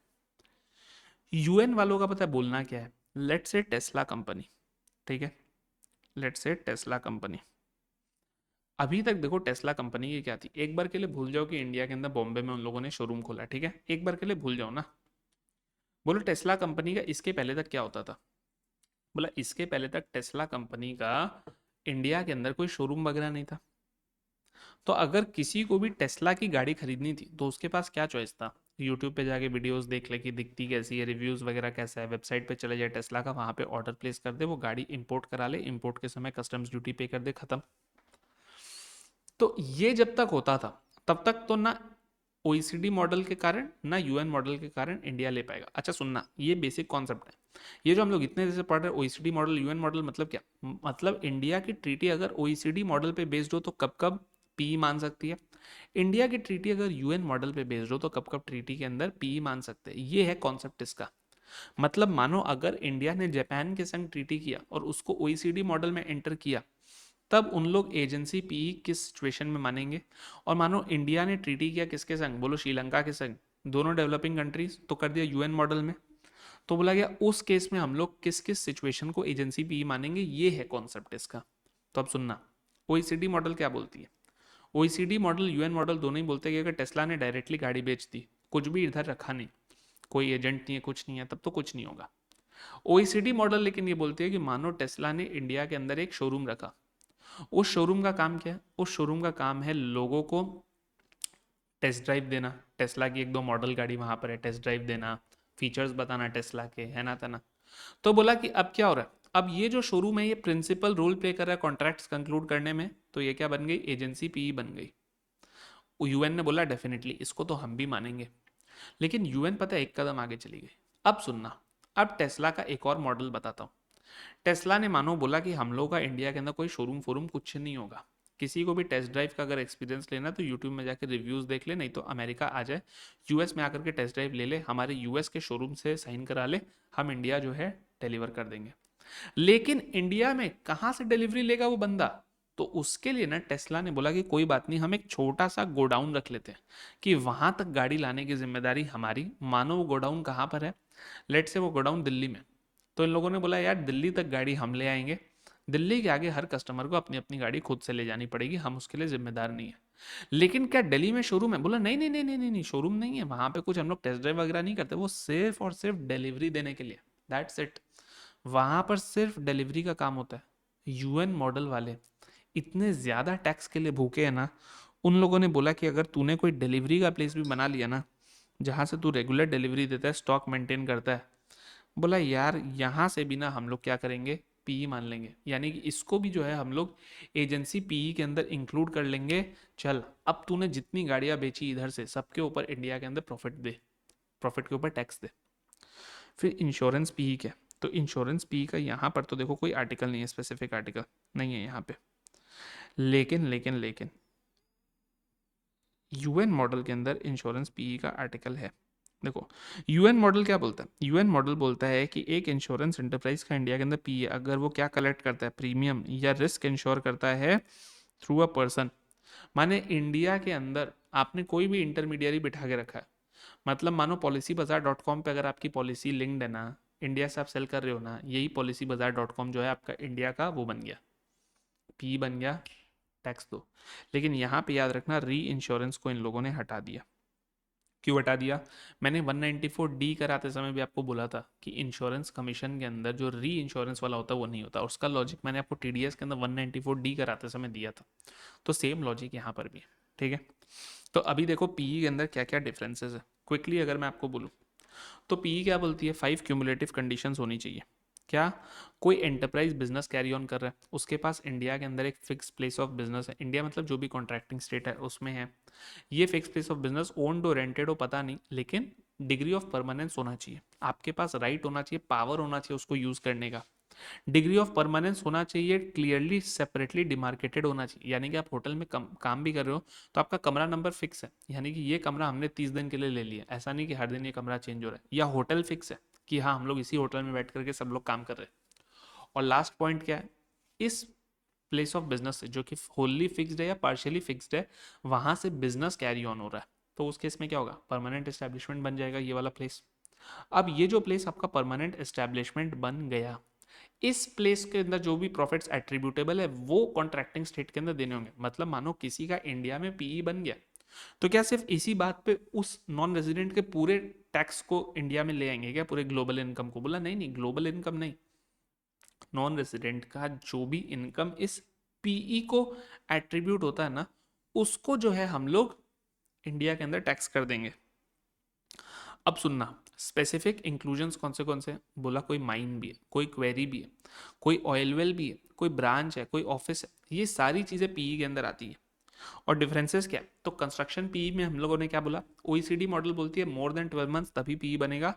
यूएन वालों का पता है बोलना क्या है। लेट से टेस्ला कंपनी, ठीक है, लेट से टेस्ला कंपनी। अभी तक देखो टेस्ला कंपनी की क्या थी, एक बार के लिए भूल जाओ कि इंडिया के अंदर बॉम्बे में उन लोगों ने शोरूम खोला, ठीक है, एक बार के लिए भूल जाओ ना। बोलो टेस्ला कंपनी का इसके पहले तक क्या होता था। बोला इसके पहले तक टेस्ला कंपनी का इंडिया के अंदर कोई शोरूम वगैरह नहीं था। तो अगर किसी को भी टेस्ला की गाड़ी खरीदनी थी तो उसके पास क्या चॉइस था। यूट्यूब पे जाके वीडियोस देख ले कि दिखती कैसी है, रिव्यूज वगैरह कैसा है, वेबसाइट पे चले जाए टेस्ला का, वहां पे ऑर्डर प्लेस कर दे, वो गाड़ी इंपोर्ट करा ले, इंपोर्ट के समय कस्टम्स ड्यूटी पे कर दे, खत्म। तो ये जब तक होता था तब तक तो ना ओईसीडी मॉडल के कारण ना यूएन मॉडल के कारण इंडिया ले पाएगा। अच्छा सुनना, ये बेसिक कॉन्सेप्ट है। ये जो हम लोग इतने देर से पढ़ रहे हैं ओईसीडी मॉडल यूएन मॉडल, मतलब क्या, मतलब इंडिया की ट्रीटी अगर ओईसीडी मॉडल पे बेस्ड हो तो कब कब पीई मान सकती है। इंडिया की ट्रीटी अगर यूएन मॉडल पे बेस्ड हो तो कब कब ट्रीटी के अंदर पीई मान सकते हैं। ये है कॉन्सेप्ट इसका। मतलब मानो अगर इंडिया ने जापान के संग ट्रीटी किया और उसको ओईसीडी मॉडल में एंटर किया, तब उन लोग एजेंसी पीई किस सिचुएशन में मानेंगे। और मानो इंडिया ने ट्रीटी किया किसके संग, बोलो श्रीलंका के संग, दोनों डेवलपिंग कंट्रीज, तो कर दिया यूएन मॉडल में। तो बोला गया उस केस में हम लोग किस किस सिचुएशन को एजेंसी पीई मानेंगे, ये है कॉन्सेप्ट इसका। तो अब सुनना, ओईसीडी मॉडल क्या बोलती है। ओईसीडी मॉडल यूएन मॉडल दोनों ही बोलते हैं कि अगर टेस्ला ने डायरेक्टली गाड़ी बेच दी, कुछ भी इधर रखा नहीं, कोई एजेंट नहीं है, कुछ नहीं है, तब तो कुछ नहीं होगा। ओईसीडी मॉडल लेकिन ये बोलती है कि मानो टेस्ला ने इंडिया के अंदर एक शोरूम रखा, उस शोरूम का काम क्या है, उस शोरूम का काम है लोगों को टेस्ट ड्राइव देना। टेस्ला की एक दो मॉडल गाड़ी वहां पर है, टेस्ट ड्राइव देना, फीचर्स बताना टेस्ला के, है ना तना। तो बोला कि अब क्या हो रहा है, अब ये जो शोरूम है ये प्रिंसिपल रोल प्ले कर रहा है कॉन्ट्रैक्ट्स कंक्लूड करने में, तो ये क्या बन गई, एजेंसी पीई बन गई। यूएन ने बोला डेफिनेटली इसको तो हम भी मानेंगे। लेकिन यूएन पता है एक कदम आगे चली गई। अब सुनना, अब टेस्ला का एक और मॉडल बताता हूँ। टेस्ला ने मानो बोला कि हम लोग का इंडिया के अंदर कोई शोरूम फोरूम कुछ नहीं होगा। किसी को भी टेस्ट ड्राइव का अगर एक्सपीरियंस लेना तो यूट्यूब में जाकर रिव्यूज देख ले, नहीं तो अमेरिका आ जाए, यूएस में आकर के टेस्ट ड्राइव ले ले, हमारे यूएस के शोरूम से साइन करा ले, हम इंडिया जो है डिलीवर कर देंगे। लेकिन इंडिया में कहाँ से डिलीवरी लेगा वो बंदा। तो उसके लिए ना टेस्ला ने बोला कि कोई बात नहीं, हम एक छोटा सा गोडाउन रख लेते हैं कि वहां तक गाड़ी लाने की जिम्मेदारी हमारी। मानो वो गोडाउन कहाँ पर है, लेट से वो गोडाउन दिल्ली में। तो इन लोगों ने बोला यार दिल्ली तक गाड़ी हम ले आएंगे, दिल्ली के आगे हर कस्टमर को अपनी अपनी गाड़ी खुद से ले जानी पड़ेगी, हम उसके लिए जिम्मेदार नहीं है। लेकिन क्या दिल्ली में शोरूम है, बोला नहीं नहीं नहीं नहीं नहीं नहीं, शोरूम नहीं है वहां पे, कुछ हम लोग टेस्ट ड्राइव वगैरह नहीं करते, वो सिर्फ और सिर्फ डिलीवरी देने के लिए, दैट्स इट। वहां पर सिर्फ डिलीवरी का काम होता है। यूएन मॉडल वाले इतने ज्यादा टैक्स के लिए भूखे हैं ना, उन लोगों ने बोला कि अगर तूने कोई डिलीवरी का प्लेस भी बना लिया ना, जहां से तू रेगुलर डिलीवरी देता है, स्टॉक मेंटेन करता है, बोला यार यहाँ से भी ना हम लोग क्या करेंगे, पीई मान लेंगे, यानी कि इसको भी जो है हम लोग एजेंसी पीई के अंदर इंक्लूड कर लेंगे। चल अब तूने जितनी गाड़ियां बेची इधर से, सबके ऊपर इंडिया के अंदर प्रॉफिट दे, प्रॉफिट के ऊपर टैक्स दे। फिर इंश्योरेंस पीई क्या, तो इंश्योरेंस पीई का यहाँ पर तो देखो कोई आर्टिकल नहीं है, स्पेसिफिक आर्टिकल नहीं है यहाँ पे। लेकिन लेकिन लेकिन यूएन मॉडल के अंदर इंश्योरेंस पीई का आर्टिकल है। देखो यूएन मॉडल क्या बोलता है, यूएन मॉडल बोलता है कि एक इंश्योरेंस एंटरप्राइज का इंडिया के अंदर पीई अगर वो क्या कलेक्ट करता है, प्रीमियम या रिस्क इंश्योर करता है थ्रू अ पर्सन। माने इंडिया के अंदर आपने कोई भी इंटरमीडियरी बिठा के रखा है, मतलब मानो पॉलिसी बाजार डॉट कॉम पर अगर आपकी पॉलिसी लिंक्ड है ना, इंडिया से आप सेल कर रहे हो ना, यही पॉलिसी बाजार डॉट कॉम जो है आपका इंडिया का वो बन गया, पी बन गया, टैक्स दो। लेकिन यहाँ पे याद रखना री इंश्योरेंस को इन लोगों ने हटा दिया। क्यों हटा दिया, मैंने 194D कराते समय भी आपको बोला था कि इंश्योरेंस कमीशन के अंदर जो री इंश्योरेंस वाला होता है वो नहीं होता, उसका लॉजिक मैंने आपको टीडीएस के अंदर 194D कराते समय दिया था। तो सेम लॉजिक यहाँ पर भी है, ठीक है। तो अभी देखो पीई के अंदर क्या क्या डिफरेंसेस है, क्विकली अगर मैं आपको बोलूँ तो पीई क्या बोलती है, 5 क्यूमुलेटिव कंडीशंस होनी चाहिए। क्या, कोई एंटरप्राइज बिजनेस कैरी ऑन कर रहा है, उसके पास इंडिया के अंदर एक फिक्स प्लेस ऑफ बिजनेस है, इंडिया मतलब जो भी कॉन्ट्रैक्टिंग स्टेट है उसमें है, ये fix place of business owned हो रेंटेड हो पता नहीं, लेकिन डिग्री ऑफ परमानेंस होना चाहिए, आपके पास राइट होना चाहिए, पावर होना चाहिए उसको यूज करने का। डिग्री ऑफ परमानेंस होना चाहिए क्लियरली सेपरेटली डिमार्केटेड होना चाहिए, यानी कि आप होटल में काम भी कर रहे हो तो आपका कमरा नंबर फिक्स है, यानी कि ये कमरा हमने 30 दिन के लिए ले लिया, ऐसा नहीं कि हर दिन ये कमरा चेंज हो रहा है, या होटल फिक्स है कि हाँ हम लोग इसी होटल में बैठ करके सब लोग काम कर रहे हैं। और लास्ट पॉइंट क्या है, इस प्लेस ऑफ बिजनेस से जो कि होली फिक्स्ड है या पार्शियली फिक्स्ड है, वहां से बिजनेस कैरी ऑन हो रहा है, तो उस केस में क्या होगा, परमानेंट एस्टेब्लिशमेंट बन जाएगा ये वाला प्लेस। अब ये जो प्लेस आपका परमानेंट एस्टेब्लिशमेंट बन गया, इस प्लेस के अंदर जो भी प्रॉफिट्स एट्रीब्यूटेबल है वो कॉन्ट्रैक्टिंग स्टेट के अंदर देने होंगे। मतलब मानो किसी का इंडिया में पीई बन गया, तो क्या सिर्फ इसी बात पे उस नॉन रेजिडेंट के पूरे टैक्स को इंडिया में ले आएंगे क्या, पूरे ग्लोबल इनकम को? बोला नहीं नहीं, ग्लोबल इनकम नहीं, नॉन रेजिडेंट का जो भी इनकम इस पीई को एट्रीब्यूट होता है ना, उसको जो है हम लोग इंडिया के अंदर टैक्स कर देंगे। अब सुनना, स्पेसिफिक इंक्लूजन्स कौन से हैं? बोला कोई माइन भी है, कोई क्वेरी भी है, कोई ऑयल वेल भी है, कोई ब्रांच है, कोई ऑफिस है, ये सारी चीज़ें पीई के अंदर आती है। और डिफरेंसेस क्या है, तो कंस्ट्रक्शन पीई में हम लोगों ने क्या बोला, ओईसीडी मॉडल बोलती है मोर देन 12 मंथ्स तभी पीई बनेगा,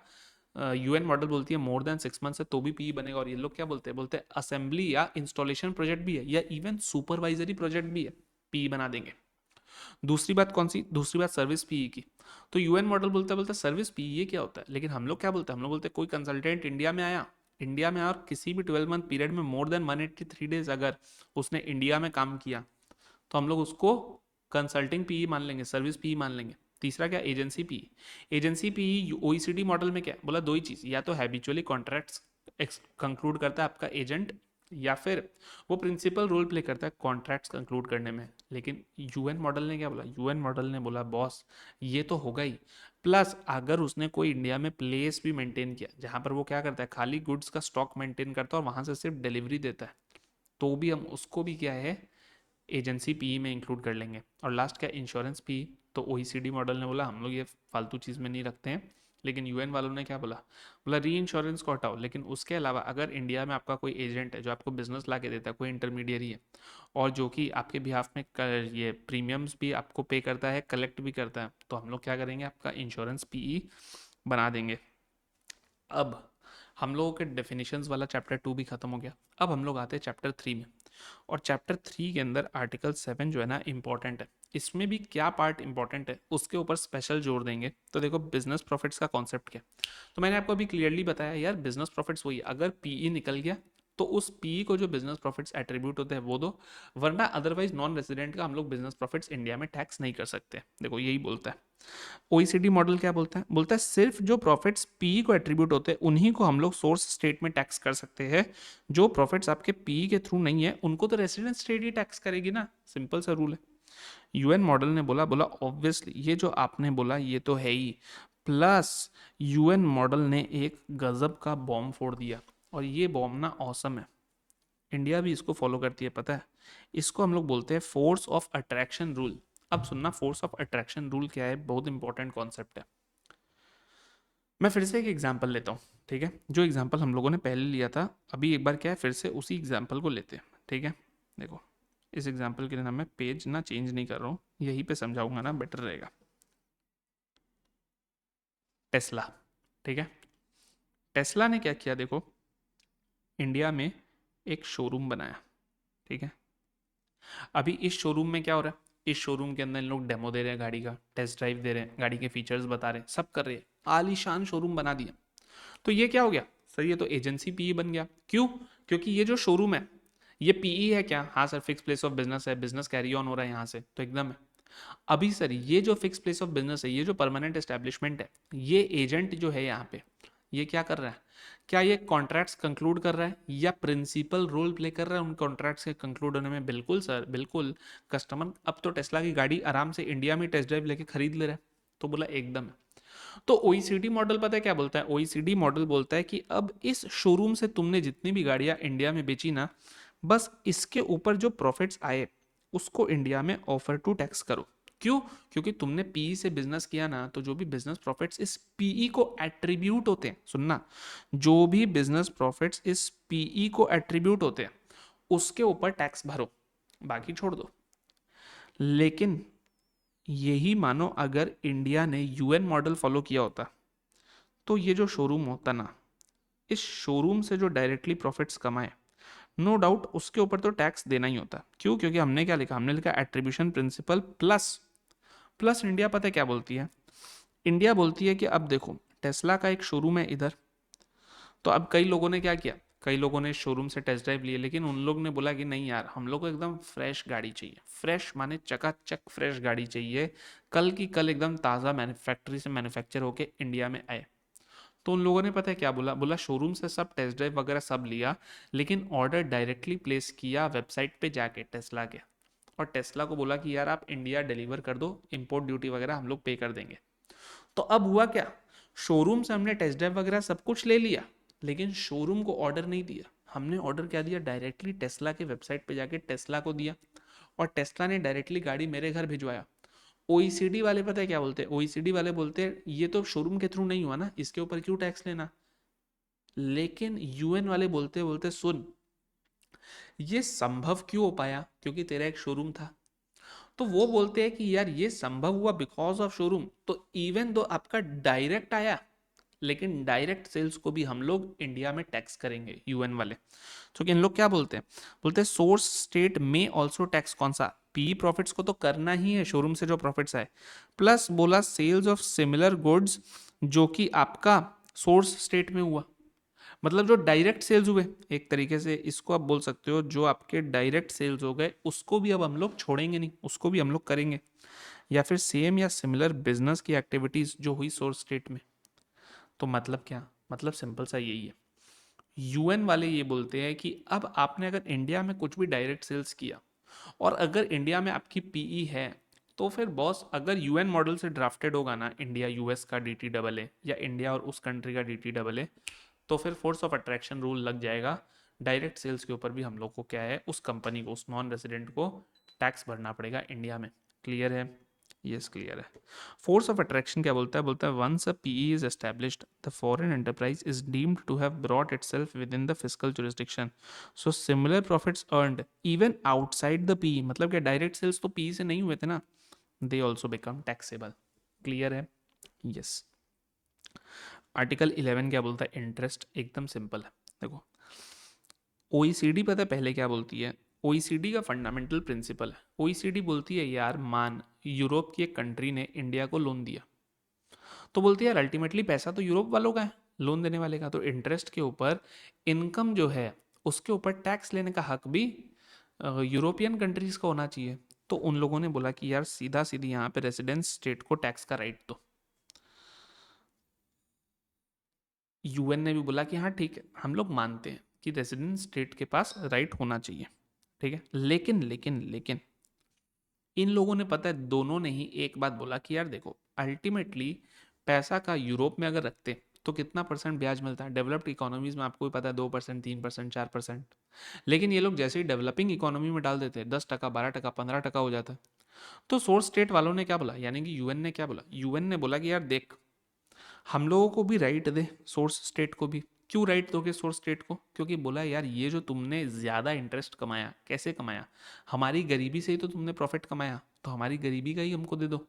यूएन मॉडल बोलती है मोर देन 6 मंथ्स है तो भी पीई बनेगा। और ये लोग क्या बोलते हैं, बोलते हैं असेंबली या इंस्टॉलेशन प्रोजेक्ट भी है या इवन सुपरवाइजरी प्रोजेक्ट भी है, पीई बना देंगे। दूसरी बात कौन सी, दूसरी बात सर्विस पीई की। तो यूएन मॉडल बोलता बोलता सर्विस पीई ये क्या होता है, लेकिन हम लोग क्या बोलते हैं, हम लोग बोलते हैं कोई कंसल्टेंट इंडिया में और किसी भी 12 मंथ पीरियड में मोर देन 183 डेज अगर उसने इंडिया में काम किया तो हम लोग उसको कंसल्टिंग पीई मान लेंगे, सर्विस पीई मान लेंगे। तीसरा क्या, agency PE. Agency PE OECD model में क्या बोला, दो ही चीज, या तो हैबिचुअली कॉन्ट्रैक्ट्स कंक्लूड करता है आपका एजेंट, या फिर वो प्रिंसिपल रोल प्ले करता है कॉन्ट्रैक्ट्स कंक्लूड करने में। लेकिन यूएन मॉडल ने क्या बोला, यूएन मॉडल ने बोला बॉस ये तो होगा ही, प्लस अगर उसने कोई इंडिया में प्लेस भी मेंटेन किया जहां पर वो क्या करता है, खाली गुड्स का स्टॉक मेंटेन करता है और वहां से सिर्फ डिलीवरी देता है, तो भी हम उसको भी क्या है एजेंसी पीई में इंक्लूड कर लेंगे। और लास्ट क्या, इंश्योरेंस पीई। तो ओईसीडी मॉडल ने बोला हम लोग ये फालतू चीज़ में नहीं रखते हैं, लेकिन यूएन वालों ने क्या बोला, बोला री इंश्योरेंस को हटाओ, लेकिन उसके अलावा अगर इंडिया में आपका कोई एजेंट है जो आपको बिजनेस ला के देता है, कोई इंटरमीडियरी है और जो कि आपके बिहाफ में ये प्रीमियम्स भी आपको पे करता है, कलेक्ट भी करता है, तो हम लोग क्या करेंगे, आपका इंश्योरेंस पीई बना देंगे। अब हम लोगों के डेफिनेशंस वाला चैप्टर 2 भी खत्म हो गया। अब हम लोग आते हैं चैप्टर 3 में, और चैप्टर 3 के अंदर आर्टिकल 7 जो है ना इंपॉर्टेंट है। इसमें भी क्या पार्ट इंपॉर्टेंट है उसके ऊपर स्पेशल जोर देंगे। तो देखो बिजनेस प्रॉफिट्स का कॉन्सेप्ट क्या, तो मैंने आपको अभी क्लियरली बताया यार, बिजनेस प्रॉफिट्स वही, अगर पीई निकल गया तो उस पीई को जो बिजनेस प्रॉफिट्स एट्रीब्यूट होते हैं वो दो, वरना अदरवाइज नॉन रेजिडेंट का हम लोग बिजनेस प्रॉफिट्स इंडिया में टैक्स नहीं कर सकते। देखो यही बोलता है ओईसीडी मॉडल, क्या बोलता है, बोलता है सिर्फ जो प्रॉफिट्स पीई को एट्रीब्यूट होते हैं उन्हीं को हम लोग सोर्स स्टेट में टैक्स कर सकते हैं। जो प्रॉफिट्स आपके पीई के थ्रू नहीं है उनको तो रेसिडेंट स्टेट ही टैक्स करेगी ना, सिंपल सा रूल है। यूएन मॉडल ने बोला, बोला ऑब्वियसली ये जो आपने बोला ये तो है ही, प्लस यूएन मॉडल ने एक गजब का बॉम्ब फोड़ दिया, और ये बॉम्ब ना ऑसम है, इंडिया भी इसको फॉलो करती है पता है। इसको हम लोग बोलते हैं फोर्स ऑफ अट्रैक्शन रूल। अब सुनना, फोर्स ऑफ अट्रैक्शन रूल क्या है, बहुत इंपॉर्टेंट कॉन्सेप्ट है। मैं फिर से एक एग्जांपल लेता हूँ, ठीक है, जो एग्जांपल हम लोगों ने पहले लिया था, अभी एक बार क्या है फिर से उसी एग्जांपल को लेते हैं, ठीक है। देखो इस एग्जांपल के लिए ना मैं पेज ना चेंज नहीं कर रहा हूँ, यहीं पे समझाऊंगा ना, बेटर रहेगा। टेस्ला, ठीक है, टेस्ला ने क्या किया, देखो इंडिया में एक शोरूम बनाया, ठीक है। अभी इस शोरूम में क्या हो रहा है, इस शोरूम के अंदर इन लोग डेमो दे रहे हैं गाड़ी का, टेस्ट ड्राइव दे रहे हैं, गाड़ी के फीचर्स बता रहे हैं, सब कर रहे हैं, आलीशान शोरूम बना दिया। तो ये क्या हो गया सर, ये तो एजेंसी पीई बन गया। क्यों, क्योंकि ये जो शोरूम है ये पीई है क्या, हाँ sir fix place of business है, बिजनेस कैरी ऑन हो रहा है यहाँ से, तो एकदम है। अभी सर ये जो फिक्स प्लेस ऑफ बिजनेस है, ये जो परमानेंट एस्टेब्लिशमेंट है, ये एजेंट जो है यहाँ पे, ये क्या कर रहा है, क्या ये कॉन्ट्रैक्ट्स कंक्लूड कर रहा है या प्रिंसिपल रोल प्ले कर रहा है उन कॉन्ट्रैक्ट्स के कंक्लूड होने में? बिल्कुल सर बिल्कुल। कस्टमर अब तो टेस्ला की गाड़ी आराम से इंडिया में टेस्ट ड्राइव लेके खरीद ले रहा है, तो बोला एकदम है। तो ओईसीडी मॉडल पता है क्या बोलता है, ओईसीडी मॉडल बोलता है कि अब इस शोरूम से तुमने जितनी भी गाड़ियां इंडिया में बेची ना, बस इसके ऊपर जो प्रॉफिट्स आए उसको इंडिया में ऑफर टू टैक्स करो। क्यों, क्योंकि तुमने पीई से बिजनेस किया ना, तो जो भी बिजनेस प्रॉफिट्स इस पीई को एट्रीब्यूट होते हैं, सुनना, जो भी बिजनेस प्रॉफिट्स इस पीई को एट्रीब्यूट होते हैं उसके ऊपर टैक्स भरो, बाकी छोड़ दो। लेकिन यही मानो अगर इंडिया ने यूएन मॉडल फॉलो किया होता तो ये जो शोरूम होता ना, इस शोरूम से जो डायरेक्टली प्रॉफिट्स कमाए, नो डाउट उसके ऊपर तो टैक्स देना ही होता है। क्यों? क्योंकि हमने क्या लिखा, हमने लिखा attribution principle plus, plus India पता है क्या बोलती है? इंडिया बोलती है कि अब देखो टेस्ला का एक शोरूम है इधर, तो अब कई लोगों ने क्या किया, कई लोगों ने शोरूम से टेस्ट ड्राइव लिए, लेकिन उन लोग ने बोला कि नहीं यार, हम लोग को एकदम फ्रेश गाड़ी चाहिए। फ्रेश माने चकाचक फ्रेश गाड़ी चाहिए, कल की कल एकदम ताज़ा मैन्युफैक्चरी से मैन्युफैक्चर होके इंडिया में आए। तो उन लोगों ने पता है क्या बोला, बोला शोरूम से सब टेस्ट ड्राइव वगैरह सब लिया, लेकिन ऑर्डर डायरेक्टली प्लेस किया वेबसाइट पे जाके टेस्ला के, और टेस्ला को बोला कि यार आप इंडिया डिलीवर कर दो, इंपोर्ट ड्यूटी वगैरह हम लोग पे कर देंगे। तो अब हुआ क्या, शोरूम से हमने टेस्ट ड्राइव वगैरह सब कुछ ले लिया, लेकिन शोरूम को ऑर्डर नहीं दिया। हमने ऑर्डर क्या दिया, डायरेक्टली टेस्ला के वेबसाइट पे जाके टेस्ला को दिया, और टेस्ला ने डायरेक्टली गाड़ी मेरे घर भिजवाया। ओईसीडी वाले पता है क्या बोलते हैं, ओईसीडी वाले बोलते हैं ये तो शोरूम के थ्रू नहीं हुआ ना, इसके ऊपर क्यों टैक्स लेना। लेकिन यूएन वाले बोलते बोलते सुन, ये संभव क्यों हो पाया, क्योंकि तेरा एक शोरूम था। तो वो बोलते हैं कि यार ये संभव हुआ बिकॉज ऑफ शोरूम। तो इवन दो आपका डायरेक्ट आया, लेकिन डायरेक्ट सेल्स को भी हम लोग इंडिया में टैक्स करेंगे, यूएन वाले। तो इन लोग क्या बोलते हैं, बोलते हैं सोर्स स्टेट में ऑल्सो टैक्स, कौन सा, पी प्रॉफिट्स को तो करना ही है, शोरूम से जो प्रॉफिट्स आए, प्लस बोला सेल्स ऑफ सिमिलर गुड्स जो कि आपका सोर्स स्टेट में हुआ। मतलब जो डायरेक्ट सेल्स हुए, एक तरीके से इसको आप बोल सकते हो, जो आपके डायरेक्ट सेल्स हो गए उसको भी अब हम लोग छोड़ेंगे नहीं, उसको भी हम लोग करेंगे। या फिर सेम या सिमिलर बिजनेस की एक्टिविटीज जो हुई सोर्स स्टेट में। तो मतलब क्या, मतलब सिंपल सा यही है, यूएन वाले ये बोलते हैं कि अब आपने अगर इंडिया में कुछ भी डायरेक्ट सेल्स किया, और अगर इंडिया में आपकी पीई है, तो फिर बॉस अगर यूएन मॉडल से ड्राफ्टेड होगा ना इंडिया यूएस का डी टी डबल ए, या इंडिया और उस कंट्री का डी टी डबल ए, तो फिर फोर्स ऑफ अट्रैक्शन रूल लग जाएगा। डायरेक्ट सेल्स के ऊपर भी हम लोग को क्या है, उस कंपनी को, उस नॉन रेजिडेंट को टैक्स भरना पड़ेगा इंडिया में। क्लियर है? यस क्लियर है। फोर्स ऑफ अट्रैक्शन क्या बोलता है, बोलता है once a PE is established the foreign enterprise is deemed to have brought itself within the fiscal jurisdiction, so similar profits earned even outside the PE. मतलब क्या, direct sales तो PE से नहीं हुए थे ना, they also become taxable. Clear है? Yes. Article 11 क्या बोलता है, इंटरेस्ट, एकदम सिंपल है। देखो ओईसीडी पता है पहले क्या बोलती है, ओईसीडी का फंडामेंटल प्रिंसिपल है, ओईसीडी बोलती है यार मान यूरोप की एक कंट्री ने इंडिया को लोन दिया, तो बोलती है यार अल्टीमेटली पैसा तो यूरोप वालों का है, लोन देने वाले का, तो इंटरेस्ट के ऊपर इनकम जो है उसके ऊपर टैक्स लेने का हक भी यूरोपियन कंट्रीज का होना चाहिए। तो उन लोगों ने बोला कि यार सीधा सीधी यहाँ पे रेसिडेंस स्टेट को टैक्स का राइट दो। यूएन ने भी बोला कि हाँ ठीक है, हम लोग मानते हैं कि रेसिडेंट स्टेट के पास राइट होना चाहिए, ठीक है। लेकिन लेकिन लेकिन इन लोगों ने पता है, दोनों ने ही एक बात बोला कि यार देखो अल्टीमेटली पैसा का यूरोप में अगर रखते तो कितना परसेंट ब्याज मिलता है, डेवलप्ड इकोनॉमीज में आपको भी पता है 2%, 3%, 4%। लेकिन ये लोग जैसे ही डेवलपिंग इकोनॉमी में डाल देते हैं 10%, 12%, 15% हो जाता है। तो सोर्स स्टेट वालों ने क्या बोला, यानी कि यूएन ने क्या बोला, यूएन ने बोला कि यार देख हम लोगों को भी राइट दे, सोर्स स्टेट को भी। क्यों राइट दोगे सोर्स स्टेट को, क्योंकि बोला यार ये जो तुमने ज़्यादा इंटरेस्ट कमाया, कैसे कमाया, हमारी गरीबी से ही तो तुमने प्रॉफिट कमाया, तो हमारी गरीबी का ही हमको दे दो।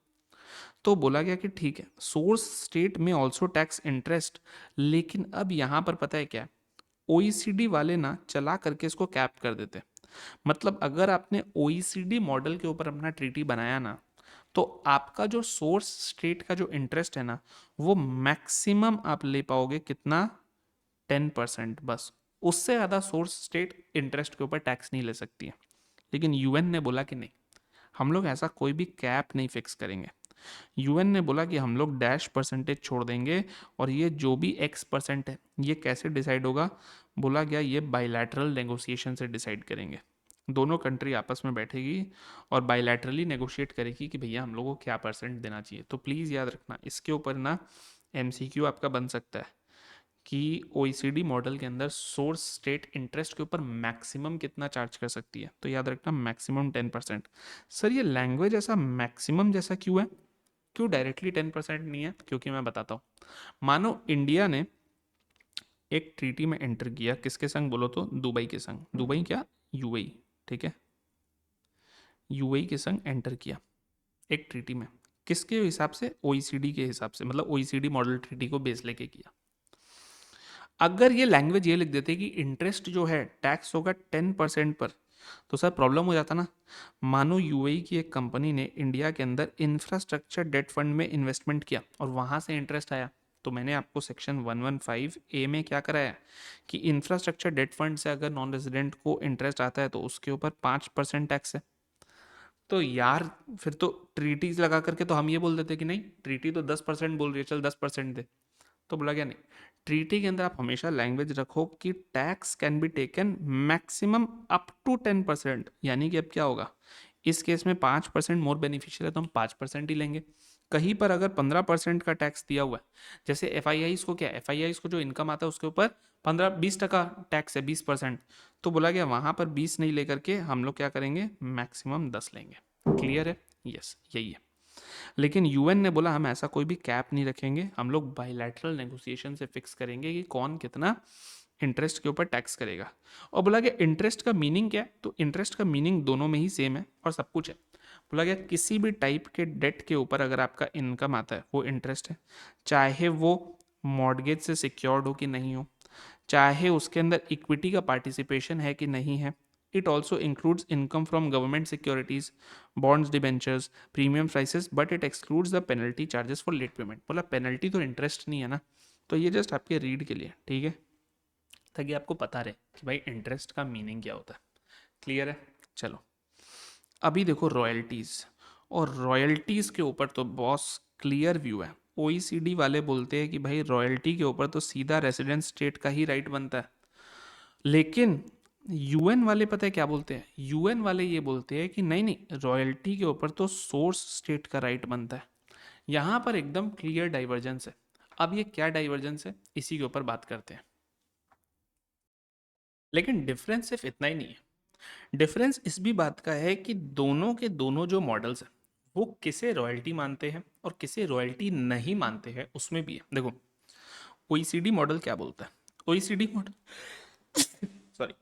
तो बोला गया कि ठीक है सोर्स स्टेट में ऑल्सो टैक्स इंटरेस्ट, लेकिन अब यहाँ पर पता है क्या, ओईसीडी वाले ना चला करके इसको कैप कर देते। मतलब अगर आपने ओईसीडी मॉडल के ऊपर अपना ट्रीटी बनाया ना, तो आपका जो सोर्स स्टेट का जो इंटरेस्ट है ना, वो मैक्सिमम आप ले पाओगे कितना, 10% बस। उससे ज़्यादा सोर्स स्टेट इंटरेस्ट के ऊपर टैक्स नहीं ले सकती है। लेकिन यूएन ने बोला कि नहीं, हम लोग ऐसा कोई भी कैप नहीं फिक्स करेंगे। यूएन ने बोला कि हम लोग डैश परसेंटेज छोड़ देंगे, और ये जो भी x% है ये कैसे डिसाइड होगा, बोला गया ये बायलैटरल नेगोशिएशन से डिसाइड करेंगे। दोनों कंट्री आपस में बैठेगी और बायलैटरली नेगोशिएट करेगी कि भैया हम लोग को क्या परसेंट देना चाहिए। तो प्लीज़ याद रखना इसके ऊपर ना एमसीक्यू आपका बन सकता है कि ओईसीडी मॉडल के अंदर सोर्स स्टेट इंटरेस्ट के ऊपर मैक्सिमम कितना चार्ज कर सकती है। तो याद रखना मैक्सिमम 10%। सर ये लैंग्वेज ऐसा मैक्सिमम जैसा क्यों है, क्यों डायरेक्टली 10% नहीं है, क्योंकि मैं बताता हूँ। मानो इंडिया ने एक ट्रीटी में एंटर किया, किसके संग बोलो तो, दुबई के संग, दुबई क्या, यूएई, ठीक है, यूएई के संग एंटर किया एक ट्रीटी में, किसके हिसाब से, ओईसीडी के हिसाब से, मतलब ओईसीडी मॉडल ट्रीटी को बेस लेके किया। अगर ये लैंग्वेज ये लिख देते कि इंटरेस्ट जो है टैक्स होगा 10% पर, तो सर प्रॉब्लम हो जाता ना। मानो यूएई की एक कंपनी ने इंडिया के अंदर इंफ्रास्ट्रक्चर डेट फंड में इन्वेस्टमेंट किया और वहां से इंटरेस्ट आया, तो मैंने आपको सेक्शन 115 ए में क्या कराया कि इंफ्रास्ट्रक्चर डेट फंड से अगर नॉन रेजिडेंट को इंटरेस्ट आता है तो उसके ऊपर 5% टैक्स है। तो यार फिर तो ट्रीटीज लगा करके तो हम ये बोल देते कि नहीं, ट्रीटी तो 10% बोल रही है, चल 10% दे। तो बोला क्या, नहीं, ट्रीटी के अंदर आप हमेशा लैंग्वेज रखो कि tax can be taken maximum up to 10%। यानी कि अब क्या होगा, इस केस में 5% मोर बेनिफिशियल है तो हम 5% ही लेंगे। कहीं पर अगर 15% का टैक्स दिया हुआ है, जैसे एफ आई आईज को, क्या एफ आई आईज को जो इनकम आता है उसके ऊपर 15-20% टैक्स है, 20%। तो बोला गया वहां पर 20 नहीं लेकर के हम लोग क्या करेंगे, मैक्सिमम 10 लेंगे। क्लियर है? यस, यही है। लेकिन यूएन ने बोला हम ऐसा कोई भी कैप नहीं रखेंगे, हम लोग बायलैटरल नेगोशिएशन से फिक्स करेंगे कि कौन कितना इंटरेस्ट के ऊपर टैक्स करेगा। और बोला गया इंटरेस्ट का मीनिंग क्या है, तो इंटरेस्ट का मीनिंग दोनों में ही सेम है और सब कुछ है। बोला गया किसी भी टाइप के डेट के ऊपर अगर आपका इनकम आता है वो इंटरेस्ट है, चाहे वो मॉर्गेज से सिक्योर्ड हो कि नहीं हो, चाहे उसके अंदर इक्विटी का पार्टिसिपेशन है कि नहीं है। It also includes income from government securities, bonds, debentures, premium prices, but it excludes the penalty charges for late payment. बोला पेनल्टी तो इंटरेस्ट नहीं है ना, तो ये जस्ट आपके रीड के लिए, ठीक है, ताकि आपको पता रहे कि भाई इंटरेस्ट का मीनिंग क्या होता है। क्लियर है? चलो अभी देखो रॉयल्टीज, और रॉयल्टीज के ऊपर तो बॉस क्लियर व्यू है। ओईसीडी वाले बोलते हैं कि भाई रॉयल्टी के ऊपर तो सीधा रेसिडेंट स्टेट का ही राइट बनता है। लेकिन यूएन वाले पता है क्या बोलते हैं, यूएन वाले ये बोलते हैं कि नहीं नहीं, रॉयल्टी के ऊपर तो सोर्स स्टेट का राइट बनता है। यहां पर एकदम क्लियर डाइवर्जेंस है। अब ये क्या डाइवर्जेंस है, इसी के ऊपर बात करते हैं। लेकिन डिफरेंस सिर्फ इतना ही नहीं है, डिफरेंस इस भी बात का है कि दोनों के दोनों जो मॉडल्स हैं वो किसे रॉयल्टी मानते हैं और किसे रॉयल्टी नहीं मानते हैं, उसमें भी है। देखो ओईसीडी मॉडल क्या बोलता है, OECD model sorry,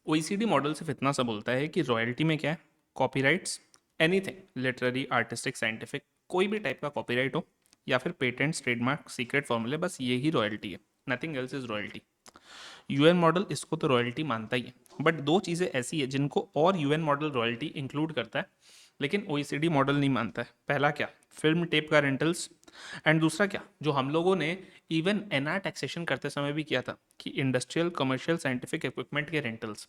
OECD model सिर्फ इतना सा बोलता है कि रॉयल्टी में क्या है, copyrights, anything literary, artistic, scientific, कोई भी टाइप का कॉपीराइट हो, या फिर पेटेंट्स, ट्रेडमार्क, सीक्रेट फॉर्मूले, बस यही रॉयल्टी है, nothing else is royalty. UN model इसको तो रॉयल्टी मानता ही है, बट दो चीज़ें ऐसी है जिनको और यूएन मॉडल रॉयल्टी इंक्लूड करता है लेकिन ओईसीडी मॉडल नहीं मानता है। पहला क्या, फिल्म टेप का रेंटल्स, एंड दूसरा क्या जो हम लोगों ने इवन एनआर टैक्सेशन करते समय भी किया था कि इंडस्ट्रियल, कमर्शियल, साइंटिफिक इक्विपमेंट के रेंटल्स।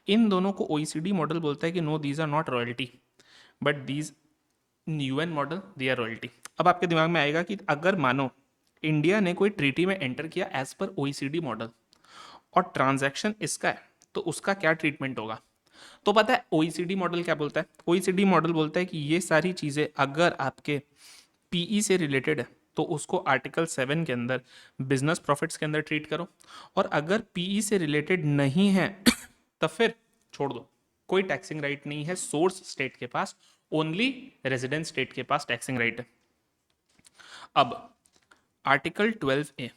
इन दोनों को ओईसीडी मॉडल बोलता है कि no these are not royalty, but these UN model they are royalty. अब आपके दिमाग में आएगा कि अगर मानो इंडिया ने कोई ट्रीटी में एंटर किया एज पर ओईसीडी मॉडल और ट्रांजैक्शन इसका है, तो उसका क्या ट्रीटमेंट होगा। तो पता है ओईसीडी मॉडल क्या बोलता है, ओईसीडी मॉडल बोलता है कि ये सारी चीज़ें अगर आपके पीई से रिलेटेड है तो उसको आर्टिकल 7 के अंदर बिजनेस प्रॉफिट्स के अंदर ट्रीट करो, और अगर पीई से रिलेटेड नहीं है तो फिर छोड़ दो, कोई टैक्सिंग राइट नहीं है सोर्स स्टेट के पास, ओनली रेजिडेंट स्टेट के पास टैक्सिंग राइट है। अब आर्टिकल 12 ए,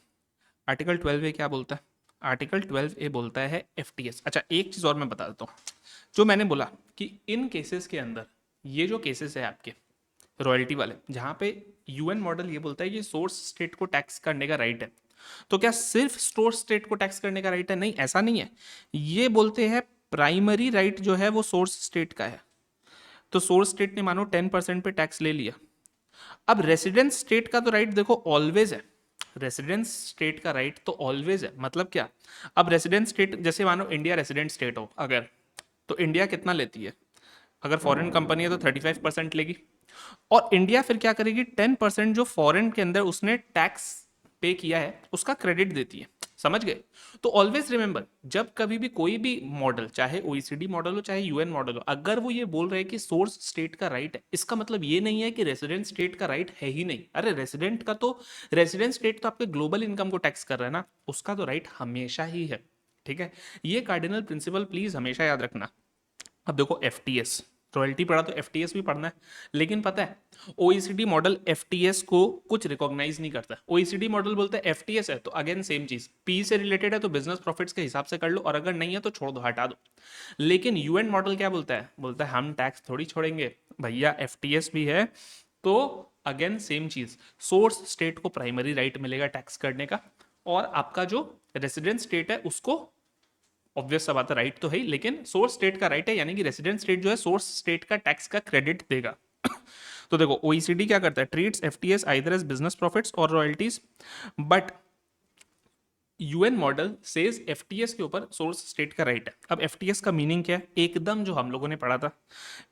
आर्टिकल 12 ए क्या बोलता है, आर्टिकल 12 ए बोलता है एफटीएस। अच्छा एक चीज़ और मैं बता देता हूँ, जो मैंने बोला कि इन केसेस के अंदर, ये जो केसेस है आपके रॉयल्टी वाले, जहाँ पे यूएन मॉडल ये बोलता है कि सोर्स स्टेट को टैक्स करने का राइट है, तो क्या सिर्फ सोर्स स्टेट को टैक्स करने का राइट है? नहीं, ऐसा नहीं है। ये बोलते हैं प्राइमरी राइट जो है वो सोर्स स्टेट का है। तो सोर्स स्टेट ने मानो 10% पे टैक्स ले लिया, अब रेसिडेंस स्टेट का तो राइट देखो ऑलवेज है, रेसिडेंस स्टेट का राइट तो ऑलवेज है। मतलब क्या, अब रेसिडेंस स्टेट जैसे मानो इंडिया रेसिडेंट स्टेट हो अगर, तो इंडिया कितना लेती है, अगर फॉरेन कंपनी है तो 35% लेगी, और इंडिया फिर क्या करेगी, 10% जो फॉरेन के अंदर उसने टैक्स पे किया है उसका क्रेडिट देती है। समझ गए? तो ऑलवेज रिमेंबर, जब कभी भी कोई भी मॉडल, चाहे ओईसीडी मॉडल हो चाहे यूएन मॉडल हो, अगर वो ये बोल रहे हैं कि सोर्स स्टेट का राइट है, इसका मतलब ये नहीं है कि रेसिडेंट स्टेट का राइट है ही नहीं। अरे रेसिडेंट का तो, रेसिडेंट स्टेट तो आपके ग्लोबल इनकम को टैक्स कर रहा है ना, उसका तो राइट हमेशा ही है। ठीक है, ये कार्डिनल प्रिंसिपल प्लीज हमेशा याद रखना। अब देखो एफटीएस, रॉयल्टी पढ़ा तो एफटीएस भी पढ़ना है, लेकिन पता है ओईसीडी मॉडल एफटीएस को कुछ रिकॉग्नाइज नहीं करता। ओईसीडी मॉडल बोलता है एफटीएस है तो अगेन सेम चीज, पी से रिलेटेड है तो बिजनेस प्रॉफिट्स के हिसाब से कर लो, और अगर नहीं है तो छोड़ दो, हटा दो। लेकिन यूएन मॉडल क्या बोलता है, बोलता है हम टैक्स थोड़ी छोड़ेंगे भैया, एफटीएस भी है तो अगेन सेम चीज, सोर्स स्टेट को प्राइमरी राइट मिलेगा टैक्स करने का, और आपका जो रेसिडेंट स्टेट है उसको, ऑब्वियस सा बात है राइट तो है ही, लेकिन सोर्स स्टेट का राइट है, यानी कि रेसिडेंट स्टेट जो है सोर्स स्टेट का टैक्स का क्रेडिट देगा। तो देखो ओईसीडी क्या करता है, treats FTS either as business profits और royalties, but UN model says FTS के ऊपर सोर्स स्टेट का राइट है। अब एफटीएस का मीनिंग क्या है, एकदम जो हम लोगों ने पढ़ा था,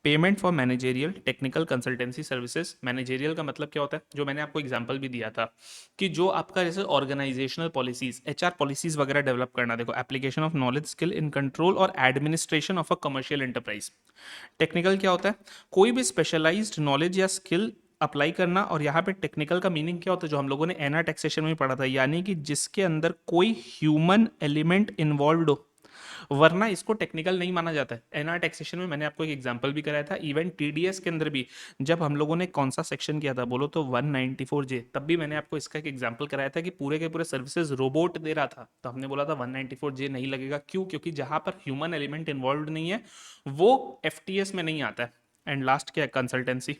payment for managerial technical consultancy services. Managerial का मतलब क्या होता है, जो मैंने आपको एग्जांपल भी दिया था कि जो आपका जैसे ऑर्गेनाइजेशनल पॉलिसीज, एचआर पॉलिसीज वगैरह डेवलप करना, देखो application of knowledge skill in control और administration of a commercial enterprise. Technical क्या होता है, कोई भी स्पेशलाइज्ड नॉलेज या स्किल अप्लाई करना, और यहाँ पे टेक्निकल का मीनिंग क्या होता है जो हम लोगों ने एना टैक्सेशन में पढ़ा था, यानी कि जिसके अंदर कोई ह्यूमन एलिमेंट इन्वॉल्व हो, वरना इसको टेक्निकल नहीं माना जाता है। एनआर टैक्सेशन में मैंने आपको एक एग्जांपल भी कराया था, इवन टीडीएस के अंदर भी जब हम लोगों ने कौन सा सेक्शन किया था बोलो तो 194J, तब भी मैंने आपको इसका एक एग्जांपल कराया था कि पूरे के पूरे सर्विसेज रोबोट दे रहा था, तो हमने बोला था 194J नहीं लगेगा। क्यों? क्योंकि जहां पर ह्यूमन एलिमेंट इन्वॉल्व नहीं है वो एफटीएस में नहीं आता है। एंड लास्ट क्या है, कंसल्टेंसी,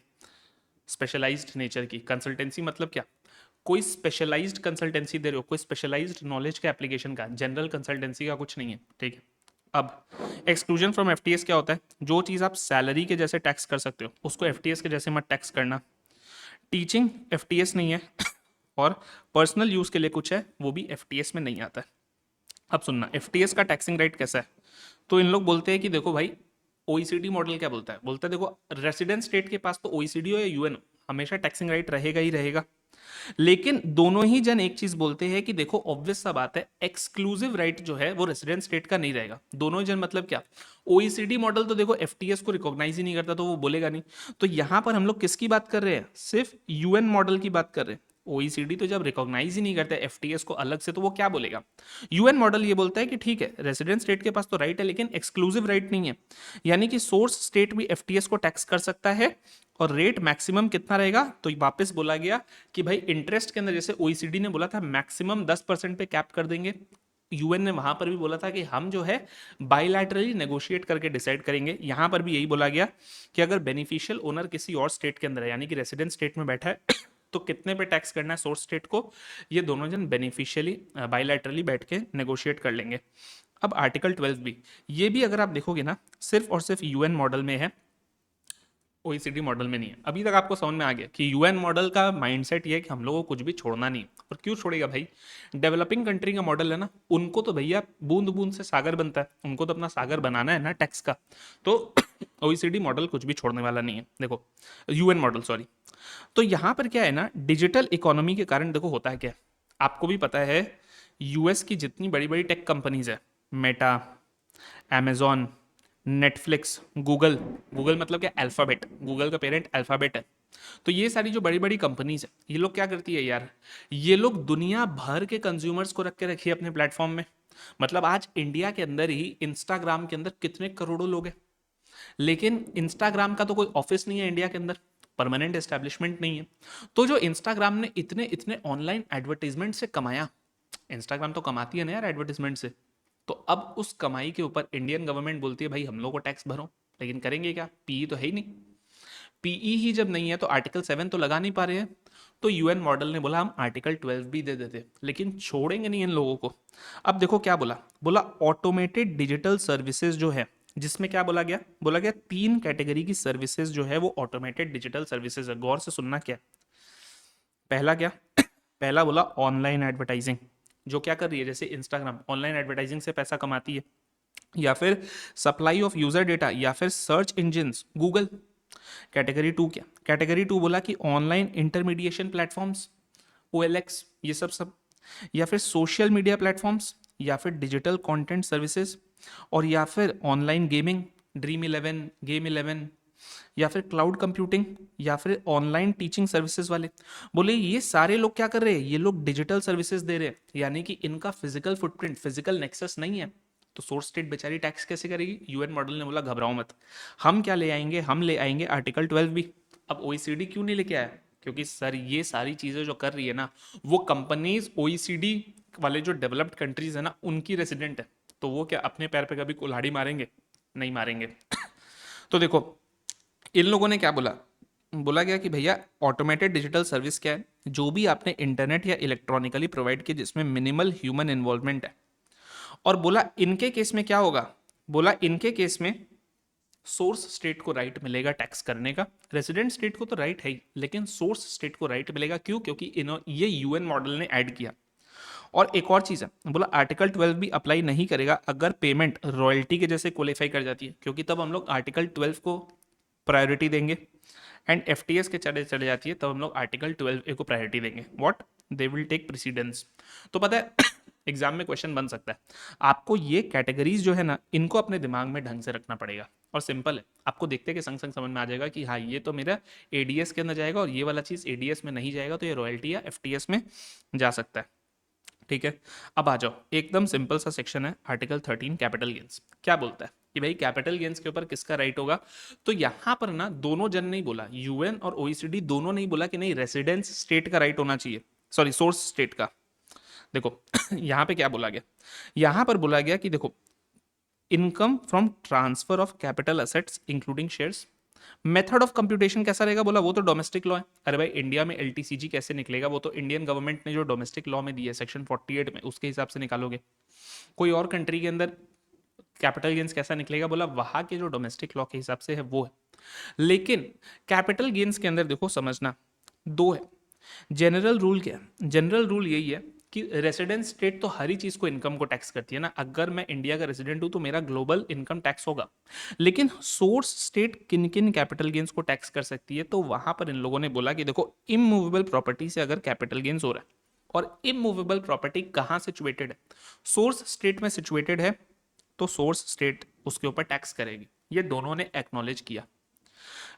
स्पेशलाइज्ड नेचर की कंसल्टेंसी। मतलब क्या, कोई स्पेशलाइज्ड कंसल्टेंसी दे रहे हो, कोई स्पेशलाइज्ड नॉलेज के एप्लीकेशन का, जनरल कंसल्टेंसी का कुछ नहीं है, ठीक है। अब एक्सक्लूजन फ्रॉम एफटीएस क्या होता है, जो चीज़ आप सैलरी के जैसे टैक्स कर सकते हो उसको एफटीएस के जैसे मत टैक्स करना। टीचिंग एफटीएस नहीं है और पर्सनल यूज़ के लिए कुछ है वो भी एफटीएस में नहीं आता है। अब सुनना एफटीएस का टैक्सिंग राइट कैसा है, तो इन लोग बोलते हैं कि देखो भाई ओईसीडी मॉडल क्या बोलता है, बोलता है देखो रेसिडेंट स्टेट के पास तो ओईसीडी हो या यूएन हो, हमेशा टैक्सिंग राइट रहेगा ही रहेगा। लेकिन दोनों ही जन एक चीज बोलते हैं कि देखो ऑब्वियस सा बात है, एक्सक्लूसिव राइट जो है वो रेसिडेंट स्टेट का नहीं रहेगा। दोनों जन मतलब क्या, ओईसीडी मॉडल तो देखो एफटीएस को रिकॉग्नाइज ही नहीं करता तो वो बोलेगा नहीं। तो यहां पर हम लोग किसकी बात कर रहे हैं, सिर्फ यूएन मॉडल की बात कर रहे हैं। ओईसीडी तो जब रिकॉग्नाइज ही नहीं करता एफटीएस को अलग से, तो वो क्या बोलेगा, यूएन मॉडल ये बोलता है कि ठीक है रेसिडेंट स्टेट के पास तो राइट है लेकिन एक्सक्लूसिव राइट नहीं है, यानी कि सोर्स स्टेट भी एफटीएस को टैक्स कर सकता है। और रेट मैक्सिमम कितना रहेगा, तो वापस बोला गया कि भाई इंटरेस्ट के अंदर जैसे ओईसीडी ने बोला था मैक्सिमम 10% पे कैप कर देंगे, यूएन ने वहां पर भी बोला था कि हम जो है बायलैटरली नेगोशिएट करके डिसाइड करेंगे। यहां पर भी यही बोला गया कि अगर बेनिफिशियल ओनर किसी और स्टेट के अंदर है, यानी कि रेसिडेंट स्टेट में बैठा है तो कितने पे टैक्स करना है सोर्स स्टेट को, ये दोनों जन बेनिफिशियली बायलैटरली बैठ के नेगोशिएट कर लेंगे। अब आर्टिकल 12 भी, ये भी अगर आप देखोगे ना सिर्फ और सिर्फ यूएन मॉडल में है, ओईसीडी मॉडल में नहीं है। अभी तक आपको समझ में आ गया कि यूएन मॉडल का माइंडसेट ये है कि हम लोगों को कुछ भी छोड़ना नहीं। और क्यों छोड़ेगा भाई, डेवलपिंग कंट्री का मॉडल है ना, उनको तो भैया बूंद बूंद से सागर बनता है, उनको तो अपना सागर बनाना है ना टैक्स का। तो ओईसीडी मॉडल कुछ भी छोड़ने वाला नहीं है, देखो यूएन मॉडल सॉरी। तो यहाँ पर क्या है ना, डिजिटल इकोनॉमी के कारण देखो होता है क्या, आपको भी पता है यूएस की जितनी बड़ी बड़ी टेक कंपनीज है, Meta, amazon, Netflix, Google, Google मतलब क्या, अल्फाबेट, गूगल का पेरेंट अल्फाबेट है। तो ये सारी जो बड़ी बड़ी कंपनीज है ये लोग क्या करती है यार, ये लोग दुनिया भर के कंज्यूमर्स को रख के रखी है अपने प्लेटफॉर्म में। मतलब आज इंडिया के अंदर ही इंस्टाग्राम के अंदर कितने करोड़ों लोग हैं, लेकिन इंस्टाग्राम का तो कोई ऑफिस नहीं है इंडिया के अंदर, परमानेंट एस्टेब्लिशमेंट नहीं है। तो जो इंस्टाग्राम ने इतने इतने ऑनलाइन एडवर्टीजमेंट से कमाया, इंस्टाग्राम तो कमाती है ना यार एडवर्टीजमेंट से, तो अब उस कमाई के ऊपर इंडियन गवर्नमेंट बोलती है भाई हम लोग को टैक्स भरो, लेकिन करेंगे क्या, पीई तो है ही नहीं। पीई ही जब नहीं है तो आर्टिकल 7 तो लगा नहीं पा रहे हैं। तो यूएन मॉडल ने बोला हम आर्टिकल 12 भी दे देते, लेकिन छोड़ेंगे नहीं इन लोगों को। अब देखो क्या बोला, बोला ऑटोमेटेड डिजिटल सर्विसेज जो है, जिसमें क्या बोला गया 3 कैटेगरी की सर्विसेज जो है वो ऑटोमेटेड डिजिटल सर्विसेज है। गौर से सुनना क्या, पहला क्या, पहला बोला ऑनलाइन एडवर्टाइजिंग, जो क्या कर रही है, जैसे इंस्टाग्राम ऑनलाइन एडवर्टाइजिंग से पैसा कमाती है, या फिर सप्लाई ऑफ यूजर डेटा, या फिर सर्च इंजिन गूगल। कैटेगरी 2 क्या, कैटेगरी 2 बोला कि ऑनलाइन इंटरमीडिएशन प्लेटफॉर्म्स, ओएलएक्स, ये सब सब, या फिर सोशल मीडिया प्लेटफॉर्म्स, या फिर डिजिटल कंटेंट सर्विसेज, और या फिर ऑनलाइन गेमिंग, ड्रीम 11, गेम 11, या फिर क्लाउड कंप्यूटिंग, या फिर ऑनलाइन टीचिंग सर्विसेज वाले। बोले ये सारे लोग क्या कर रहे हैं, ये लोग डिजिटल सर्विसेज दे रहे हैं, यानी कि इनका फिजिकल फुटप्रिंट, फिजिकल नेक्सस नहीं है। तो सोर्स स्टेट बेचारी टैक्स कैसे करेगी, यूएन मॉडल ने बोला घबराओ मत, हम क्या ले आएंगे, हम ले आएंगे आर्टिकल 12 भी। अब ओईसीडी क्यों नहीं लेके आया, क्योंकि सर ये सारी चीजें जो कर रही है ना वो कंपनीज ओईसीडी वाले जो डेवलप्ड कंट्रीज है ना उनकी रेसिडेंट है, तो वो क्या अपने पैर पे कभी कुल्हाड़ी मारेंगे, नहीं मारेंगे। तो देखो इन लोगों ने क्या बोला, बोला गया कि भैया ऑटोमेटेड डिजिटल सर्विस क्या है, जो भी आपने इंटरनेट या इलेक्ट्रॉनिकली प्रोवाइड किया जिसमें मिनिमल ह्यूमन इन्वॉल्वमेंट है। और बोला इनके केस में क्या होगा, बोला इनके केस में सोर्स स्टेट को राइट मिलेगा टैक्स करने का। रेसिडेंट स्टेट को तो राइट है ही, लेकिन सोर्स स्टेट को राइट मिलेगा। क्यों? क्योंकि ये यूएन मॉडल ने ऐड किया। और एक और चीज़ है, बोला आर्टिकल 12 भी अप्लाई नहीं करेगा अगर पेमेंट रॉयल्टी के जैसे क्वालिफाई कर जाती है, क्योंकि तब हम लोग आर्टिकल 12 को प्रायोरिटी देंगे। एंड एफटीएस के चले चले जाती है तब हम लोग आर्टिकल 12A को प्रायोरिटी देंगे। What? They will take precedence. तो पता है एग्जाम में क्वेश्चन बन सकता है। आपको ये कैटेगरीज जो है ना, इनको अपने दिमाग में ढंग से रखना पड़ेगा। और सिंपल है, आपको देखते के संग संग समझ में आ जाएगा कि हाँ ये तो मेरा एडीएस के अंदर जाएगा और ये वाला चीज़ एडीएस में नहीं जाएगा, तो ये रॉयल्टी या एफटीएस में जा सकता है। ठीक है, अब आ जाओ, एकदम सिंपल सा सेक्शन है आर्टिकल 13 कैपिटल गेन्स। क्या बोलता है कि भाई कैपिटल गेन्स के ऊपर किसका राइट होगा? तो यहां पर ना दोनों जन नहीं बोला, यूएन और ओईसीडी दोनों नहीं बोला कि नहीं रेसिडेंस स्टेट का राइट होना चाहिए, सॉरी सोर्स स्टेट का। देखो यहां पे क्या बोला गया, यहां पर बोला गया कि देखो income from transfer of capital assets including shares. Method of computation कैसा रहेगा? बोला वो तो डोमेस्टिक लॉ है। अरे भाई इंडिया में एलटीसीजी कैसे निकलेगा? वो तो इंडियन गवर्नमेंट ने जो डोमेस्टिक लॉ में दिया है सेक्शन 48 में, उसके हिसाब से निकालोगे। कोई और कंट्री के अंदर कैपिटल गेन्स कैसा निकलेगा? बोला वहां के जो डोमेस्टिक लॉ के हिसाब से है वो है। लेकिन कैपिटल गेन्स के अंदर देखो समझना, दो है। जनरल रूल क्या है? जनरल रूल यही है कि रेसिडेंट स्टेट तो हर ही चीज को इनकम को टैक्स करती है ना। अगर मैं इंडिया का रेसिडेंट हूं तो मेरा ग्लोबल इनकम टैक्स होगा। लेकिन सोर्स स्टेट किन किन कैपिटल गेन्स को टैक्स कर सकती है? तो वहां पर इन लोगों ने बोला कि देखो इमूवेबल प्रॉपर्टी से अगर कैपिटल गेन्स हो रहा है, और इमूवेबल प्रॉपर्टी कहां सिचुएटेड है? सोर्स स्टेट में सिचुएटेड है, तो सोर्स स्टेट उसके ऊपर टैक्स करेगी। ये दोनों ने एक्नॉलेज किया।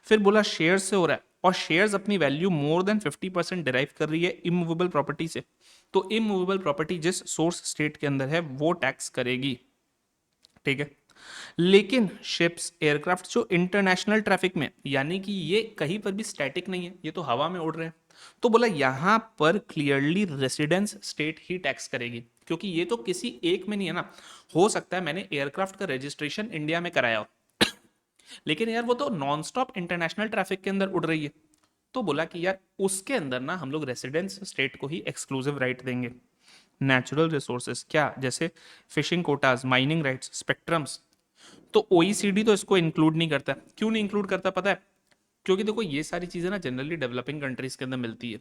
फिर बोला शेयर से हो रहा है और शेयर्स अपनी वैल्यू मोर देन 50% डिराइव कर रही है इमूवेबल प्रॉपर्टी से, तो इमूवेबल प्रॉपर्टी जिस सोर्स स्टेट के अंदर है वो टैक्स करेगी। ठीक है, लेकिन शिप्स एयरक्राफ्ट जो इंटरनेशनल ट्रैफिक में, यानी कि ये कहीं पर भी स्टैटिक नहीं है, ये तो हवा में उड़ रहे हैं, तो बोला यहां पर क्लियरली रेसिडेंस स्टेट ही टैक्स करेगी। क्योंकि ये तो किसी एक में नहीं है ना। हो सकता है मैंने एयरक्राफ्ट का रजिस्ट्रेशन इंडिया में कराया हो, लेकिन यार वो तो नॉन स्टॉप इंटरनेशनल ट्रैफिक के अंदर उड़ रही है। तो बोला कि यार उसके अंदर ना हम लोग रेसिडेंस स्टेट को ही एक्सक्लूसिव राइट देंगे। नेचुरल रिसोर्सेज क्या, जैसे fishing Kota's, mining rights, spectrums, तो ओईसीडी तो इसको इंक्लूड नहीं करता। क्यों नहीं इंक्लूड करता पता है? क्योंकि देखो ये सारी चीजें ना जनरली डेवलपिंग कंट्रीज के अंदर मिलती है।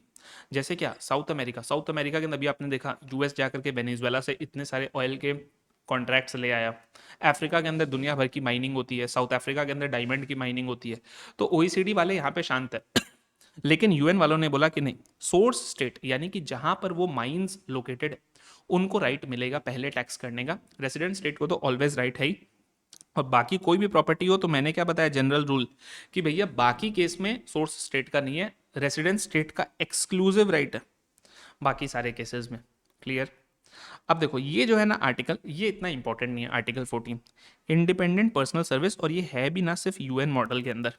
जैसे क्या, साउथ अमेरिका, साउथ अमेरिका के अंदर अभी आपने देखा यूएस जाकर के वेनेजुएला से इतने सारे ऑयल के कॉन्ट्रैक्ट्स ले आया। अफ्रीका के अंदर दुनिया भर की माइनिंग होती है, साउथ अफ्रीका के अंदर डायमंड की माइनिंग होती है। तो ओईसीडी वाले यहाँ पे शांत है। लेकिन यूएन वालों ने बोला कि नहीं, सोर्स स्टेट यानी कि जहां पर वो माइंस लोकेटेड है उनको राइट मिलेगा पहले टैक्स करने का। रेसिडेंट स्टेट को तो ऑलवेज राइट है ही। और बाकी कोई भी प्रॉपर्टी हो तो मैंने क्या बताया जनरल रूल, कि भैया बाकी केस में सोर्स स्टेट का नहीं है, रेसिडेंट स्टेट का एक्सक्लूसिव राइट है बाकी सारे केसेस में। क्लियर? अब देखो ये जो है ना आर्टिकल, ये इतना इंपॉर्टेंट नहीं है। आर्टिकल 14 इंडिपेंडेंट पर्सनल सर्विस, और ये है भी ना सिर्फ यूएन मॉडल के अंदर।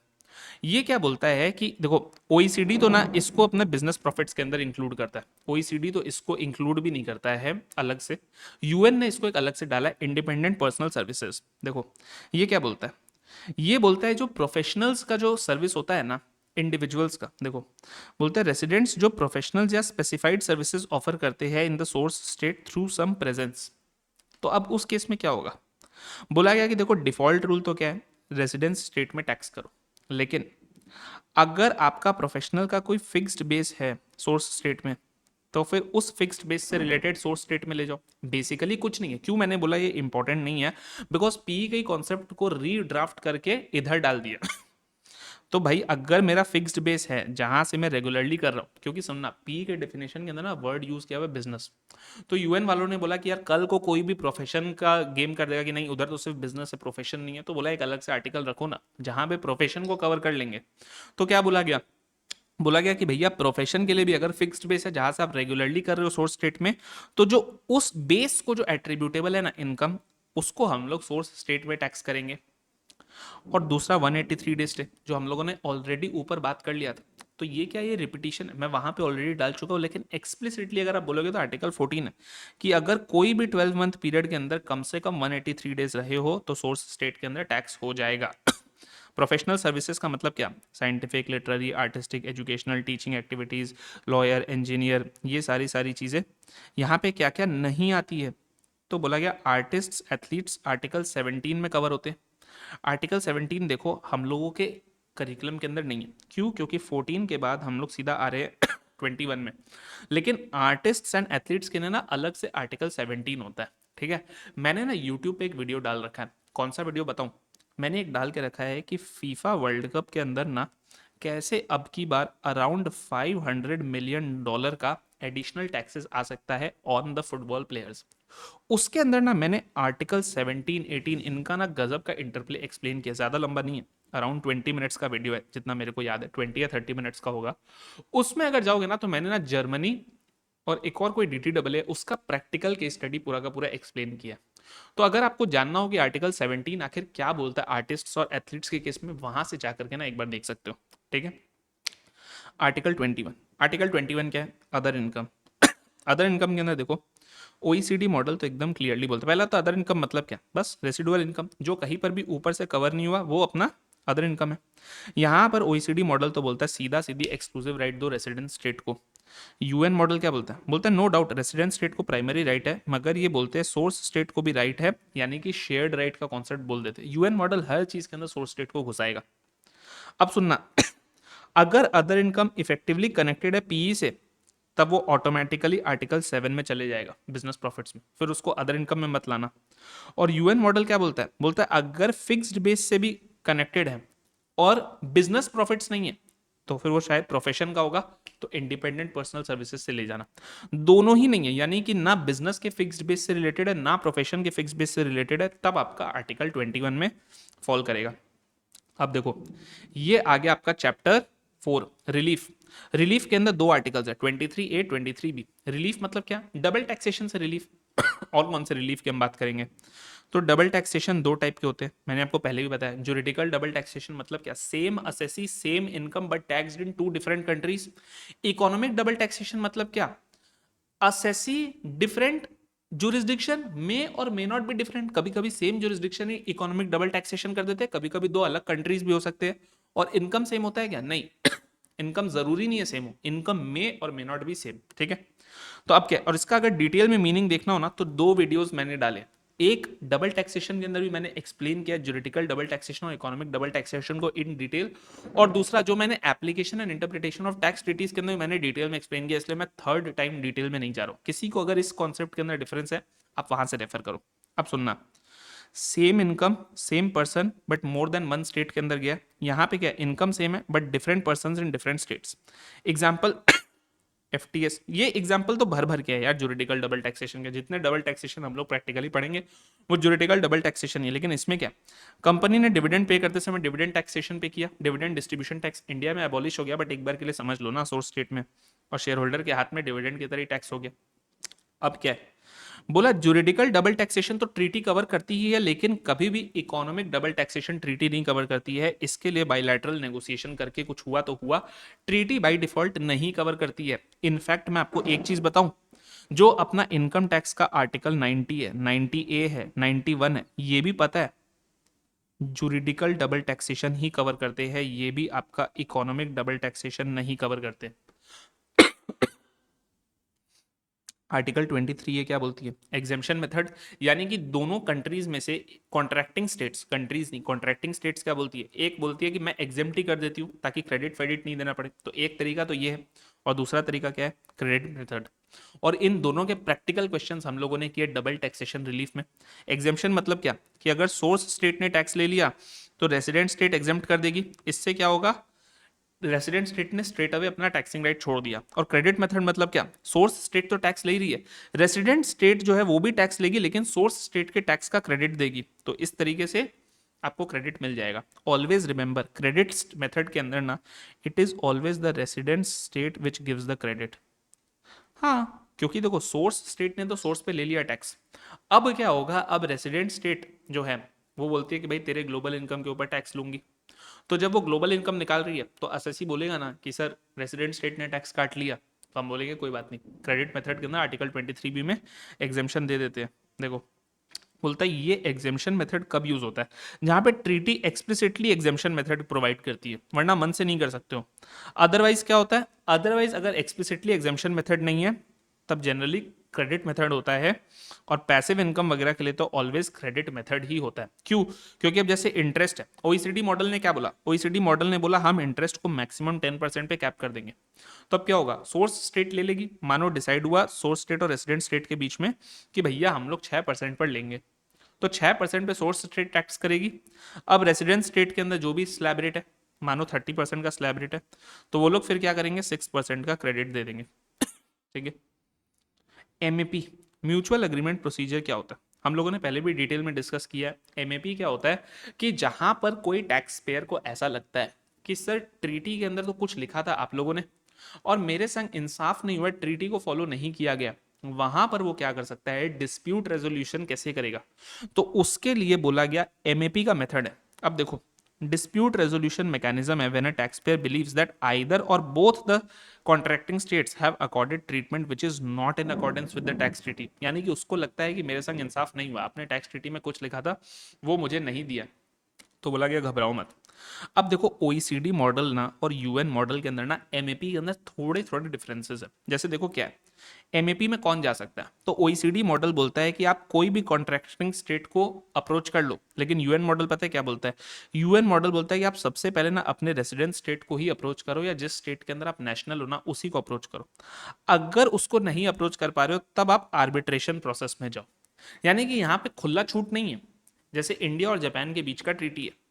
ये क्या बोलता है कि देखो ओईसीडी तो ना इसको अपने बिजनेस प्रॉफिट्स के अंदर इंक्लूड करता है, ओईसीडी तो इसको इंक्लूड भी नहीं करता है अलग से। यूएन ने इसको एक अलग से डाला है, इंडिपेंडेंट पर्सनल सर्विसेज। देखो ये क्या बोलता है, ये बोलता है जो प्रोफेशनल्स का जो सर्विस होता है ना इंडिविजुअल्स का, देखो बोलते हैं रेसिडेंट्स जो प्रोफेशनल्स या स्पेसिफाइड सर्विसेज ऑफर करते हैं in the source state through some presence. तो अब उस केस में क्या होगा? बोला गया कि देखो डिफॉल्ट रूल तो क्या है, रेसिडेंस स्टेट में टैक्स करो। लेकिन अगर आपका प्रोफेशनल का कोई फिक्स्ड बेस है सोर्स स्टेट में, तो फिर उस फिक्स्ड बेस से रिलेटेड सोर्स स्टेट में ले जाओ। बेसिकली कुछ नहीं है। क्यों मैंने बोला ये इंपॉर्टेंट नहीं है? बिकॉज पी के कॉन्सेप्ट को रीड्राफ्ट करके इधर डाल दिया। तो भाई अगर मेरा फिक्स्ड बेस है जहां से मैं रेगुलरली कर रहा हूँ, क्योंकि सुनना पी के डेफिनेशन के अंदर ना वर्ड यूज किया हुआ है बिजनेस। तो यूएन वालों ने बोला कि यार कल को कोई भी प्रोफेशन का गेम कर देगा कि नहीं उधर तो सिर्फ बिजनेस है प्रोफेशन नहीं है, तो बोला एक अलग से आर्टिकल रखो ना जहां पे प्रोफेशन को कवर कर लेंगे। तो क्या बोला गया, बोला गया कि भैया प्रोफेशन के लिए भी अगर फिक्स्ड बेस है जहां से आप रेगुलरली कर रहे हो सोर्स स्टेट में, तो जो उस बेस को जो एट्रीब्यूटेबल है ना इनकम, उसको हम लोग सोर्स स्टेट में टैक्स करेंगे। और दूसरा 183 डेज स्टे जो हम लोगों ने ऑलरेडी ऊपर बात कर लिया था। तो ये क्या, ये रिपीटिशन है, मैं वहां पे ऑलरेडी डाल चुका हूँ। लेकिन एक्सप्लिसिटली अगर आप बोलोगे तो आर्टिकल 14 है कि अगर कोई भी 12 मंथ पीरियड के अंदर कम से कम 183 डेज रहे हो तो सोर्स स्टेट के अंदर टैक्स हो जाएगा। प्रोफेशनल सर्विसेज का मतलब क्या? Scientific, literary, artistic, educational, teaching activities, lawyer, engineer, ये सारी सारी चीज़ें यहाँ पे क्या क्या नहीं आती है? तो बोला गया आर्टिस्ट्स, एथलीट्स आर्टिकल 17 में कवर होते हैं। आर्टिकल 17 देखो हम लोगों के करिकुलम के अंदर नहीं है। क्यों? क्योंकि 14 के बाद हम लोग सीधा आ रहे हैं 21 में। लेकिन आर्टिस्ट्स एंड एथलीट्स के लिए ना अलग से आर्टिकल 17 होता है। ठीक है, मैंने ना यूट्यूब पे एक वीडियो डाल रखा है। कौन सा वीडियो बताऊं? मैंने एक डाल के रखा है कि फीफा वर्ल्ड कप के अंदर ना कैसे अब की बार अराउंड $500 मिलियन का एडिशनल टैक्सेस आ सकता है ऑन द फुटबॉल प्लेयर्स। उसके अंदर ना मैंने आर्टिकल 17 18 इनका ना गजब का इंटरप्ले एक्सप्लेन किया। ज़्यादा लंबा नहीं है, अराउंड 20 मिनट्स का वीडियो है जितना मेरे को याद है, 20 या 30 मिनट्स का होगा। उसमें अगर जाओगे ना तो मैंने ना जर्मनी और एक और कोई DTAA उसका प्रैक्टिकल केस स्टडी पूरा का पूरा एक्सप्लेन किया। तो अगर आपको जानना हो कि आर्टिकल 17 आखिर क्या बोलता है आर्टिस्ट्स और एथलीट्स के केस में, वहां से जाकर के ना एक बार देख सकते हो। ठीक है, आर्टिकल 21 क्या है? Other income. अदर इनकम के अंदर देखो OECD मॉडल तो एकदम क्लियरली बोलता है। पहला तो अदर इनकम मतलब क्या? बस रेसिडुअल इनकम, जो कहीं पर भी ऊपर से कवर नहीं हुआ वो अपना अदर इनकम है। यहाँ पर OECD मॉडल तो बोलता है सीधा सीधी एक्सक्लूसिव राइट दो रेसिडेंट स्टेट को। UN मॉडल क्या बोलता है? बोलता है नो डाउट रेसिडेंट स्टेट को प्राइमरी राइट है, मगर ये बोलते हैं सोर्स स्टेट को भी राइट है, यानी कि शेयर्ड राइट का कॉन्सेप्ट बोल देते हैं। UN मॉडल हर चीज के अंदर सोर्स स्टेट को घुसाएगा। अब सुनना, अगर अदर इनकम इफेक्टिवली कनेक्टेड है PE से, तब वो ऑटोमेटिकली आर्टिकल 7 में चले जाएगा, बिजनेस प्रॉफिट्स में, फिर उसको अदर इनकम में मत लाना। और UN मॉडल क्या बोलता है? बोलता है अगर फिक्स्ड बेस से भी कनेक्टेड है और बिजनेस प्रॉफिट्स नहीं है, तो फिर वो शायद प्रोफेशन का होगा, तो इंडिपेंडेंट पर्सनल सर्विसेज से ले जाना। दोनों ही नहीं है, यानी कि ना बिजनेस के फिक्स्ड बेस से रिलेटेड है ना प्रोफेशन के फिक्स्ड बेस से रिलेटेड है, तब आपका आर्टिकल 21 में फॉल करेगा। अब देखो, ये आ गया आपका चैप्टर 4 रिलीफ। रिलीफ के अंदर दो आर्टिकल्स है, 23A 23B। रिलीफ मतलब क्या? डबल टैक्सेशन से रिलीफ। और कौन से रिलीफ की हम बात करेंगे? तो डबल टैक्सेशन दो टाइप के होते हैं, मैंने आपको पहले भी बताया। जुरिडिकल डबल टैक्सेशन मतलब क्या? Same assessee same income but taxed in 2 different countries. Economic double taxation मतलब क्या? असेसी डिफरेंट जुरिस्डिक्शन में और मे नॉट बी डिफरेंट। कभी कभी सेम जुरिस्डिक्शन ही इकोनॉमिक डबल टैक्सेशन कर देते हैं, कभी कभी दो अलग कंट्रीज भी हो सकते हैं। और इनकम सेम होता है क्या? नहीं। इनकम जरूरी नहीं है सेम हो, इनकम में और मे नॉट बी सेम। ठीक है, तो अब क्या, और इसका अगर डिटेल में मीनिंग देखना हो ना तो दो वीडियोस मैंने डाले। एक डबल टैक्सेशन के अंदर भी मैंने एक्सप्लेन किया ज्यूरिडिकल डबल टैक्सेशन और इकोनॉमिक डबल टैक्सेशन को इन डिटेल। और दूसरा जो मैंने application and interpretation of tax treaties के अंदर मैंने डिटेल में एक्सप्लेन किया, इसलिए मैं थर्ड टाइम डिटेल में नहीं जा रहा हूं। किसी को अगर इस कॉन्सेप्ट के अंदर डिफरेंस है, आप वहां से रेफर करो। अब सुनना, same income same person but more than one state के अंदर गया। यहाँ पे क्या, इनकम सेम है but different person in different states. Example FTS। ये एग्जाम्पल तो भर भर के है यार ज्यूरिडिकल डबल टैक्सेशन के। जितने डबल टैक्सेशन हम लोग प्रैक्टिकली पढ़ेंगे वो ज्यूरिडिकल डबल टैक्सेशन ही है। लेकिन इसमें क्या, कंपनी ने डिविडेंड पे करते समय डिविडेंड टैक्सेशन पे किया, डिविडेंड डिस्ट्रीब्यूशन टैक्स इंडिया में एबॉलिश हो गया, बट एक बार के लिए समझ लो ना, सोर्स स्टेट में, और शेयर होल्डर के हाथ में डिविडेंड की तरह टैक्स हो गया। अब क्या है, बोला ज्यूरिडिकल डबल टैक्सेशन तो ट्रीटी कवर करती ही है, लेकिन कभी भी इकोनॉमिक डबल टैक्सेशन ट्रीटी नहीं कवर करती है। इसके लिए बायलैटरल नेगोशिएशन करके कुछ हुआ तो हुआ, ट्रीटी बाय डिफॉल्ट नहीं कवर करती है। इनफैक्ट मैं आपको एक चीज बताऊं, जो अपना इनकम टैक्स का आर्टिकल 90 है, 90A है, 91 है, ये भी पता है जुरिडिकल डबल टैक्सेशन ही कवर करते हैं, ये भी आपका इकोनॉमिक डबल टैक्सेशन नहीं कवर करते। आर्टिकल 23 ये क्या बोलती है? एग्जेम्पशन मेथड, यानी कि दोनों कंट्रीज में से कॉन्ट्रैक्टिंग स्टेट्स, कंट्रीज नहीं कॉन्ट्रैक्टिंग स्टेट्स क्या बोलती है? एक बोलती है कि मैं एग्जेम्प्ट ही कर देती हूँ ताकि क्रेडिट फेडिट नहीं देना पड़े, तो एक तरीका तो ये है। और दूसरा तरीका क्या है? Credit method. और इन दोनों के प्रैक्टिकल क्वेश्चंस हम लोगों ने किए डबल टैक्सेशन रिलीफ में। एग्जेम्पशन मतलब क्या, कि अगर सोर्स स्टेट ने टैक्स ले लिया तो रेसिडेंट स्टेट एग्जेम्प्ट कर देगी। इससे क्या होगा, रेसिडेंट स्टेट ने स्ट्रेट अवे अपना टैक्सिंग राइट छोड़ दिया। और क्रेडिट मेथड मतलब क्या, सोर्स स्टेट तो टैक्स ले ही रही है, रेसिडेंट स्टेट जो है वो भी टैक्स लेगी, लेकिन सोर्स स्टेट के टैक्स का क्रेडिट देगी। तो इस तरीके से आपको क्रेडिट मिल जाएगा। ऑलवेज रिमेंबर, क्रेडिट मेथड के अंदर ना it is always the resident state which gives the credit. हाँ, क्योंकि देखो सोर्स स्टेट ने तो सोर्स पे ले लिया टैक्स। अब क्या होगा, अब रेसिडेंट स्टेट जो है वो बोलती है कि भाई तेरे ग्लोबल इनकम के ऊपर टैक्स लूंगी। तो जब वो ग्लोबल इनकम निकाल रही है तो एसएससी बोलेगा ना कि सर रेसिडेंट स्टेट ने टैक्स काट लिया, तो हम बोलेंगे कोई बात नहीं, क्रेडिट मेथड के अंदर आर्टिकल 23B में एग्जेम्पशन दे देते हैं। देखो बोलता है ये एग्जेम्पशन मेथड कब यूज होता है, जहां पे treaty explicitly exemption method provide करती है, वरना मन से नहीं कर सकते हो। अदरवाइज क्या होता है, अदरवाइज अगर एक्सप्लिसिटली एग्जेम्पशन मेथड नहीं है तब जनरली क्रेडिट मेथड होता है, और पैसिव इनकम वगैरह के लिए तो ऑलवेज क्रेडिट मेथड ही होता है। क्यों? क्योंकि अब जैसे इंटरेस्ट है, ओईसीडी मॉडल ने क्या बोला, ओईसीडी मॉडल ने बोला हम इंटरेस्ट को मैक्सिमम 10% पे कैप कर देंगे। तो अब क्या होगा, सोर्स स्टेट ले लेगी, मानो डिसाइड हुआ सोर्स स्टेट और रेसिडेंट स्टेट के बीच में कि भैया हम लोग 6% पर लेंगे, तो 6% पे सोर्स स्टेट टैक्स करेगी। अब रेसिडेंट स्टेट के अंदर जो भी स्लैब रेट है, मानो 30% का स्लैब रेट है, तो वो लोग फिर क्या करेंगे, 6% का क्रेडिट दे देंगे। ठीक है। एमएपी म्यूचुअल अग्रीमेंट प्रोसीजर क्या होता है, हम लोगों ने पहले भी डिटेल में डिस्कस किया है। एमएपी क्या होता है कि जहां पर कोई टैक्स पेयर को ऐसा लगता है कि सर ट्रीटी के अंदर तो कुछ लिखा था आप लोगों ने और मेरे संग इंसाफ नहीं हुआ, ट्रीटी को फॉलो नहीं किया गया, वहां पर वो क्या कर सकता है, डिस्प्यूट रेजोल्यूशन कैसे करेगा, तो उसके लिए बोला गया एमएपी का मेथड है। अब देखो, dispute resolution mechanism है when a taxpayer believes that either or both the contracting states have accorded treatment which is not in accordance with the tax treaty, यानी कि उसको लगता है कि मेरे संग इंसाफ नहीं हुआ, आपने टैक्स ट्रीटी में कुछ लिखा था वो मुझे नहीं दिया, तो बोला गया घबराओ मत। अब देखो ओईसीडी मॉडल ना और यूएन मॉडल के अंदर ना एमएपी के अंदर थोड़े थोड़े डिफरेंसेस है। जैसे देखो क्या है, एमएपी में कौन जा सकता है, तो ओईसीडी मॉडल बोलता है कि आप कोई भी कॉन्ट्रैक्टिंग स्टेट को अप्रोच कर लो, लेकिन यूएन मॉडल पता है क्या बोलता है, यूएन मॉडल बोलता है कि आप सबसे पहले ना अपने रेसिडेंट स्टेट को ही अप्रोच करो, या जिस स्टेट के अंदर आप नेशनल हो ना उसी को अप्रोच करो। अगर उसको नहीं अप्रोच कर पा रहे हो तब आप आर्बिट्रेशन प्रोसेस में जाओ। यानी कि यहाँ पे खुला छूट नहीं है, जैसे इंडिया और जापान के बीच का ट्रीटी है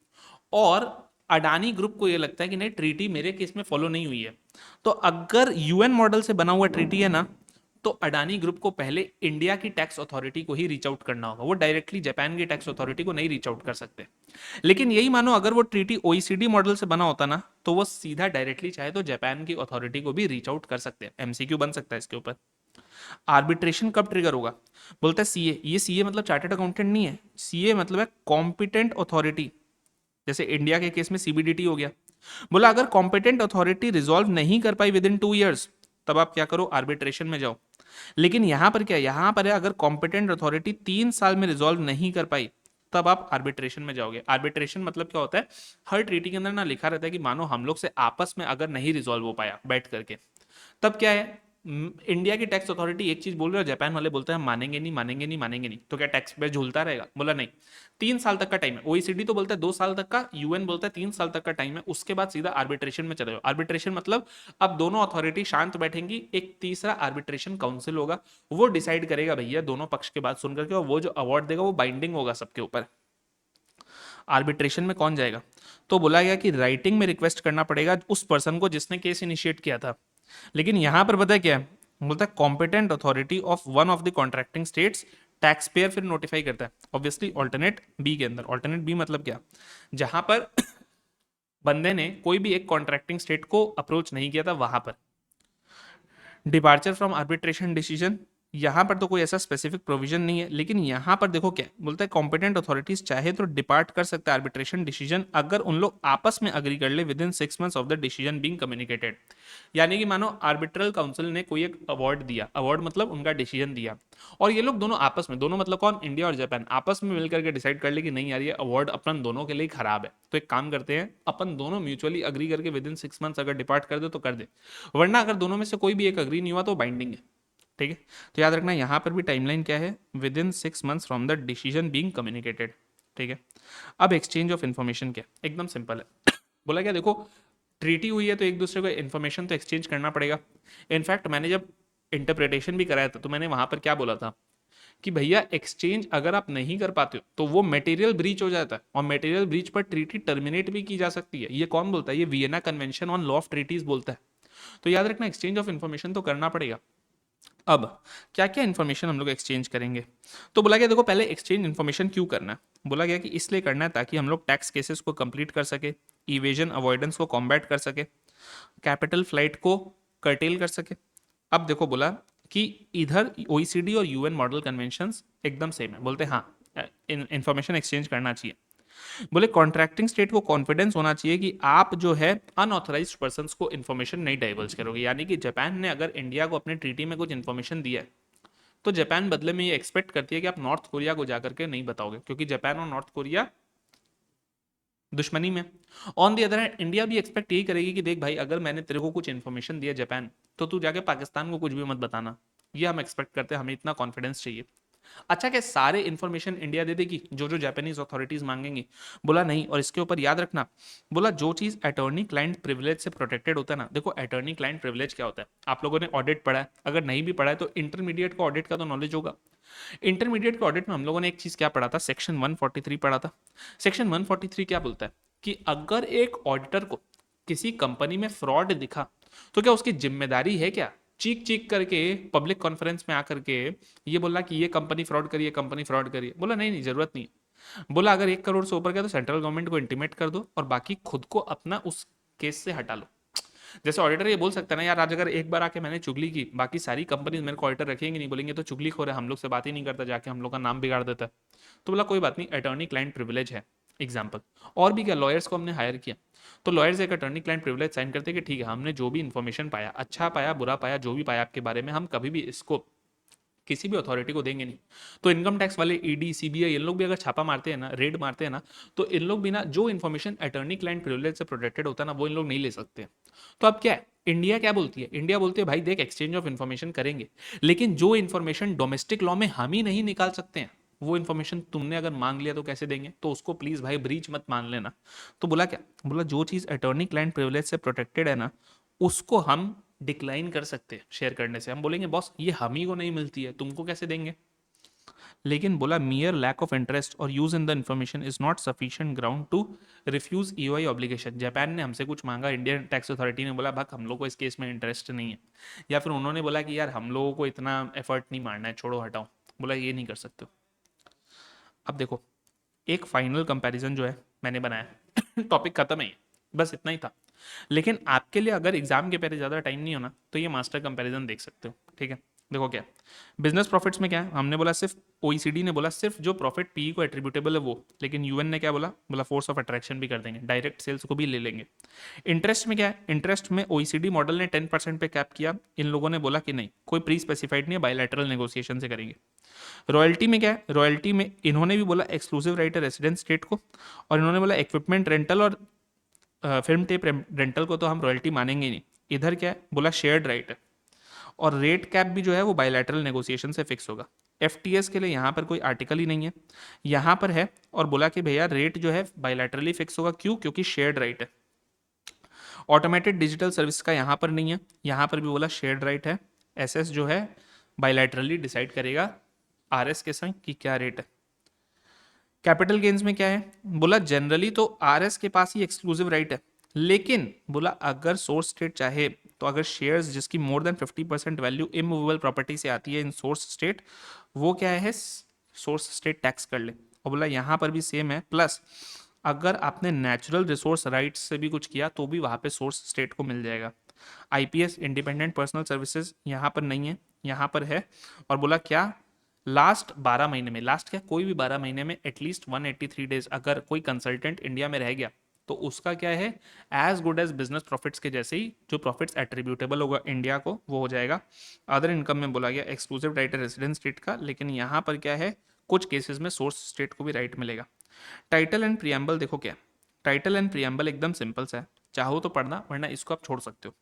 और अडानी ग्रुप को ये लगता है कि नहीं ट्रीटी मेरे केस में फॉलो नहीं हुई है, तो अगर यूएन मॉडल से बना हुआ ट्रीटी है ना, तो अडानी ग्रुप को पहले इंडिया की टैक्स अथॉरिटी को ही रीच आउट करना होगा, वो डायरेक्टली जापान की टैक्स अथॉरिटी को नहीं रीच आउट कर सकते। लेकिन यही मानो अगर वो ट्रीटी ओईसीडी मॉडल से बना होता ना, तो वो सीधा डायरेक्टली चाहे तो जापान की अथॉरिटी को भी रीच आउट कर सकते हैं। एमसीक्यू बन सकता है इसके ऊपर। आर्बिट्रेशन कब ट्रिगर होगा, बोलता है सीए, ये सीए मतलब चार्टर्ड अकाउंटेंट नहीं है, सीए मतलब है कॉम्पिटेंट अथॉरिटी, जैसे इंडिया के केस में सीबीडीटी हो गया। बोला अगर कॉम्पिटेंट अथॉरिटी रिजॉल्व नहीं कर पाई विद इन 2 ईयर्स, तब आप क्या करो, आर्बिट्रेशन में जाओ। लेकिन यहां पर क्या, यहां पर है अगर कॉम्पिटेंट अथॉरिटी 3 साल में रिजॉल्व नहीं कर पाई, तब आप आर्बिट्रेशन में जाओगे। आर्बिट्रेशन मतलब क्या होता है, हर ट्रीटी के अंदर ना लिखा रहता है कि मानो हम लोग से आपस में अगर नहीं रिजॉल्व हो पाया बैठ करके, तब क्या है, इंडिया की टैक्स अथॉरिटी एक चीज बोल रही है और जापान वाले बोलते हैं हम मानेंगे नहीं मानेंगे नहीं मानेंगे नहीं, तो क्या टैक्स पे झूलता रहेगा, बोला नहीं, 3 साल तक का टाइम है। ओईसीडी तो बोलता है 2 साल तक का, यूएन बोलता है 3 साल तक का टाइम है, उसके बाद सीधा आर्बिट्रेशन में चले जाओ। आर्बिट्रेशन मतलब अब दोनों अथॉरिटी शांत बैठेंगी, एक तीसरा आर्बिट्रेशन काउंसिल होगा, वो डिसाइड करेगा भैया दोनों पक्ष के बात सुन करके, और वो जो अवार्ड देगा वो बाइंडिंग होगा सबके ऊपर। आर्बिट्रेशन में कौन जाएगा, तो बोला गया कि राइटिंग में रिक्वेस्ट करना पड़ेगा उस पर्सन को जिसने केस इनिशिएट किया था। लेकिन यहां पर पता है क्या है, बोलता है competent authority of one of the contracting states, tax payer फिर नोटिफाई करता है ऑब्वियसली ऑल्टरनेट बी के अंदर। ऑल्टरनेट बी मतलब क्या, जहां पर बंदे ने कोई भी एक कॉन्ट्रैक्टिंग स्टेट को अप्रोच नहीं किया था वहां पर। डिपार्चर फ्रॉम आर्बिट्रेशन डिसीजन, यहां पर तो कोई ऐसा स्पेसिफिक प्रोविजन नहीं है, लेकिन यहां पर देखो क्या बोलता है, कॉम्पिटेंट अथॉरिटीज चाहे तो डिपार्ट कर सकते हैं आर्बिट्रेशन डिसीजन अगर उन लोग आपस में अग्री कर ले with in 6 months of the decision being communicated. यानी कि मानो आर्बिट्रल काउंसिल ने कोई एक अवार्ड दिया, अवार्ड मतलब उनका डिसीजन दिया, और ये लोग दोनों आपस में, दोनों मतलब कौन, इंडिया और जापान, आपस में मिलकर के डिसाइड कर ले कि नहीं यार ये अवार्ड अपन दोनों के लिए खराब है, तो एक काम करते हैं अपन दोनों म्यूचुअली अग्री करके विद इन 6 months अगर डिपार्ट कर दे तो कर दे, वरना अगर दोनों में से कोई भी एक अग्री नहीं हुआ तो बाइंडिंग है। ठीक है, तो याद रखना यहां पर भी टाइमलाइन क्या है, with in 6 months from the decision being communicated. ठीक है, अब एक्सचेंज ऑफ इन्फॉर्मेशन क्या, एकदम सिंपल है। बोला क्या, देखो ट्रीटी हुई है तो एक दूसरे को इन्फॉर्मेशन तो एक्सचेंज करना पड़ेगा। इनफैक्ट मैंने जब इंटरप्रिटेशन भी कराया था तो मैंने वहां पर क्या बोला था कि भैया एक्सचेंज अगर आप नहीं कर पाते हो तो वो मटेरियल ब्रीच हो जाता है, और मटेरियल ब्रीच पर ट्रीटी टर्मिनेट भी की जा सकती है। ये कौन बोलता है, ये Vienna convention on law of treaties बोलता है। तो याद रखना एक्सचेंज ऑफ इन्फॉर्मेशन तो करना पड़ेगा। अब क्या क्या इन्फॉर्मेशन हम लोग एक्सचेंज करेंगे, तो बोला गया देखो पहले एक्सचेंज इन्फॉर्मेशन क्यों करना है, बोला गया कि इसलिए करना है ताकि हम लोग टैक्स केसेस को कंप्लीट कर सके, इवेजन अवॉइडेंस को कॉम्बैट कर सके, कैपिटल फ्लाइट को कर्टेल कर सके। अब देखो बोला कि इधर ओईसीडी और यूएन मॉडल कन्वेंशंस एकदम सेम है, बोलते हैं हाँ इन्फॉर्मेशन एक्सचेंज करना चाहिए। बोले कॉन्ट्रैक्टिंग स्टेट को कॉन्फिडेंस होना चाहिए कि आप जो है अनऑथराइज्ड पर्संस को इन्फॉर्मेशन नहीं डाइवर्स करोगे। यानी कि जापान ने अगर इंडिया को अपने ट्रीटी में कुछ इन्फॉर्मेशन दिया है तो जापान बदले में ये एक्सपेक्ट करती है कि आप नॉर्थ कोरिया को जाकर के नहीं बताओगे, क्योंकि जापान और नॉर्थ कोरिया दुश्मनी में। On the other hand India भी एक्सपेक्ट यही करेगी कि देख भाई, अगर मैंने तेरे को कुछ इन्फॉर्मेशन दिया जापान, तो तू जाके पाकिस्तान को कुछ भी मत बताना। ये हम एक्सपेक्ट करते हैं, हमें इतना कॉन्फिडेंस चाहिए। अच्छा, क्या सारे इन्फॉर्मेशन इंडिया दे देगी जो जो जापानीज अथॉरिटीज मांगेंगी? बोला नहीं। और इसके ऊपर याद रखना, बोला जो चीज अटॉर्नी क्लाइंट प्रिविलेज से प्रोटेक्टेड होता है ना, देखो अटॉर्नी क्लाइंट प्रिविलेज क्या होता है, आप लोगों ने ऑडिट पढ़ा है, अगर नहीं भी पढ़ा है तो इंटरमीडिएट को ऑडिट का तो नॉलेज होगा। इंटरमीडिएट के ऑडिट में हम लोगों ने एक चीज क्या पढ़ा था, सेक्शन 143 पढ़ा था। सेक्शन 143 क्या बोलता है कि अगर एक ऑडिटर को किसी कंपनी में फ्रॉड दिखा, तो क्या उसकी जिम्मेदारी है क्या चीख चीख करके पब्लिक कॉन्फ्रेंस में आकर के ये बोला कि ये कंपनी फ्रॉड करिए, कंपनी फ्रॉड करिए? बोला नहीं नहीं, जरूरत नहीं है। बोला अगर 1 करोड़ से ऊपर गया तो सेंट्रल गवर्नमेंट को इंटीमेट कर दो और बाकी खुद को अपना उस केस से हटा लो। जैसे ऑडिटर ये बोल सकता है ना, यार आज अगर एक बार आके मैंने चुगली की, बाकी सारी कंपनीज मेरे को ऑडिटर रखेंगे नहीं, बोलेंगे तो चुगली खो रहे, हम लोग से बात ही नहीं करता, जाके हम लोग का नाम बिगाड़ देता है। तो बोला कोई बात नहीं, अटॉर्नी क्लाइंट प्रिविलेज है एग्जाम्पल। और भी क्या, लॉयर्स को हमने हायर किया, तो लॉयर्स एक अटॉर्नी क्लाइंट प्रिविलेज साइन करते हैं कि ठीक है, हमने जो भी इन्फॉर्मेशन पाया, अच्छा पाया बुरा पाया, जो भी पाया आपके बारे में, हम कभी भी इसको किसी भी अथॉरिटी को देंगे नहीं। तो इनकम टैक्स वाले ईडी सीबीआई इन लोग भी अगर छापा मारते हैं ना, रेड मारते हैं ना, तो इन लोग भी ना जो इन्फॉर्मेशन अटॉर्नी क्लाइंट प्रिविलेज से प्रोटेक्टेड होता है ना, वो इन लोग नहीं ले सकते। तो अब क्या है, इंडिया क्या बोलती है, इंडिया बोलती है भाई देख, एक्सचेंज ऑफ इन्फॉर्मेशन करेंगे, लेकिन जो इन्फॉर्मेशन डोमेस्टिक लॉ में हम ही नहीं निकाल सकते हैं, वो इन्फॉर्मेशन तुमने अगर मांग लिया तो कैसे देंगे, तो उसको प्लीज भाई ब्रीच मत मान लेना। तो बोला क्या, बोला जो चीज अटॉर्नी क्लाइंट प्रिविलेज से प्रोटेक्टेड है ना, उसको हम डिक्लाइन कर सकते हैं शेयर करने से। हम बोलेंगे बॉस ये हम ही को नहीं मिलती है, तुमको कैसे देंगे? लेकिन बोला मियर लैक ऑफ इंटरेस्ट और use in the information is not sufficient ground to refuse EOI obligation. Japan ने हमसे कुछ मांगा, इंडियन टैक्स अथॉरिटी ने बोला भाग हम लोग को इस केस में इंटरेस्ट नहीं है, या फिर उन्होंने बोला कि यार हम लोगों को इतना एफर्ट नहीं मारना है, छोड़ो हटाओ, बोला ये नहीं कर सकते। अब देखो, एक फाइनल कंपैरिजन जो है मैंने बनाया टॉपिक खत्म है, बस इतना ही था। लेकिन आपके लिए अगर एग्जाम के पहले ज़्यादा टाइम नहीं होना तो ये मास्टर कंपैरिजन देख सकते हो, ठीक है। देखो क्या, बिजनेस प्रॉफिट्स में क्या है, हमने बोला सिर्फ ओईसीडी ने बोला सिर्फ जो प्रॉफिट पीई को एट्रीब्यूटेबल है वो, लेकिन यूएन ने क्या बोला, बोला फोर्स ऑफ अट्रैक्शन भी कर देंगे, डायरेक्ट सेल्स को भी ले लेंगे। इंटरेस्ट में क्या है, इंटरेस्ट में ओईसीडी मॉडल ने 10% पे कैप किया, इन लोगों ने बोला कि नहीं कोई प्री स्पेसिफाइड नहीं है, बायलैटरल नेगोशिएशन से करेंगे। रॉयल्टी में क्या है, रॉयल्टी में इन्होंने भी बोला एक्सक्लूसिव राइट है रेसिडेंट स्टेट को, और इन्होंने बोला इक्विपमेंट रेंटल और फिल्म टेप रेंटल को तो हम रॉयल्टी मानेंगे नहीं। इधर क्या है, बोला शेयर्ड राइट है, और रेट कैप भी जो है वो बायलैटरल नेगोशिएशन से फिक्स होगा। एफटीएस के लिए यहाँ पर कोई आर्टिकल ही नहीं है, यहाँ पर है, और बोला कि भैया रेट जो है बायलैटरली फिक्स होगा, क्यों, क्योंकि शेयर्ड राइट है। ऑटोमेटेड डिजिटल सर्विस का यहाँ पर नहीं है, यहाँ पर भी बोला शेयर्ड राइट है। एसएस जो है बायलैटरली डिसाइड करेगा आरएस के संग कि क्या रेट है। कैपिटल गेन्स में क्या है, बोला जनरली तो आरएस के पास ही एक्सक्लूसिव राइट है, लेकिन बोला अगर सोर्स स्टेट चाहे तो अगर शेयर्स जिसकी more than 50% value immovable property से आती है इन सोर्स स्टेट, वो क्या है सोर्स स्टेट टैक्स कर ले। और बोला यहाँ पर भी सेम है, प्लस अगर आपने नेचुरल रिसोर्स राइट्स से भी कुछ किया तो भी वहाँ पे सोर्स स्टेट को मिल जाएगा। आईपीएस इंडिपेंडेंट पर्सनल सर्विसेज यहाँ पर नहीं है, यहाँ पर है। और बोला क्या, लास्ट 12 महीने में, लास्ट क्या कोई भी 12 महीने में एटलीस्ट 183 डेज अगर कोई कंसल्टेंट इंडिया में रह गया तो उसका क्या है, as good as business profits के जैसे ही जो प्रॉफिट्स एट्रीब्यूटेबल होगा इंडिया को वो हो जाएगा। अदर इनकम में बोला गया एक्सक्लूसिव राइट है रेसिडेंट स्टेट का, लेकिन यहाँ पर क्या है कुछ केसेस में सोर्स स्टेट को भी राइट मिलेगा। टाइटल एंड प्रियम्बल देखो क्या, टाइटल एंड प्रियम्बल एकदम सिंपल सा है, चाहो तो पढ़ना वरना इसको आप छोड़ सकते हो।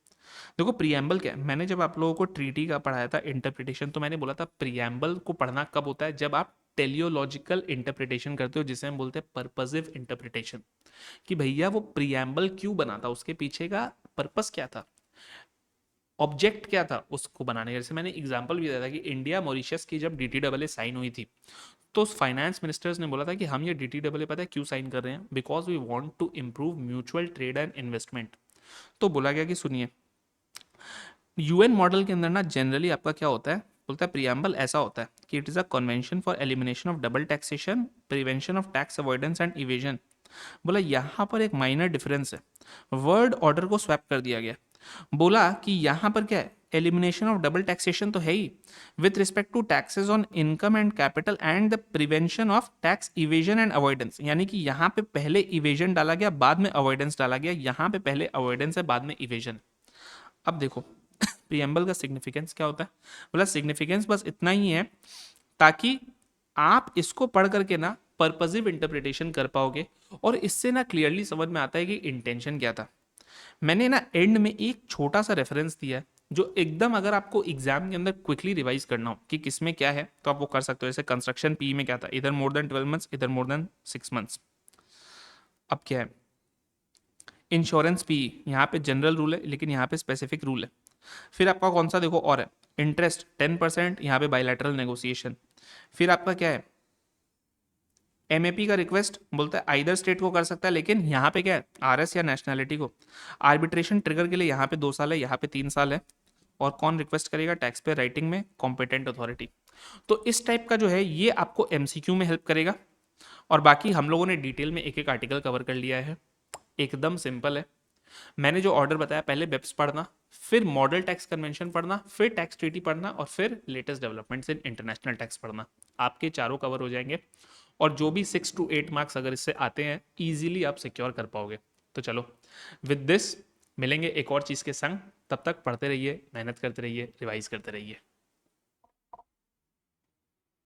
देखो प्रियम्बल क्या है, मैंने जब आप लोगों को ट्रीटी का पढ़ाया था इंटरप्रिटेशन, तो मैंने बोला था प्रियम्बल को पढ़ना कब होता है, जब आप टेलियोलॉजिकल इंटरप्रिटेशन करते हो, जिसे हम बोलते हैं पर्पसिव इंटरप्रिटेशन, कि भैया वो प्रियम्बल क्यों बना था, उसके पीछे का पर्पस क्या था, ऑब्जेक्ट क्या था उसको बनाने का। जैसे मैंने एग्जांपल भी दिया था कि इंडिया मॉरिशस की जब डीटीडब्ल्यूए साइन हुई थी, तो फाइनेंस मिनिस्टर्स ने बोला था कि हम ये डीटीडब्ल्यूए पता है क्यों साइन कर रहे हैं, because we want to improve mutual trade and investment. तो बोला गया कि सुनिए, यूएन मॉडल के अंदर ना जनरली आपका क्या होता है, बोलता है प्रियम्बल ऐसा होता है कि it is a convention for elimination of double taxation, prevention of tax avoidance and evasion. बोला यहाँ पर एक माइनर डिफरेंस है, वर्ड ऑर्डर को स्वैप कर दिया गया। बोला कि यहाँ पर क्या है, एलिमिनेशन ऑफ डबल टैक्सेशन तो है ही, with respect to taxes on income and capital and the prevention of tax evasion and avoidance, यानी कि यहाँ पे पहले इवेजन डाला गया बाद में अवॉइडेंस डाला गया, यहाँ पे पहले अवॉइडेंस है बाद में इवेजन। अब देखो प्रीएम्बल का सिग्निफिकेंस क्या होता है? बोला सिग्निफिकेंस बस इतना ही है ताकि आप इसको पढ़ करके ना पर्पजिव इंटरप्रिटेशन कर पाओगे और इससे ना क्लियरली समझ में आता है कि इंटेंशन क्या था। मैंने ना एंड में एक छोटा सा रेफरेंस दिया है जो एकदम अगर आपको एग्जाम के अंदर क्विकली रिवाइज करना हो कि किसमें क्या है तो आप वो कर सकते हो। जैसे कंस्ट्रक्शन पी में क्या था, इधर मोर देन 12 मंथ्स, इधर मोर देन 6 मंथ्स। अब क्या है, इंश्योरेंस पी, यहाँ पे जनरल रूल है लेकिन यहाँ पे स्पेसिफिक रूल है। फिर आपका कौन सा देखो और है, इंटरेस्ट 10%, यहाँ पे बायलैटरल नेगोशिएशन। फिर आपका क्या है, एमएपी का रिक्वेस्ट बोलता है आइदर स्टेट को कर सकता है, लेकिन यहाँ पे क्या है, आरएस या नेशनैलिटी को। आर्बिट्रेशन ट्रिगर के लिए यहाँ पे 2 साल है, यहाँ पे 3 साल है। और कौन रिक्वेस्ट करेगा, टैक्स पे राइटिंग में कॉम्पिटेंट अथॉरिटी। तो इस टाइप का जो है ये आपको एमसीक्यू में हेल्प करेगा। और बाकी हम लोगों ने डिटेल में एक एक आर्टिकल कवर कर लिया है, एकदम सिंपल है। मैंने जो ऑर्डर बताया, पहले बेप्स पढ़ना, फिर मॉडल टैक्स कन्वेंशन पढ़ना, फिर टैक्स ट्रीटी पढ़ना और फिर latest developments in international tax पढ़ना। आपके चारों कवर हो जाएंगे और जो भी 6 to 8 मार्क्स अगर इससे आते हैं ईजिली आप सिक्योर कर पाओगे। तो चलो विद दिस मिलेंगे एक और चीज़ के संग, तब तक पढ़ते रहिए, मेहनत करते रहिए, रिवाइज करते रहिए।